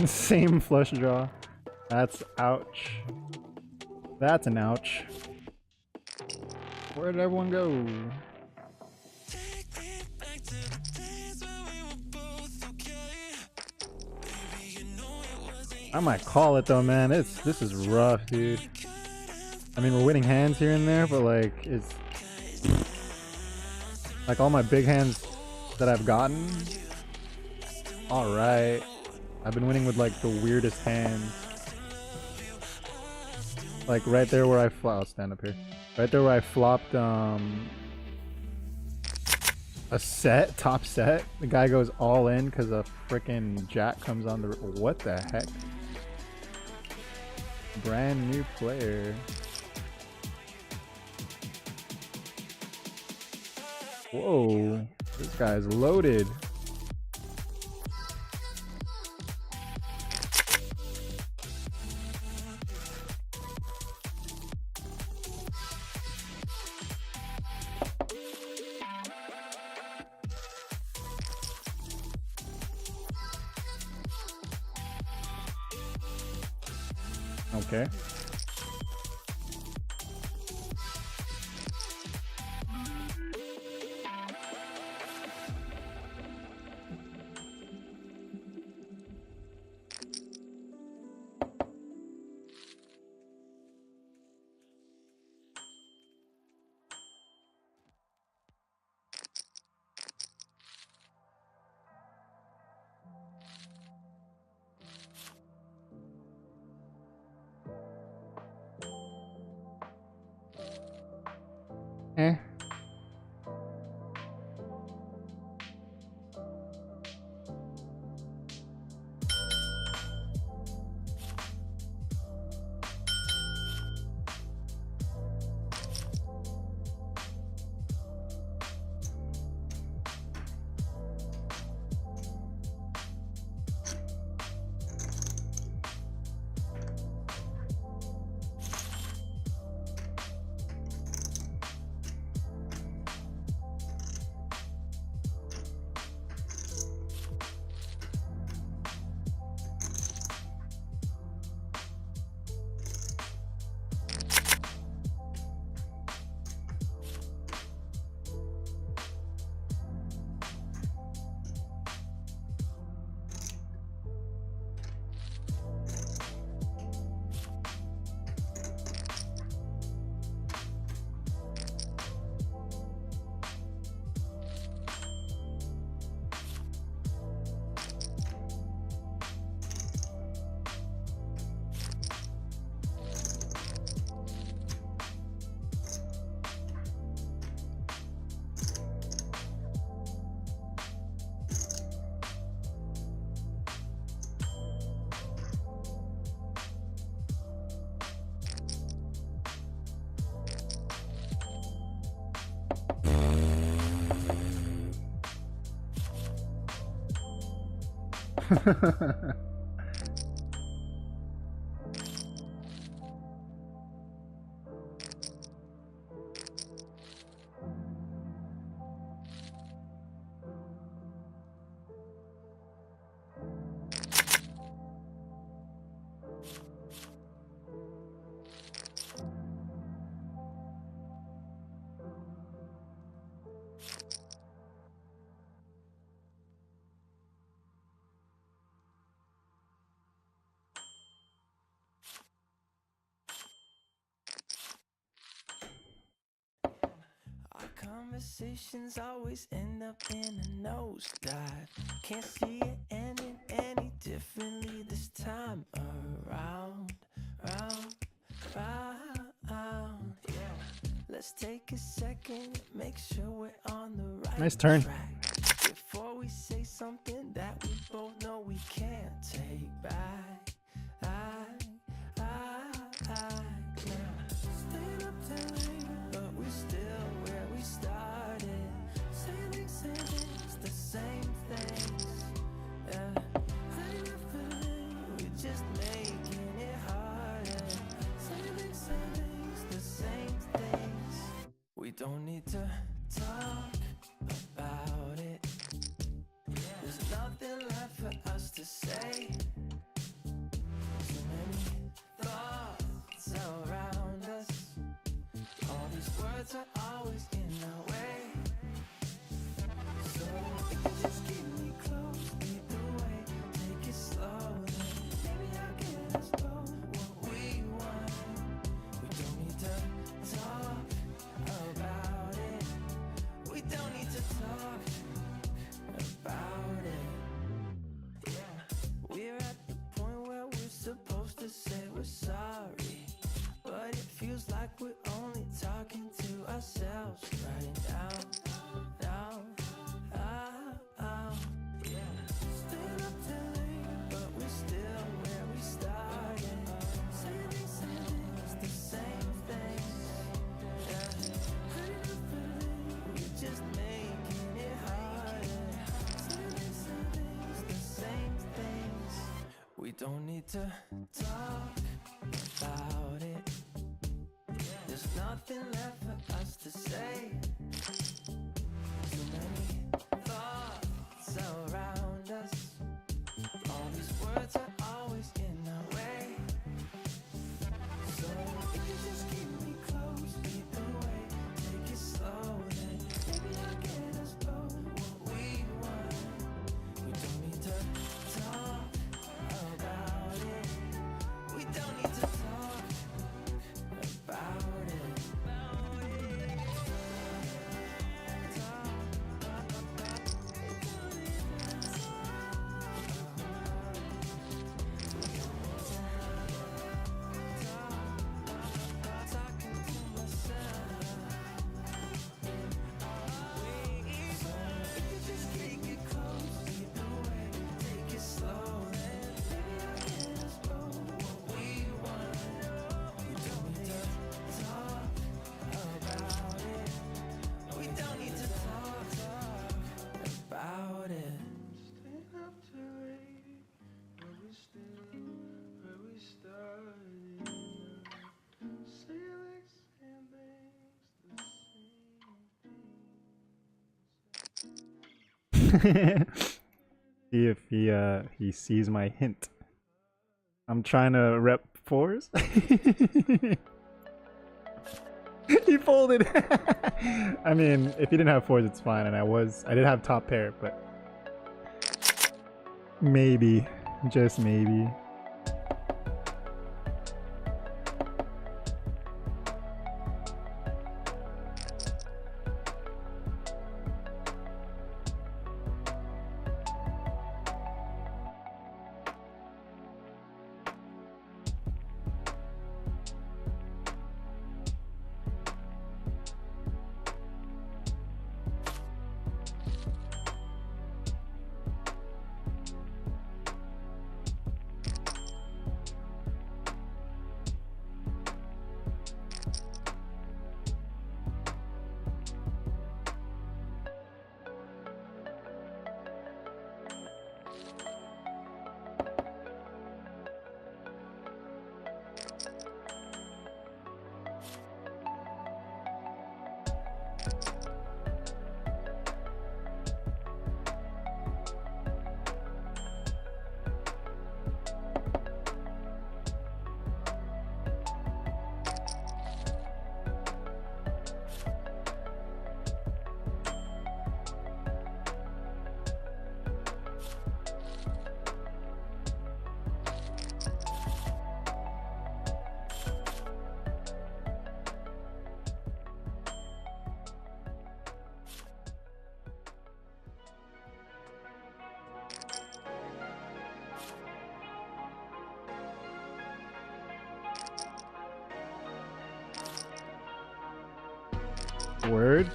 Same flush draw. That's ouch. That's an ouch. Where did everyone go? I might call it though, man. This is rough, dude. I mean, we're winning hands here and there, but like it's like all my big hands that I've gotten. All right, I've been winning with like the weirdest hands. Like right there where I'll stand up here. Right there where I flopped a set, top set. The guy goes all in because a freaking jack comes on the. What the heck? Brand new player. Whoa, this guy's loaded. Okay. Eh. Conversations always end up in a nosedive. Can't see it ending any differently this time around. Yeah. Let's take a second, make sure we're on the right Nice turn. track. Before we say something that we both know we can't take back. Staying up till late, but we're still where we started. Same things, the same things. Yeah. We're just making it harder. Same things, the same things. We don't need to talk about it. There's nothing left for us to say. feels like we're only talking to ourselves right now. Staying up till late, but we're still where we started. Saying the same things. We're just making it harder. Saying the same things. We don't need to talk about it. There's nothing left for us to say. Too many thoughts around us. All these words are always in our way. So if you just keep me close, lead the way, take it slow, then maybe I'll get us both what we want. We don't need to talk about it. We don't need to talk about it. Talking to myself. If you just keep it close, lead the way, take it slow, then maybe I'll get us both what we want. We don't need to talk about it. We don't need to talk about it. Staying up too late, but we still where we started. Saying the same things. See if he sees my hint. I'm trying to rep fours. He folded. I mean, if he didn't have fours, it's fine. And I did have top pair, but maybe, just maybe. Word.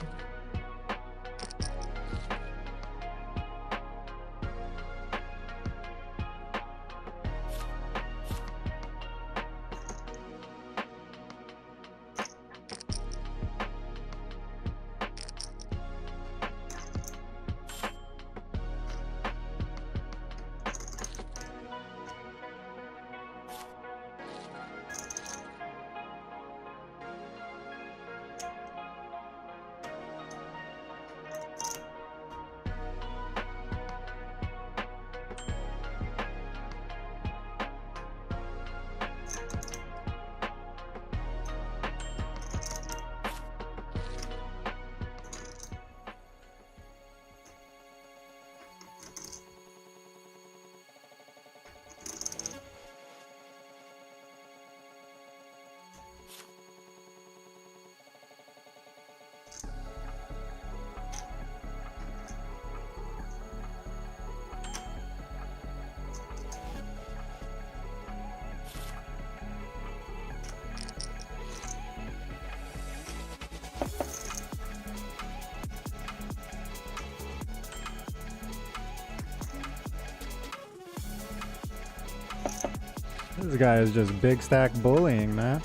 This guy is just big stack bullying, man.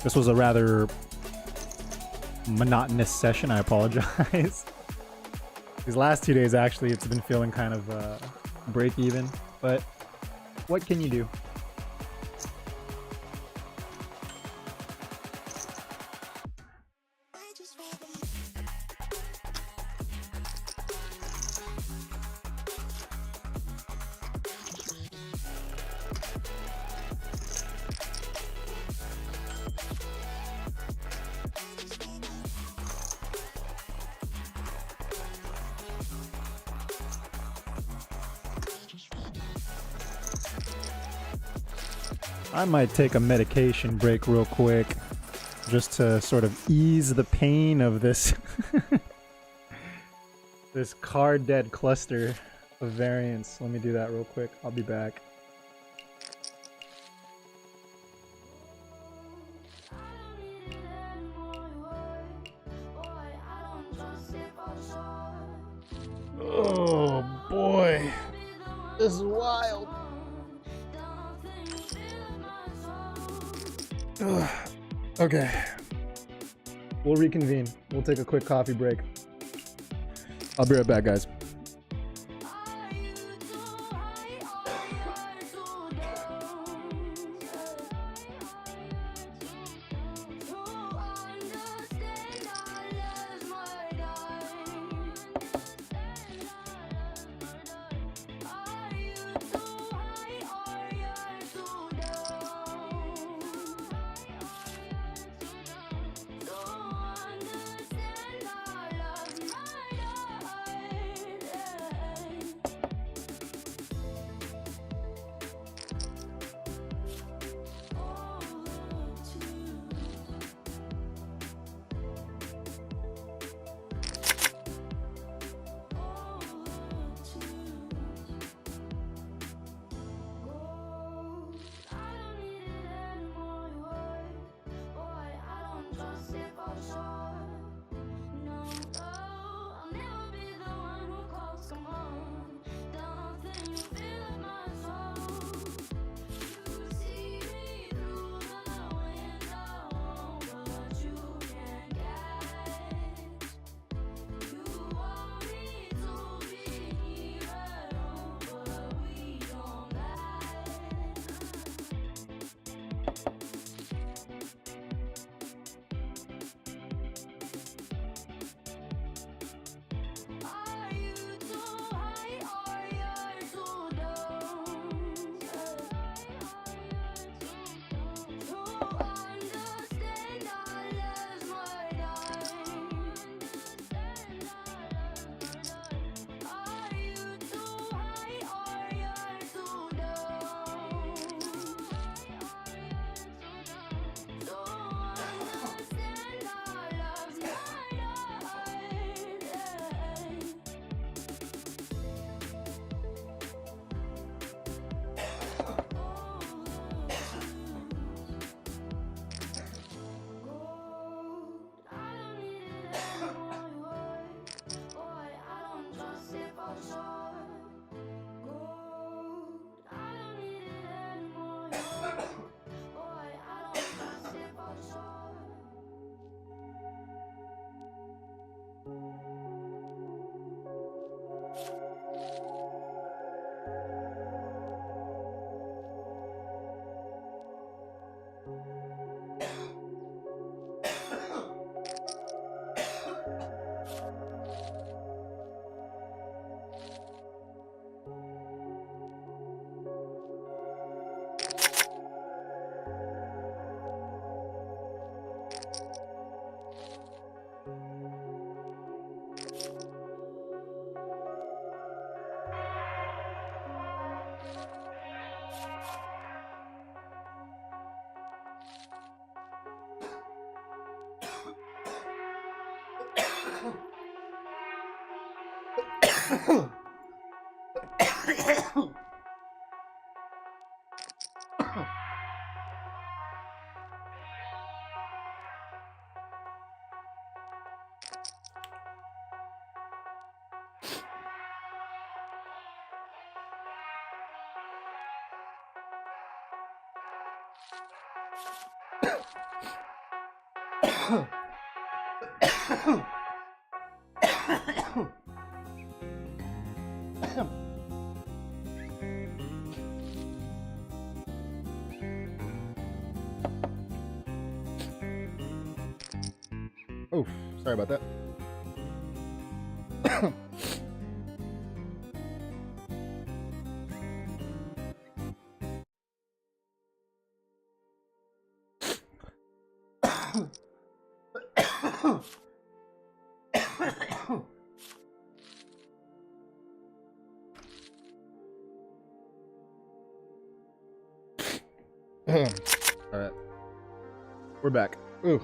This was a rather monotonous session. I apologize. These last 2 days, actually, it's been feeling kind of break even, but what can you do? I might take a medication break real quick just to sort of ease the pain of this this card dead cluster of variants. Let me do that real quick. I'll be back. Oh boy, this is wild. Ugh. Okay, we'll reconvene. We'll take a quick coffee break. I'll be right back, guys. Oh, sorry about that. All right, we're back. Ooh.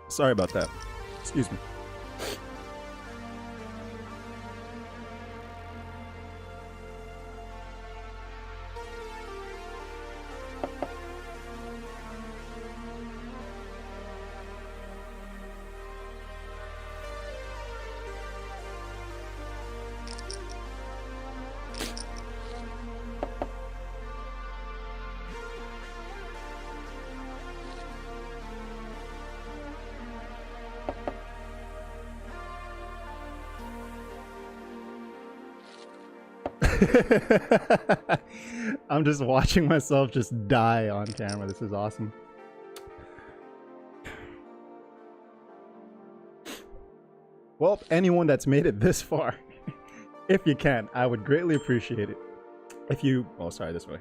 Sorry about that. Excuse me. I'm just watching myself just die on camera. This is awesome. Well, anyone that's made it this far, if you can, I would greatly appreciate it. If you, oh, sorry, this way.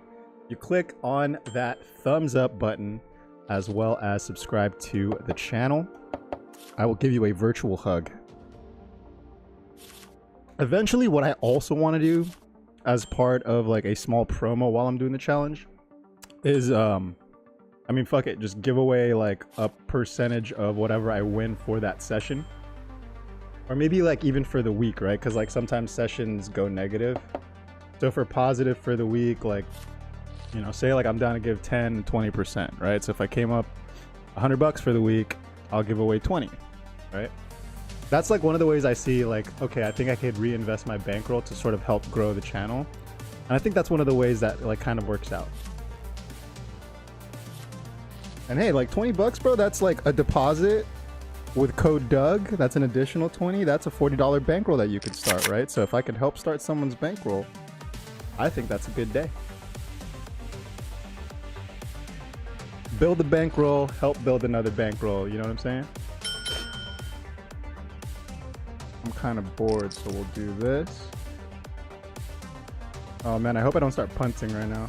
You click on that thumbs up button as well as subscribe to the channel. I will give you a virtual hug. Eventually, what I also want to do as part of like a small promo while I'm doing the challenge is I mean, fuck it, just give away like a percentage of whatever I win for that session, or maybe like even for the week, right? Because like sometimes sessions go negative, so for positive for the week, like, you know, say like I'm down to give 10 20%, right? So if I came up $100 for the week, I'll give away 20, right? That's like one of the ways I see like, okay, I think I could reinvest my bankroll to sort of help grow the channel. And I think that's one of the ways that like kind of works out. And hey, like $20, bro, that's like a deposit with code Doug. That's an additional 20. That's a $40 bankroll that you could start, right? So if I could help start someone's bankroll, I think that's a good day. Build a bankroll, help build another bankroll. You know what I'm saying? I'm kind of bored, so we'll do this. Oh man, I hope I don't start punting right now.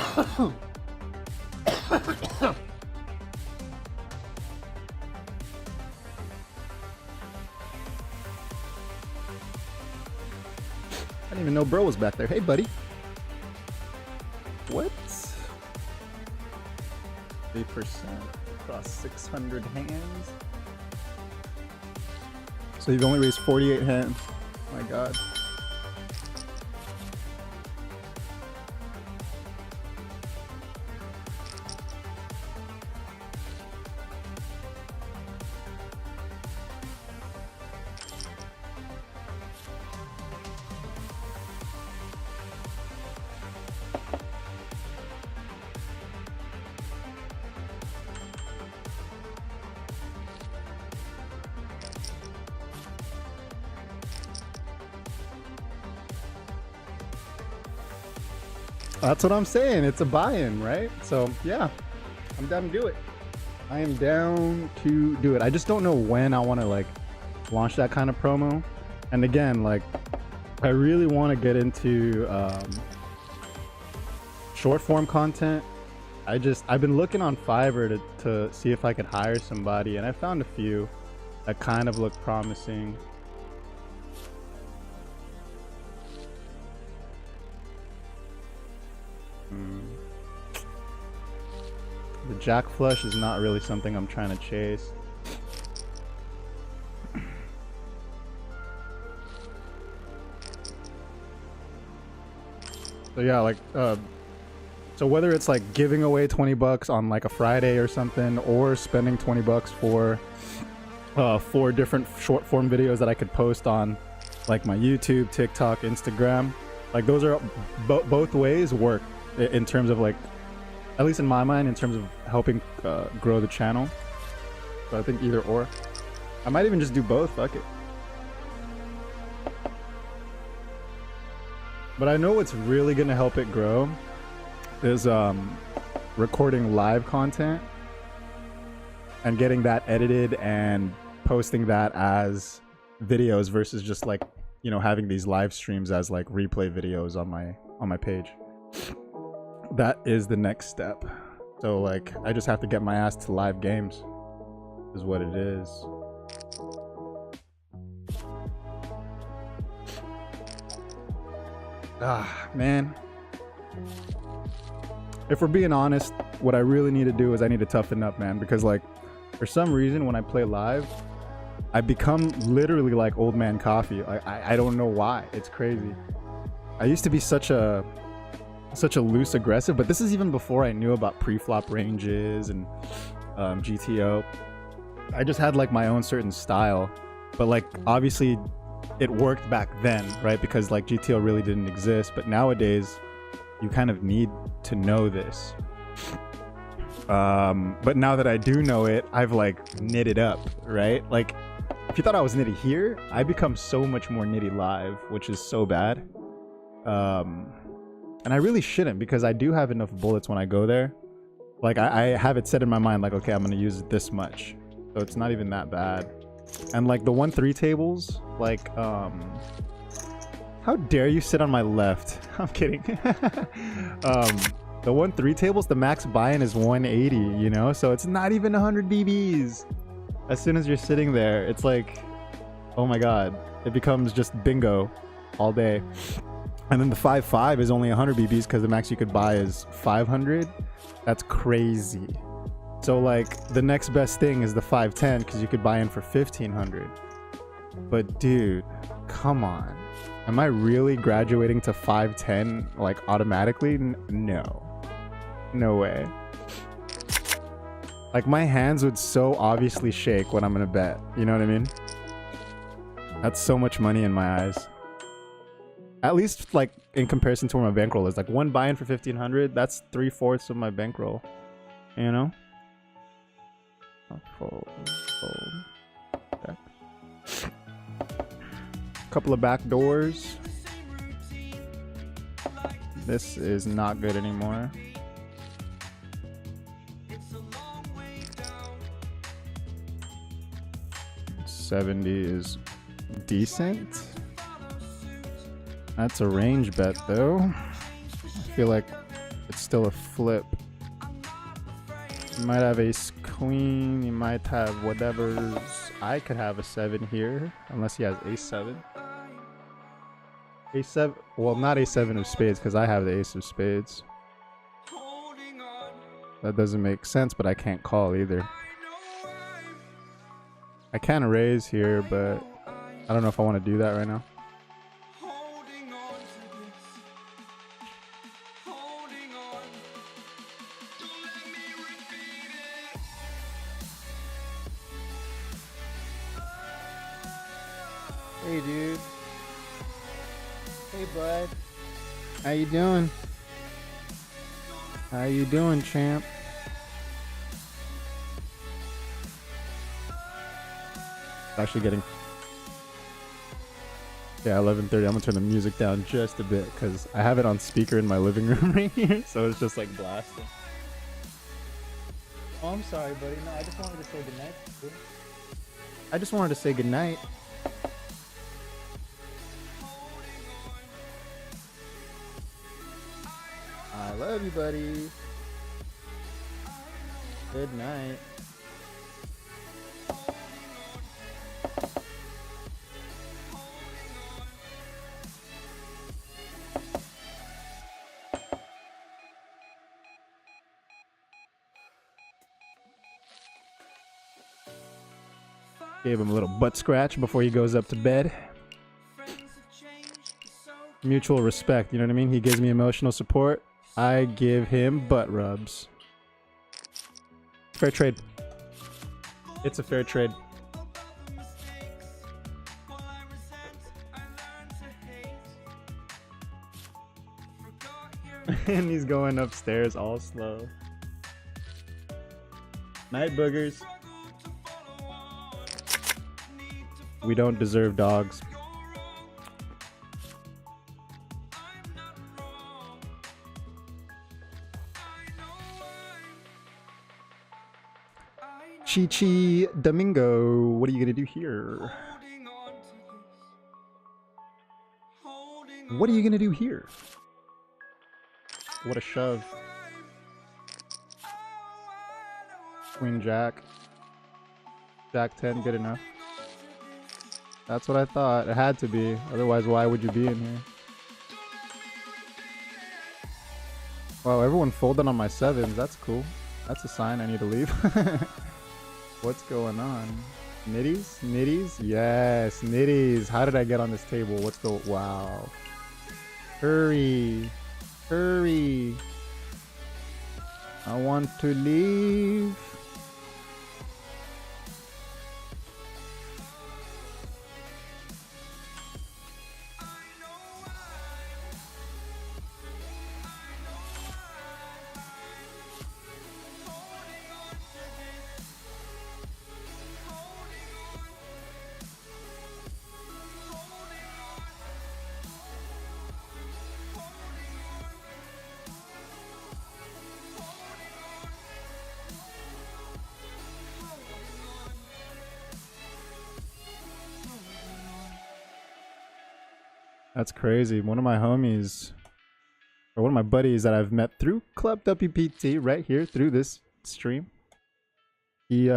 I didn't even know bro was back there. Hey buddy. What? 3% across 600 hands. So you've only raised 48 hands. Oh my god. That's what I'm saying. It's a buy-in, right? So yeah, I'm down to do it. I am down to do it. I just don't know when I want to like launch that kind of promo. And again, like I really want to get into short form content. I've been looking on Fiverr to see if I could hire somebody, and I found a few that kind of look promising. The jack flush is not really something I'm trying to chase. So yeah, like so whether it's like giving away 20 bucks on like a Friday or something, or spending 20 bucks for 4 different short form videos that I could post on like my YouTube, TikTok, Instagram, like those are both ways work in terms of like, at least in my mind, in terms of helping grow the channel. So I think either or. I might even just do both, fuck it. But I know what's really gonna help it grow is recording live content and getting that edited and posting that as videos versus just like, you know, having these live streams as like replay videos on my page. That is the next step. So like I just have to get my ass to live games is what it is. Ah, man. If we're being honest, what I really need to do is I need to toughen up, man, because like for some reason when I play live, I become literally like old man coffee. I don't know why. It's crazy. I used to be such a loose aggressive, but this is even before I knew about pre-flop ranges and GTO. I just had like my own certain style, but like obviously it worked back then, right? Because like GTO really didn't exist, but nowadays you kind of need to know this. But now that I do know it, I've like knitted up, right? Like if you thought I was nitty here, I become so much more nitty live, which is so bad. And I really shouldn't, because I do have enough bullets when I go there. Like I have it set in my mind like, okay, I'm gonna use it this much, so it's not even that bad. And like the 1-3 tables, like how dare you sit on my left? I'm kidding. The 1-3 tables, the max buy-in is 180, you know, so it's not even 100 BBs. As soon as you're sitting there, it's like, oh my god, it becomes just bingo all day. And then the 5-5 is only 100 BBs because the max you could buy is 500. That's crazy. So like the next best thing is the 5-10 because you could buy in for 1500. But dude, come on. Am I really graduating to 5-10 like automatically? No. No way. Like my hands would so obviously shake when I'm gonna bet. You know what I mean? That's so much money in my eyes. At least like in comparison to where my bankroll is. Like one buy-in for 1500, that's 3/4 of my bankroll. You know? Fold. Back. Couple of back doors. This is not good anymore. $70 is decent. That's a range bet though. I feel like it's still a flip. You might have ace queen, you might have whatever's. I could have a 7 here, unless he has ace 7. Ace 7, well not ace 7 of spades because I have the ace of spades. That doesn't make sense, but I can't call either. I can raise here, but I don't know if I want to do that right now. Hey dude. Hey bud. How you doing? How you doing, champ? Actually getting Yeah, 11:30. I'm gonna turn the music down just a bit because I have it on speaker in my living room right here, so it's just like blasting. Oh, I'm sorry, buddy. No, I just wanted to say goodnight. I just wanted to say goodnight. I love you, buddy. Good night. Gave him a little butt scratch before he goes up to bed. Mutual respect, you know what I mean? He gives me emotional support. I give him butt rubs. Fair trade. It's a fair trade. And he's going upstairs all slow. Night boogers. We don't deserve dogs. Chi Domingo, what are you gonna do here? What are you gonna do here? What a shove. Queen Jack. Jack 10, good enough. That's what I thought. It had to be. Otherwise, why would you be in here? Wow, everyone folded on my 7s. That's cool. That's a sign I need to leave. What's going on? Nitties? Nitties? Yes, nitties. How did I get on this table? What's the... Wow. Hurry. Hurry. I want to leave. That's crazy. One of my homies, or one of my buddies that I've met through ClubWPT right here through this stream. He's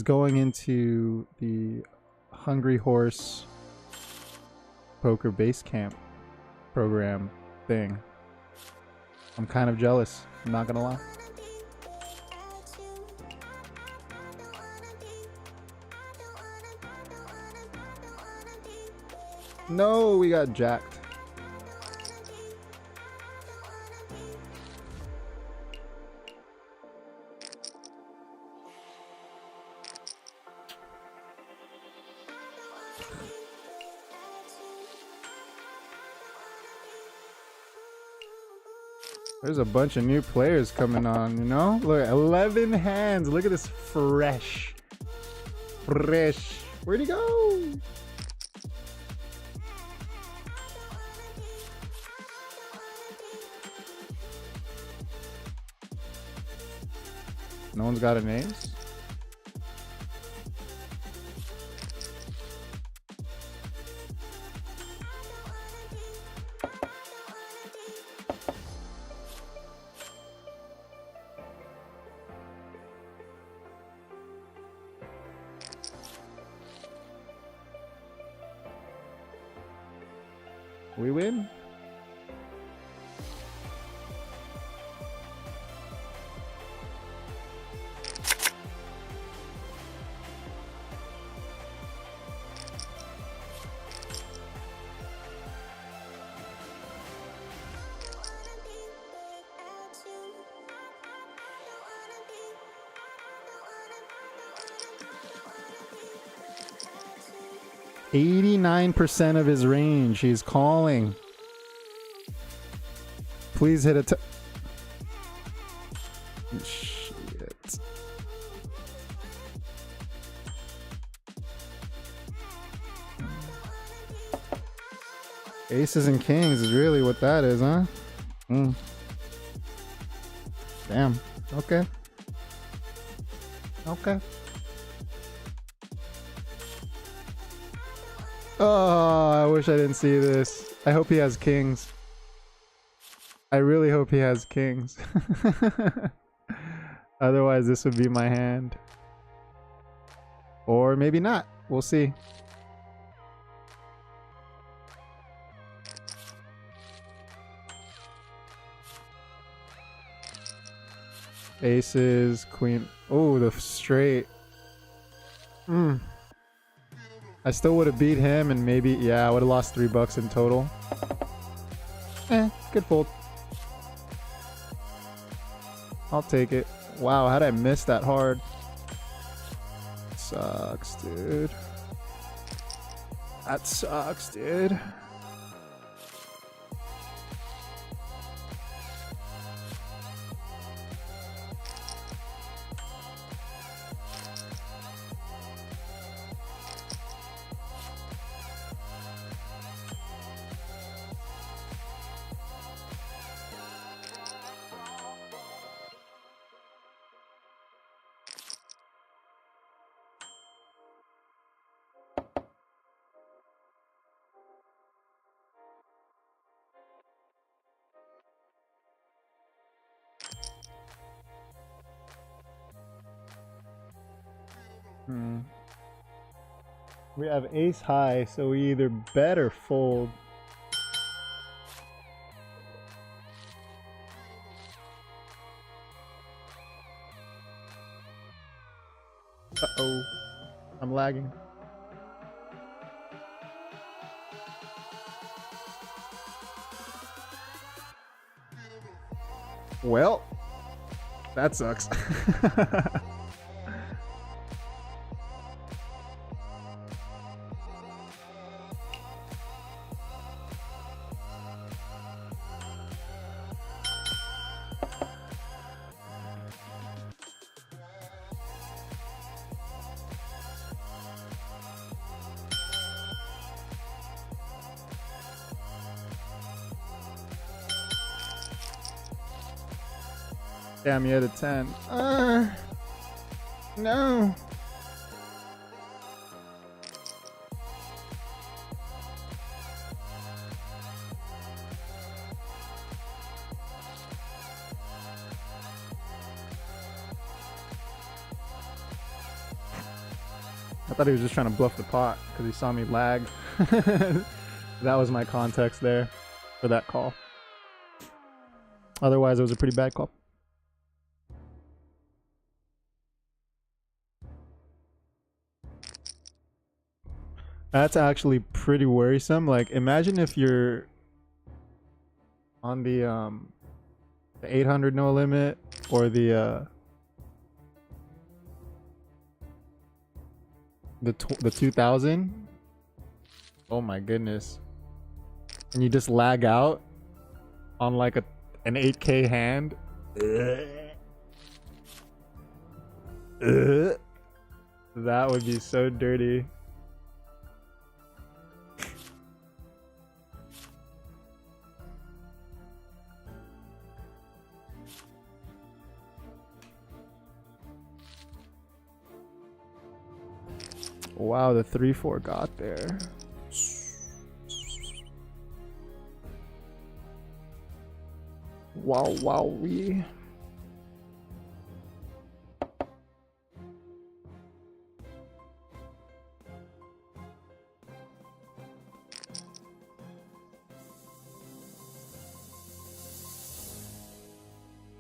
going into the Hungry Horse Poker Base Camp program thing. I'm kind of jealous. I'm not gonna lie. No, we got jacked. There's a bunch of new players coming on, you know? Look, 11 hands. Look at this fresh. Fresh. Where'd he go? No one's got an ace? We win? %89 of his range. He's calling. Please hit a shit. Aces and kings is really what that is, huh? Damn. Okay. Okay. Oh, I wish I didn't see this. I hope he has kings. I really hope he has kings. Otherwise, this would be my hand. Or maybe not. We'll see. Aces, queen. Oh, the straight. I still would have beat him and maybe, yeah, I would have lost $3 in total. Good fold. I'll take it. Wow, how'd I miss that hard? Sucks, dude. That sucks, dude. We have ace high, so we either bet or fold. Uh-oh. I'm lagging. Well, that sucks. Damn, you had a 10. No. I thought he was just trying to bluff the pot because he saw me lag. That was my context there for that call. Otherwise, it was a pretty bad call. That's actually pretty worrisome. Like, imagine if you're on the 800 no limit or the 2000. Oh my goodness. And you just lag out on like an 8K hand. That would be so dirty. Wow, the 3-4 got there. Wow, wowee.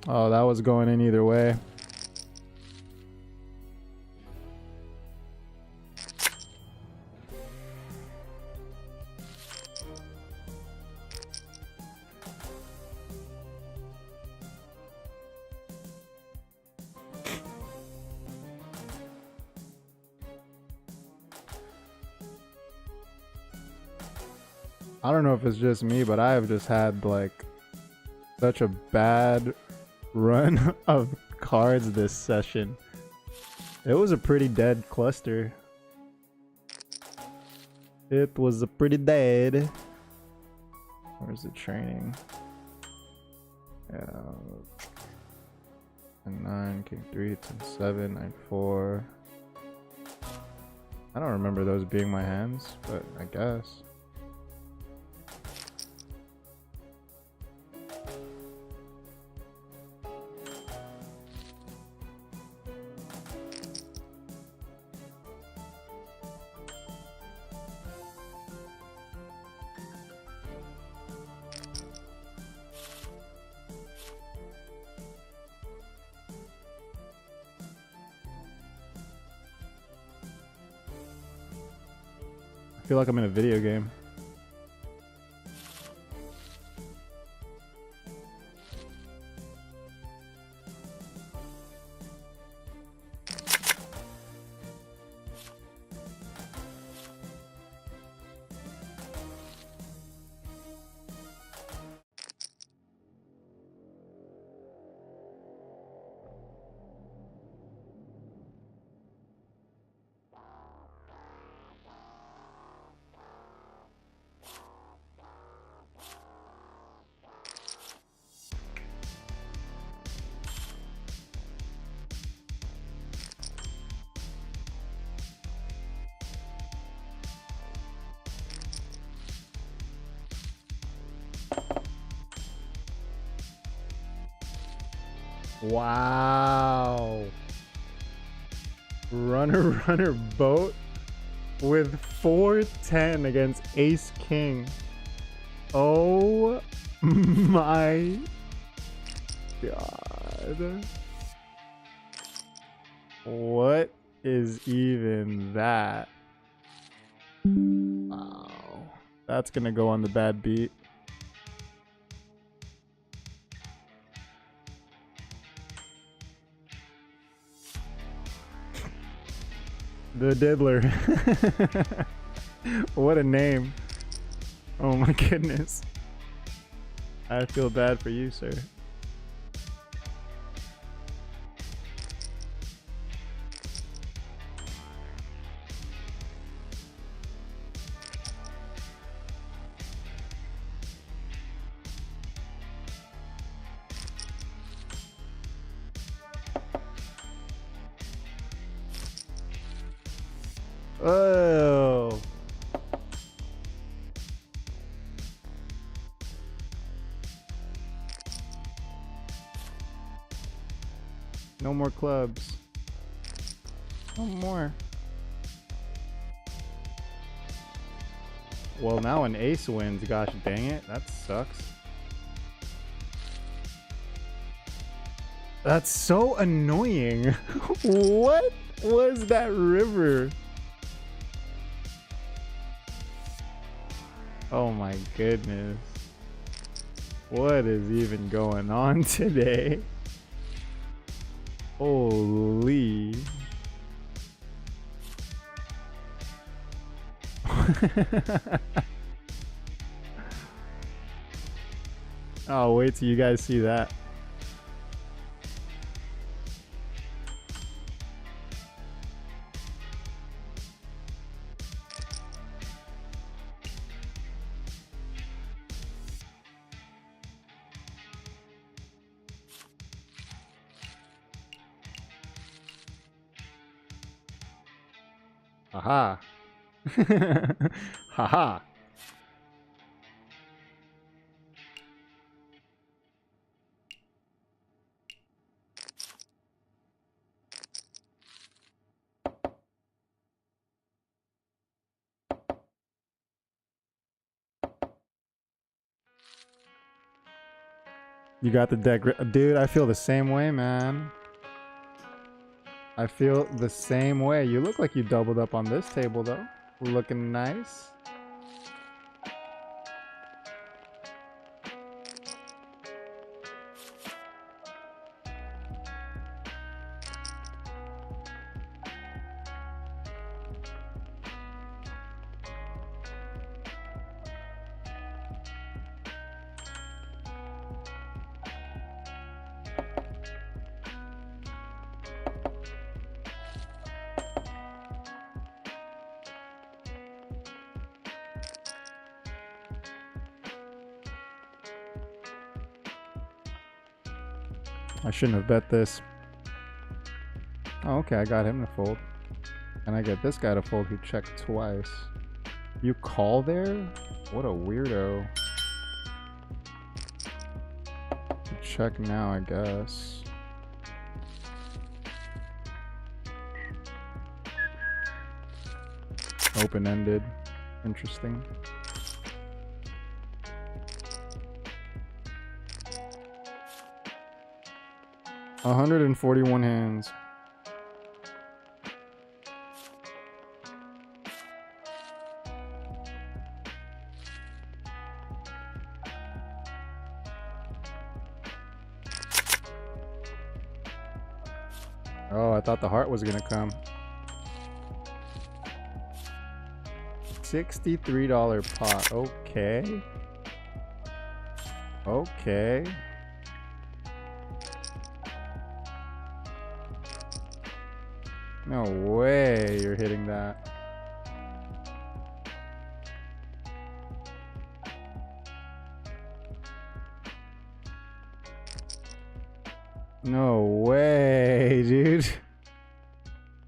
Oh, that was going in either way. I don't know if it's just me, but I have just had like such a bad run of cards this session. It was a pretty dead cluster. It was a pretty dead. Where's the training? Yeah. 9, king 3, 10, 7, 9, 4. I don't remember those being my hands, but I guess. I feel like I'm in a video game. Wow. Runner boat with 410 against ace king. Oh my god. What is even that? Wow. That's gonna go on the bad beat. The Diddler. What a name. Oh my goodness. I feel bad for you, sir. Oh. No more clubs. No more. Well, now an ace wins. Gosh dang it. That sucks. That's so annoying. What was that river? Oh my goodness. What is even going on today? Holy. Oh, wait till you guys see that. Aha. Haha. You got the deck. Dude, I feel the same way, man. I feel the same way. You look like you doubled up on this table, though. Looking nice. I shouldn't have bet this. Oh, okay, I got him to fold. And I get this guy to fold who checked twice. You call there? What a weirdo. Check now, I guess. Open-ended. Interesting. $141 hands. Oh, I thought the heart was gonna come. $63 pot. Okay. Okay. No way you're hitting that. No way, dude.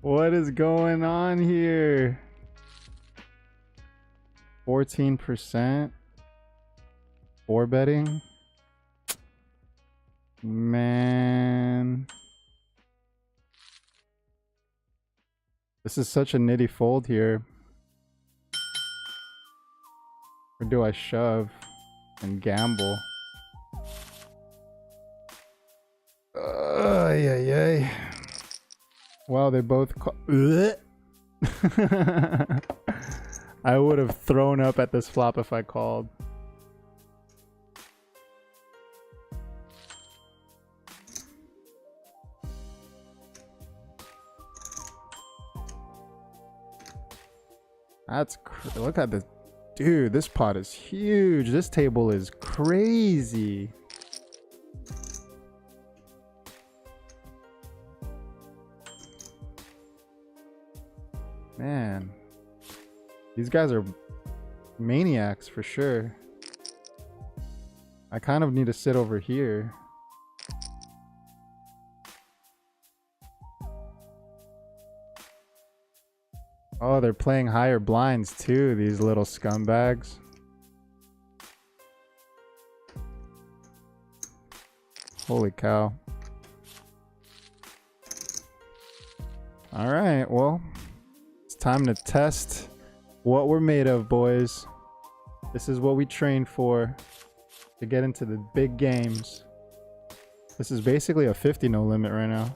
What is going on here? 14%? 4 betting? Man. This is such a nitty fold here. Or do I shove and gamble? Yeah. Wow, they both I would have thrown up at this flop if I called. Look at this. Dude, this pot is huge. This table is crazy. Man. These guys are maniacs for sure. I kind of need to sit over here. Oh, they're playing higher blinds too, these little scumbags. Holy cow. All right, well, it's time to test what we're made of, boys. This is what we train for to get into the big games. This is basically a 50 no limit right now.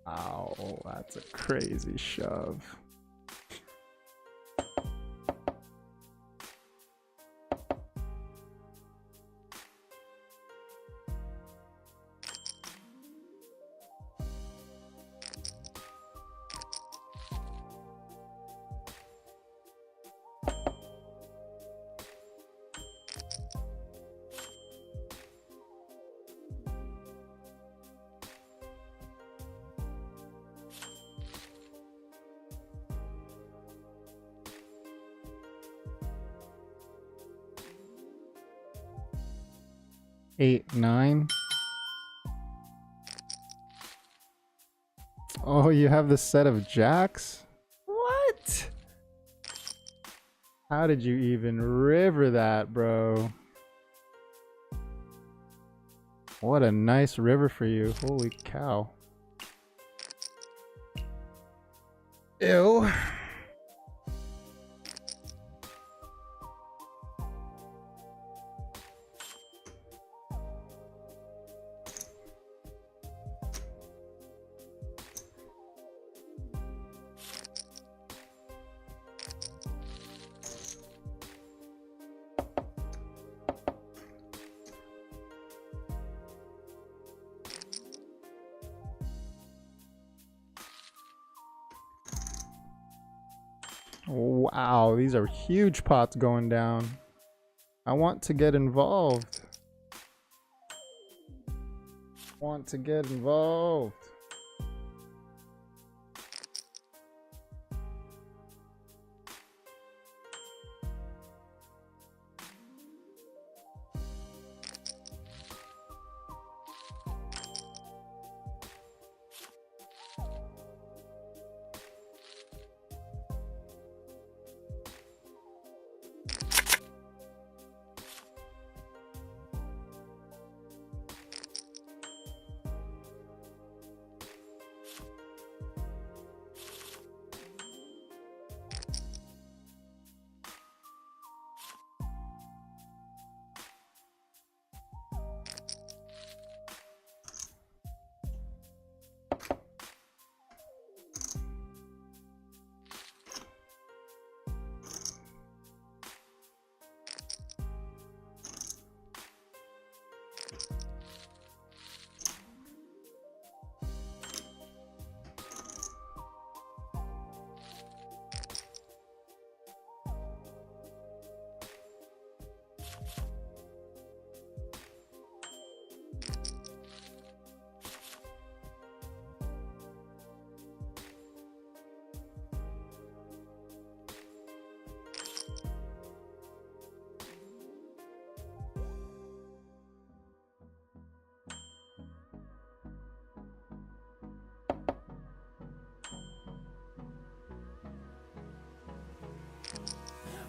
Ow, that's a crazy shove. Eight, 9. Oh, you have the set of jacks? What? How did you even river that, bro? What a nice river for you. Holy cow. Ew. Wow, these are huge pots going down. I want to get involved. Want to get involved.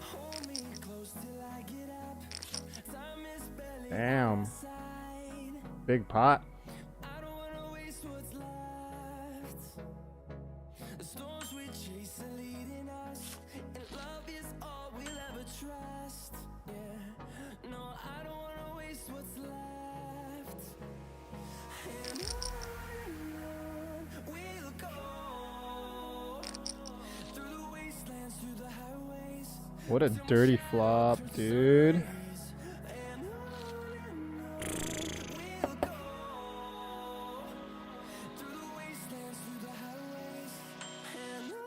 Hold me close till I get up. Time is barely Damn. on our side. Big pot. I don't wanna waste what's left. The storms we chase are leading us, and love is all we'll ever trust. Yeah, no, I don't wanna waste what's left. And on we'll go, through the wastelands, through the highways. What a dirty flop, dude. And on we'll go, through the wastelands, through the highways. And on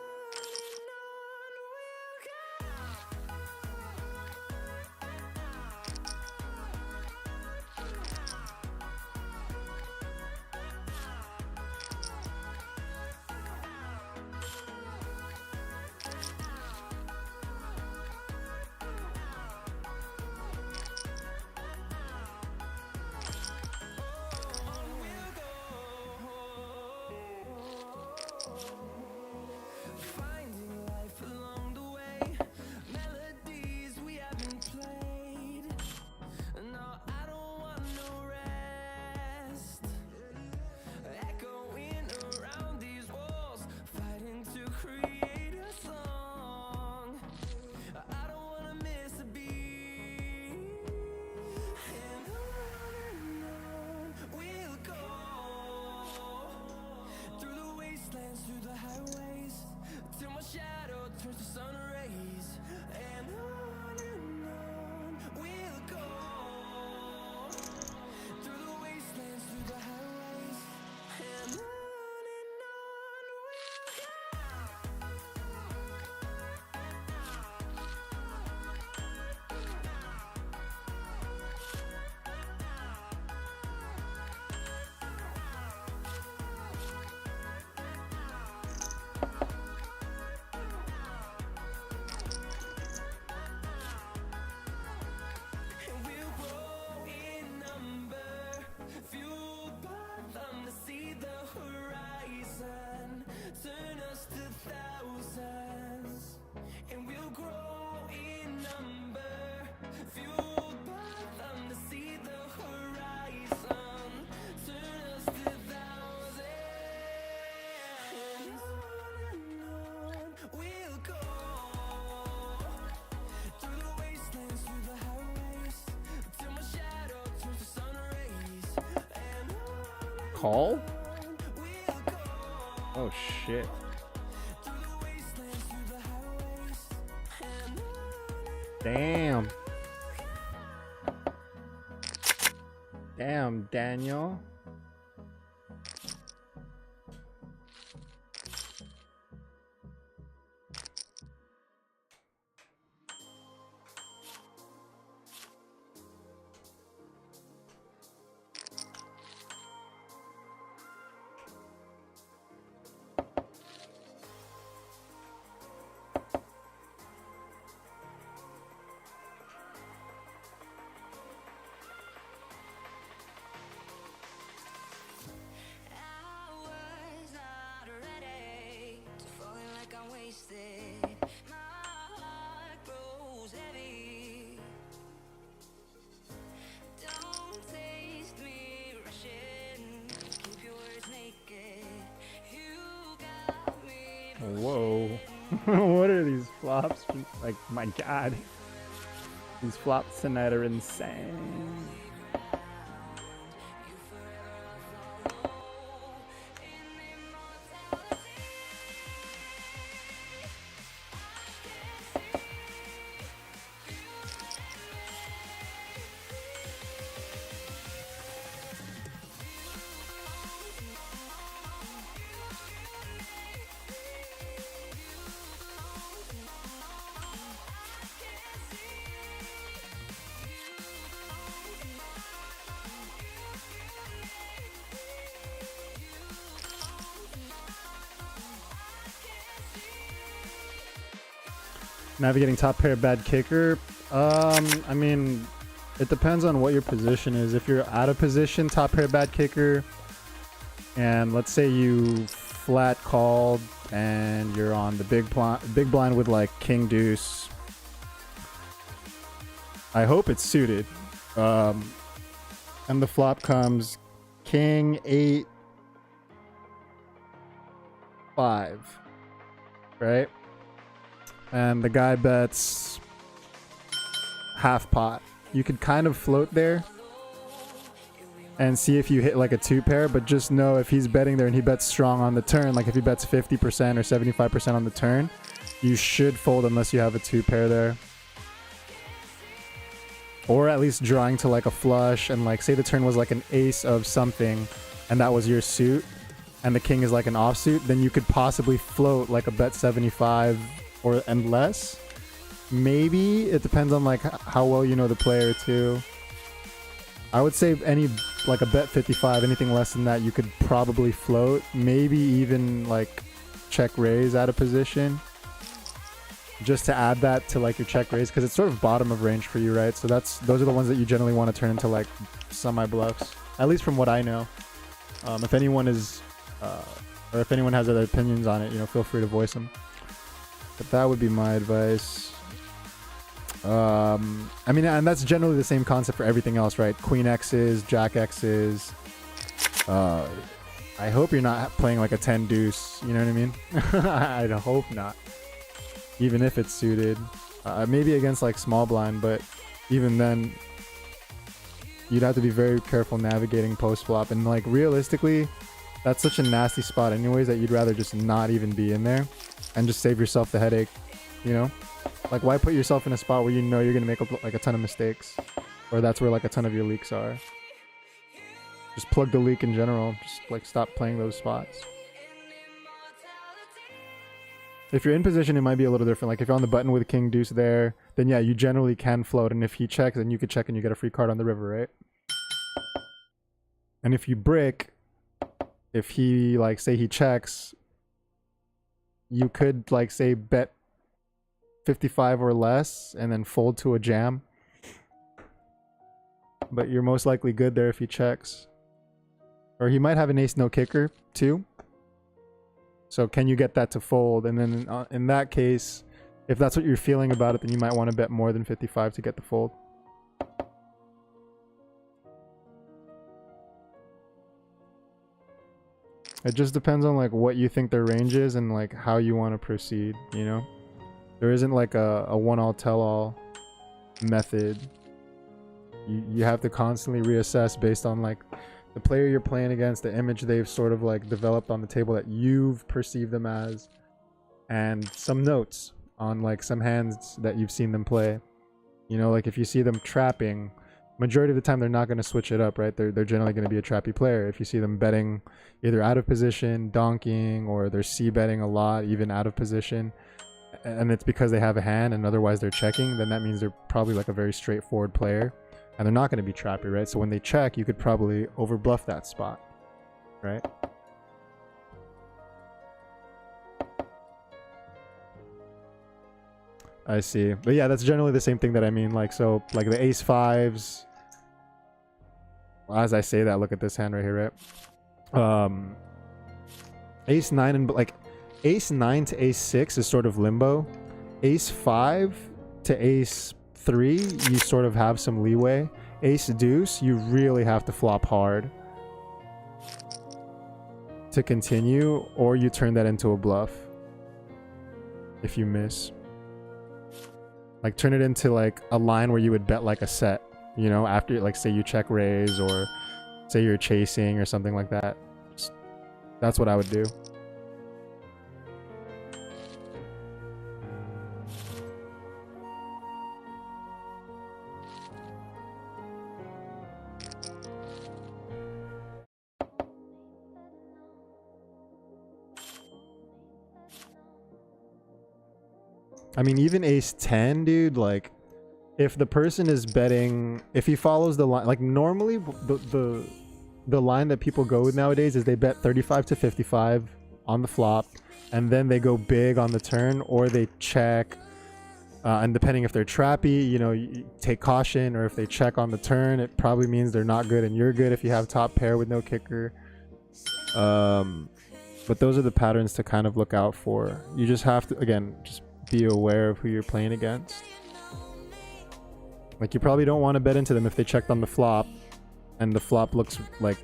finding life along the way, melodies we haven't played. No, I don't want no rest. Echoing around these walls, fighting to create a song. I don't wanna miss a beat. And on we'll go, through the wastelands, through the highways, till my shadow turns to sun rays. And on we'll go, through the wastelands, through the highways. And on and we'll grow in number, fueled by them to see the horizon, turn us to thousands. And we'll grow in number, fueled by them to see the horizon, turn us to thousands. And on we'll go, through the wastelands, through the highways, till my shadow turns to sun rays. And Call? we'll go, Oh shit. through the wastelands, through the highways. And Damn. Damn, Daniel. Whoa. What are these flops? Like, my god. These flops tonight are insane. Navigating top pair bad kicker. I mean, it depends on what your position is. If you're out of position, top pair bad kicker, and let's say you flat called and you're on the big blind with like king deuce. I hope it's suited. And the flop comes king 8 5, right? And the guy bets half pot. You could kind of float there and see if you hit like a 2-pair, but just know if he's betting there and he bets strong on the turn, like if he bets 50% or 75% on the turn, you should fold unless you have a 2-pair there. Or at least drawing to like a flush, and like say the turn was like an ace of something and that was your suit and the king is like an offsuit, then you could possibly float like a bet 75 and less. Maybe it depends on like how well you know the player too. I would say any like a bet 55, anything less than that you could probably float, maybe even like check raise out of position, just to add that to like your check raise, because it's sort of bottom of range for you, right? So those are the ones that you generally want to turn into like semi bluffs, at least from what I know. If anyone is or if anyone has other opinions on it, you know, feel free to voice them. But that would be my advice. I mean, and that's generally the same concept for everything else, right? Queen X's, Jack X's. I hope you're not playing like a 10 deuce, you know what I mean? I'd hope not. Even if it's suited. Maybe against like small blind, but even then, you'd have to be very careful navigating post flop. And like realistically, that's such a nasty spot anyways that you'd rather just not even be in there and just save yourself the headache, you know? Like, why put yourself in a spot where you know you're gonna make like a ton of mistakes, or that's where like a ton of your leaks are? Just plug the leak in general. Just like stop playing those spots. If you're in position, it might be a little different. Like if you're on the button with king deuce there, then yeah, you generally can float. And if he checks, then you could check and you get a free card on the river, right? And if you brick, if he like say he checks, you could like say bet 55 or less and then fold to a jam. But you're most likely good there if he checks. Or he might have an ace no kicker too. So can you get that to fold? And then in that case, if that's what you're feeling about it, then you might want to bet more than 55 to get the fold. It just depends on like what you think their range is and like how you want to proceed, you know? There isn't like a one-all tell-all method. You have to constantly reassess based on like the player you're playing against, the image they've sort of like developed on the table that you've perceived them as, and some notes on like some hands that you've seen them play. You know, like if you see them trapping, majority of the time they're not going to switch it up, right? They're generally going to be a trappy player. If you see them betting either out of position, donking, or they're c-betting a lot, even out of position, and it's because they have a hand and otherwise they're checking, then that means they're probably like a very straightforward player and they're not going to be trappy, right? So when they check, you could probably overbluff that spot, right? I see. But yeah, that's generally the same thing that I mean. Like, so like the ace fives, well, as I say that, look at this hand right here, right? Ace 9 and like ace 9 to ace 6 is sort of limbo. Ace 5 to ace 3, you sort of have some leeway. Ace deuce, you really have to flop hard to continue, or you turn that into a bluff. if you miss. Like turn it into like a line where you would bet like a set, you know, after like say you check raise or say you're chasing or something like that. That's what I would do. I mean, even ace 10, dude, like, if the person is betting, if he follows the line, like, normally the line that people go with nowadays is they bet 35 to 55 on the flop, and then they go big on the turn, or they check, and depending if they're trappy, you know, you take caution, or if they check on the turn, it probably means they're not good and you're good if you have top pair with no kicker. But those are the patterns to kind of look out for. You just have to, again, just be aware of who you're playing against. Like, you probably don't want to bet into them if they checked on the flop and the flop looks like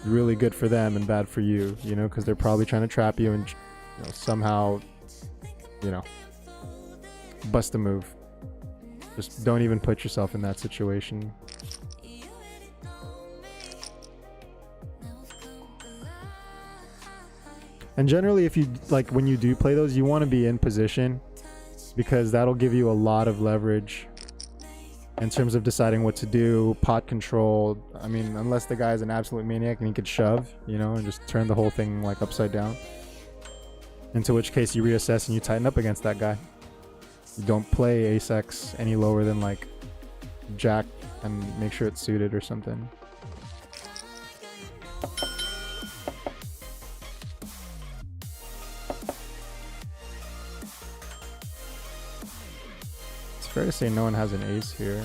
really good for them and bad for you, you know, because they're probably trying to trap you and, you know, somehow, you know, bust a move. Just don't even put yourself in that situation. And generally, if you like, when you do play those, you want to be in position, because that'll give you a lot of leverage in terms of deciding what to do, pot control. I mean, unless the guy's an absolute maniac and he could shove, you know, and just turn the whole thing like upside down. Into which case you reassess and you tighten up against that guy. You don't play ace-x any lower than like jack and make sure it's suited or something. Fair to say no one has an ace here.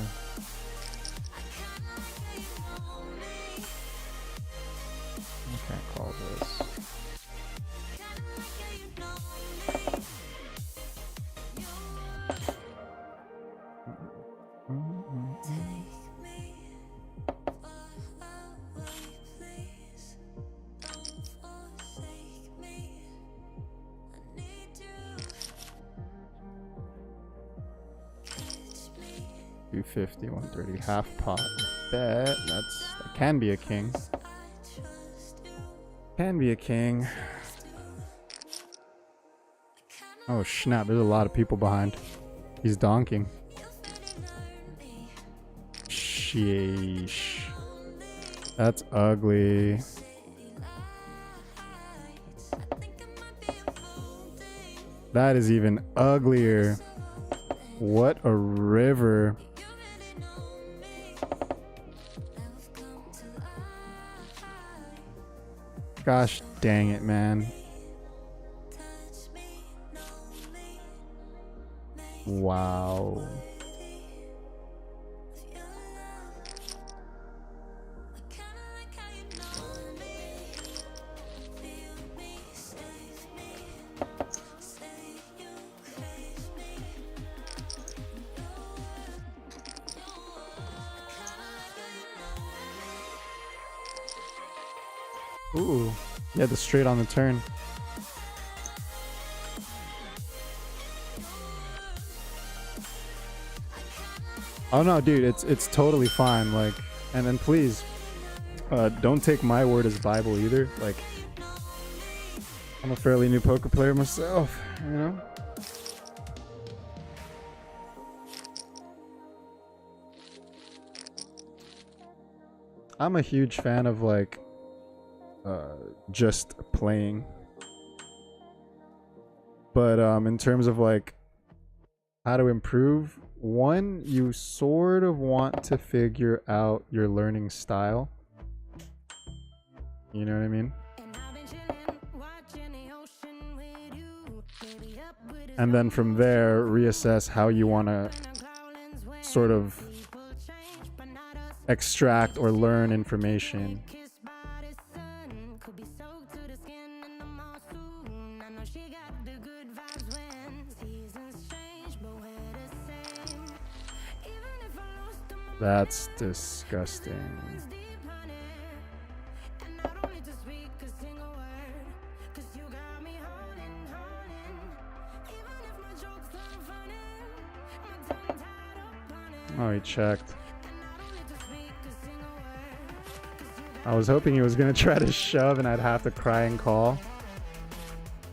I can't call this. $250, 130, half pot. Bet that can be a king. Can be a king. Oh snap! There's a lot of people behind. He's donking. Sheesh. That's ugly. That is even uglier. What a river. Gosh dang it, man. Wow. Ooh, yeah, the straight on the turn. Oh no, dude, it's totally fine. Like, and then please, don't take my word as Bible either. Like, I'm a fairly new poker player myself, you know. I'm a huge fan of like just playing, but in terms of like how to improve, one, you sort of want to figure out your learning style, you know what I mean, and then from there reassess how you want to sort of extract or learn information. That's disgusting. Oh, he checked. I was hoping he was gonna try to shove and I'd have to cry and call.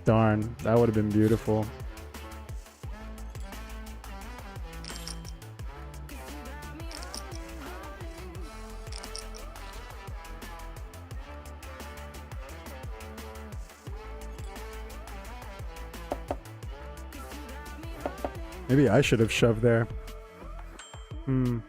Darn, that would have been beautiful. Maybe I should have shoved there. Hmm.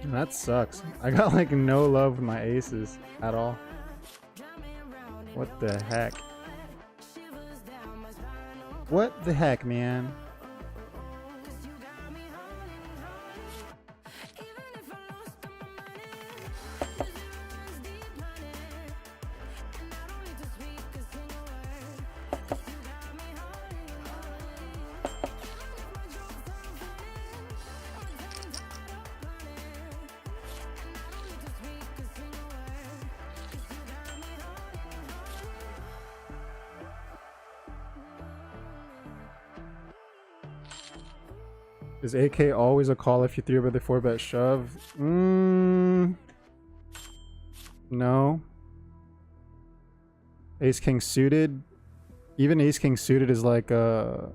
That sucks. I got like no love with my aces at all. What the heck? What the heck, man? Is AK always a call if you 3-bet the 4-bet shove? No. Ace King suited. Even Ace King suited is like I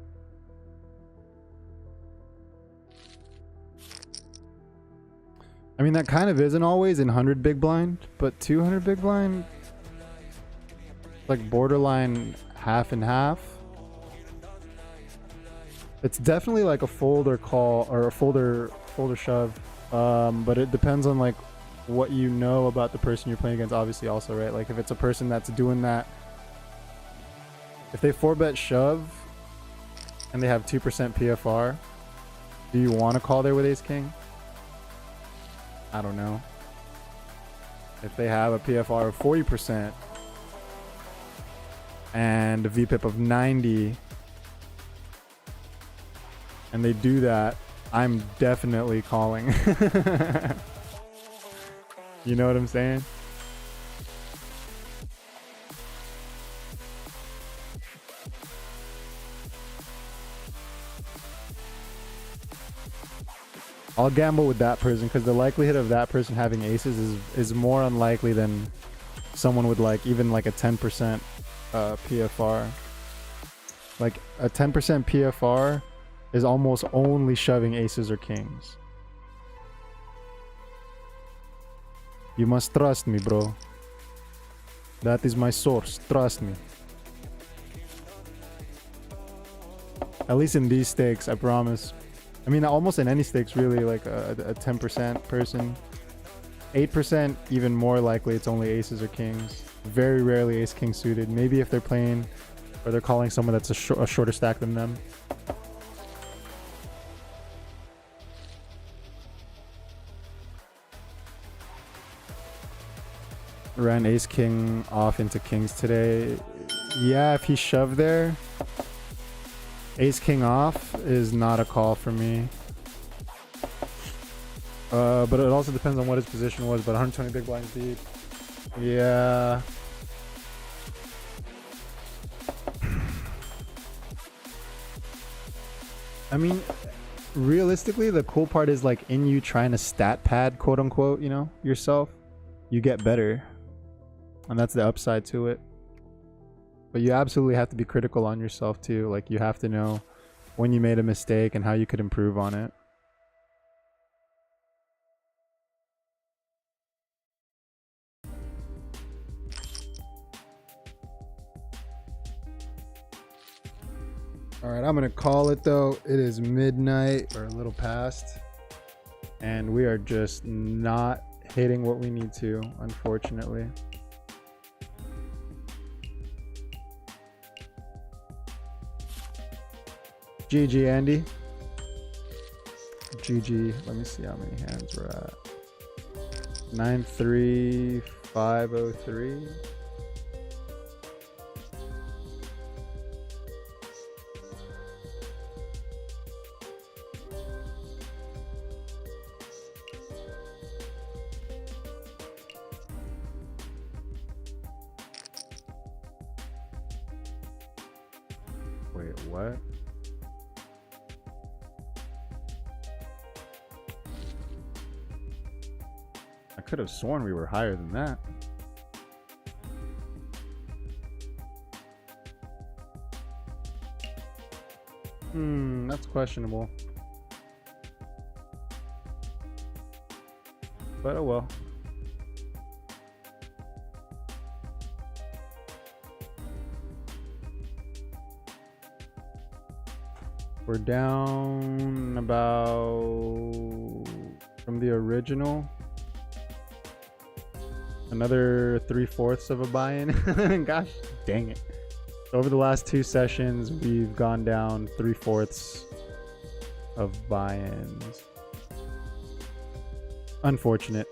mean, that kind of isn't always in 100 big blind, but 200 big blind, like borderline half and half. It's definitely like a folder call or a folder shove, but it depends on like what you know about the person you're playing against, obviously also, right? Like if it's a person that's doing that, if they 4-bet shove and they have 2% PFR, do you want to call there with Ace King? I don't know. If they have a PFR of 40% and a VPIP of 90, and they do that, I'm definitely calling. You know what I'm saying? I'll gamble with that person because the likelihood of that person having aces is more unlikely than someone with like even like a 10% PFR. Like a 10% PFR is almost only shoving aces or kings. You must trust me, bro. That is my source. Trust me. At least in these stakes, I promise. I mean, almost in any stakes, really, like a 10% person. 8%, even more likely it's only aces or kings. Very rarely ace king suited. Maybe if they're playing or they're calling someone that's a shorter stack than them. Ran ace king off into kings today. Yeah, if he shoved there, ace king off is not a call for me. But it also depends on what his position was. But 120 big blinds deep. Yeah. I mean, realistically, the cool part is like in you trying to stat pad, quote unquote, you know, yourself, you get better. And that's the upside to it. But you absolutely have to be critical on yourself too. Like you have to know when you made a mistake and how you could improve on it. All right, I'm gonna call it though. It is midnight or a little past, and we are just not hitting what we need to, unfortunately. GG, Andy. GG. Let me see how many hands we're at. 93503. Wait, what? I could have sworn we were higher than that. That's questionable. But oh well. We're down about from the original. Another 3/4 of a buy-in. Gosh, dang it. So over the last 2 sessions, we've gone down 3/4 of buy-ins. Unfortunate,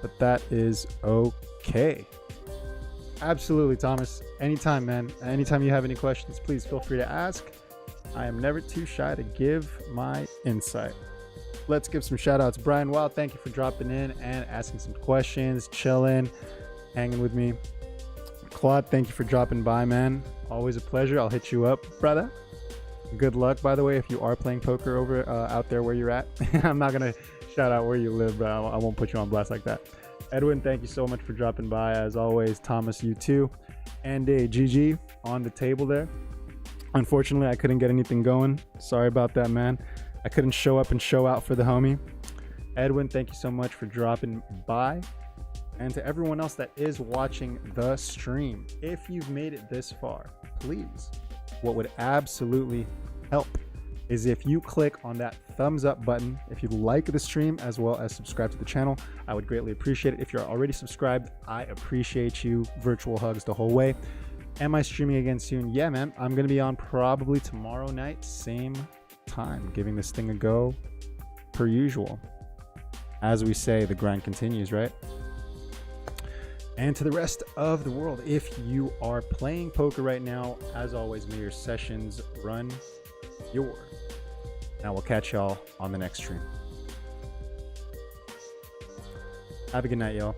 but that is okay. Absolutely, Thomas. Anytime, man. Anytime you have any questions, please feel free to ask. I am never too shy to give my insight. Let's give some shout outs. Brian Wild, thank you for dropping in and asking some questions, chilling, hanging with me. Claude, thank you for dropping by, man. Always a pleasure. I'll hit you up, brother. Good luck, by the way, if you are playing poker over out there where you're at. I'm not going to shout out where you live, but I won't put you on blast like that. Edwin, thank you so much for dropping by. As always, Thomas, you too. And a GG on the table there. Unfortunately, I couldn't get anything going. Sorry about that, man. I couldn't show up and show out for the homie. Edwin, thank you so much for dropping by. And to everyone else that is watching the stream, if you've made it this far, please, what would absolutely help is if you click on that thumbs up button. If you like the stream as well as subscribe to the channel, I would greatly appreciate it. If you're already subscribed, I appreciate you. Virtual hugs the whole way. Am I streaming again soon? Yeah, man. I'm going to be on probably tomorrow night, same time, giving this thing a go per usual. As we say, the grind continues, right? And to the rest of the world, if you are playing poker right now, as always, may your sessions run your. Now we'll catch y'all on the next stream. Have a good night, y'all.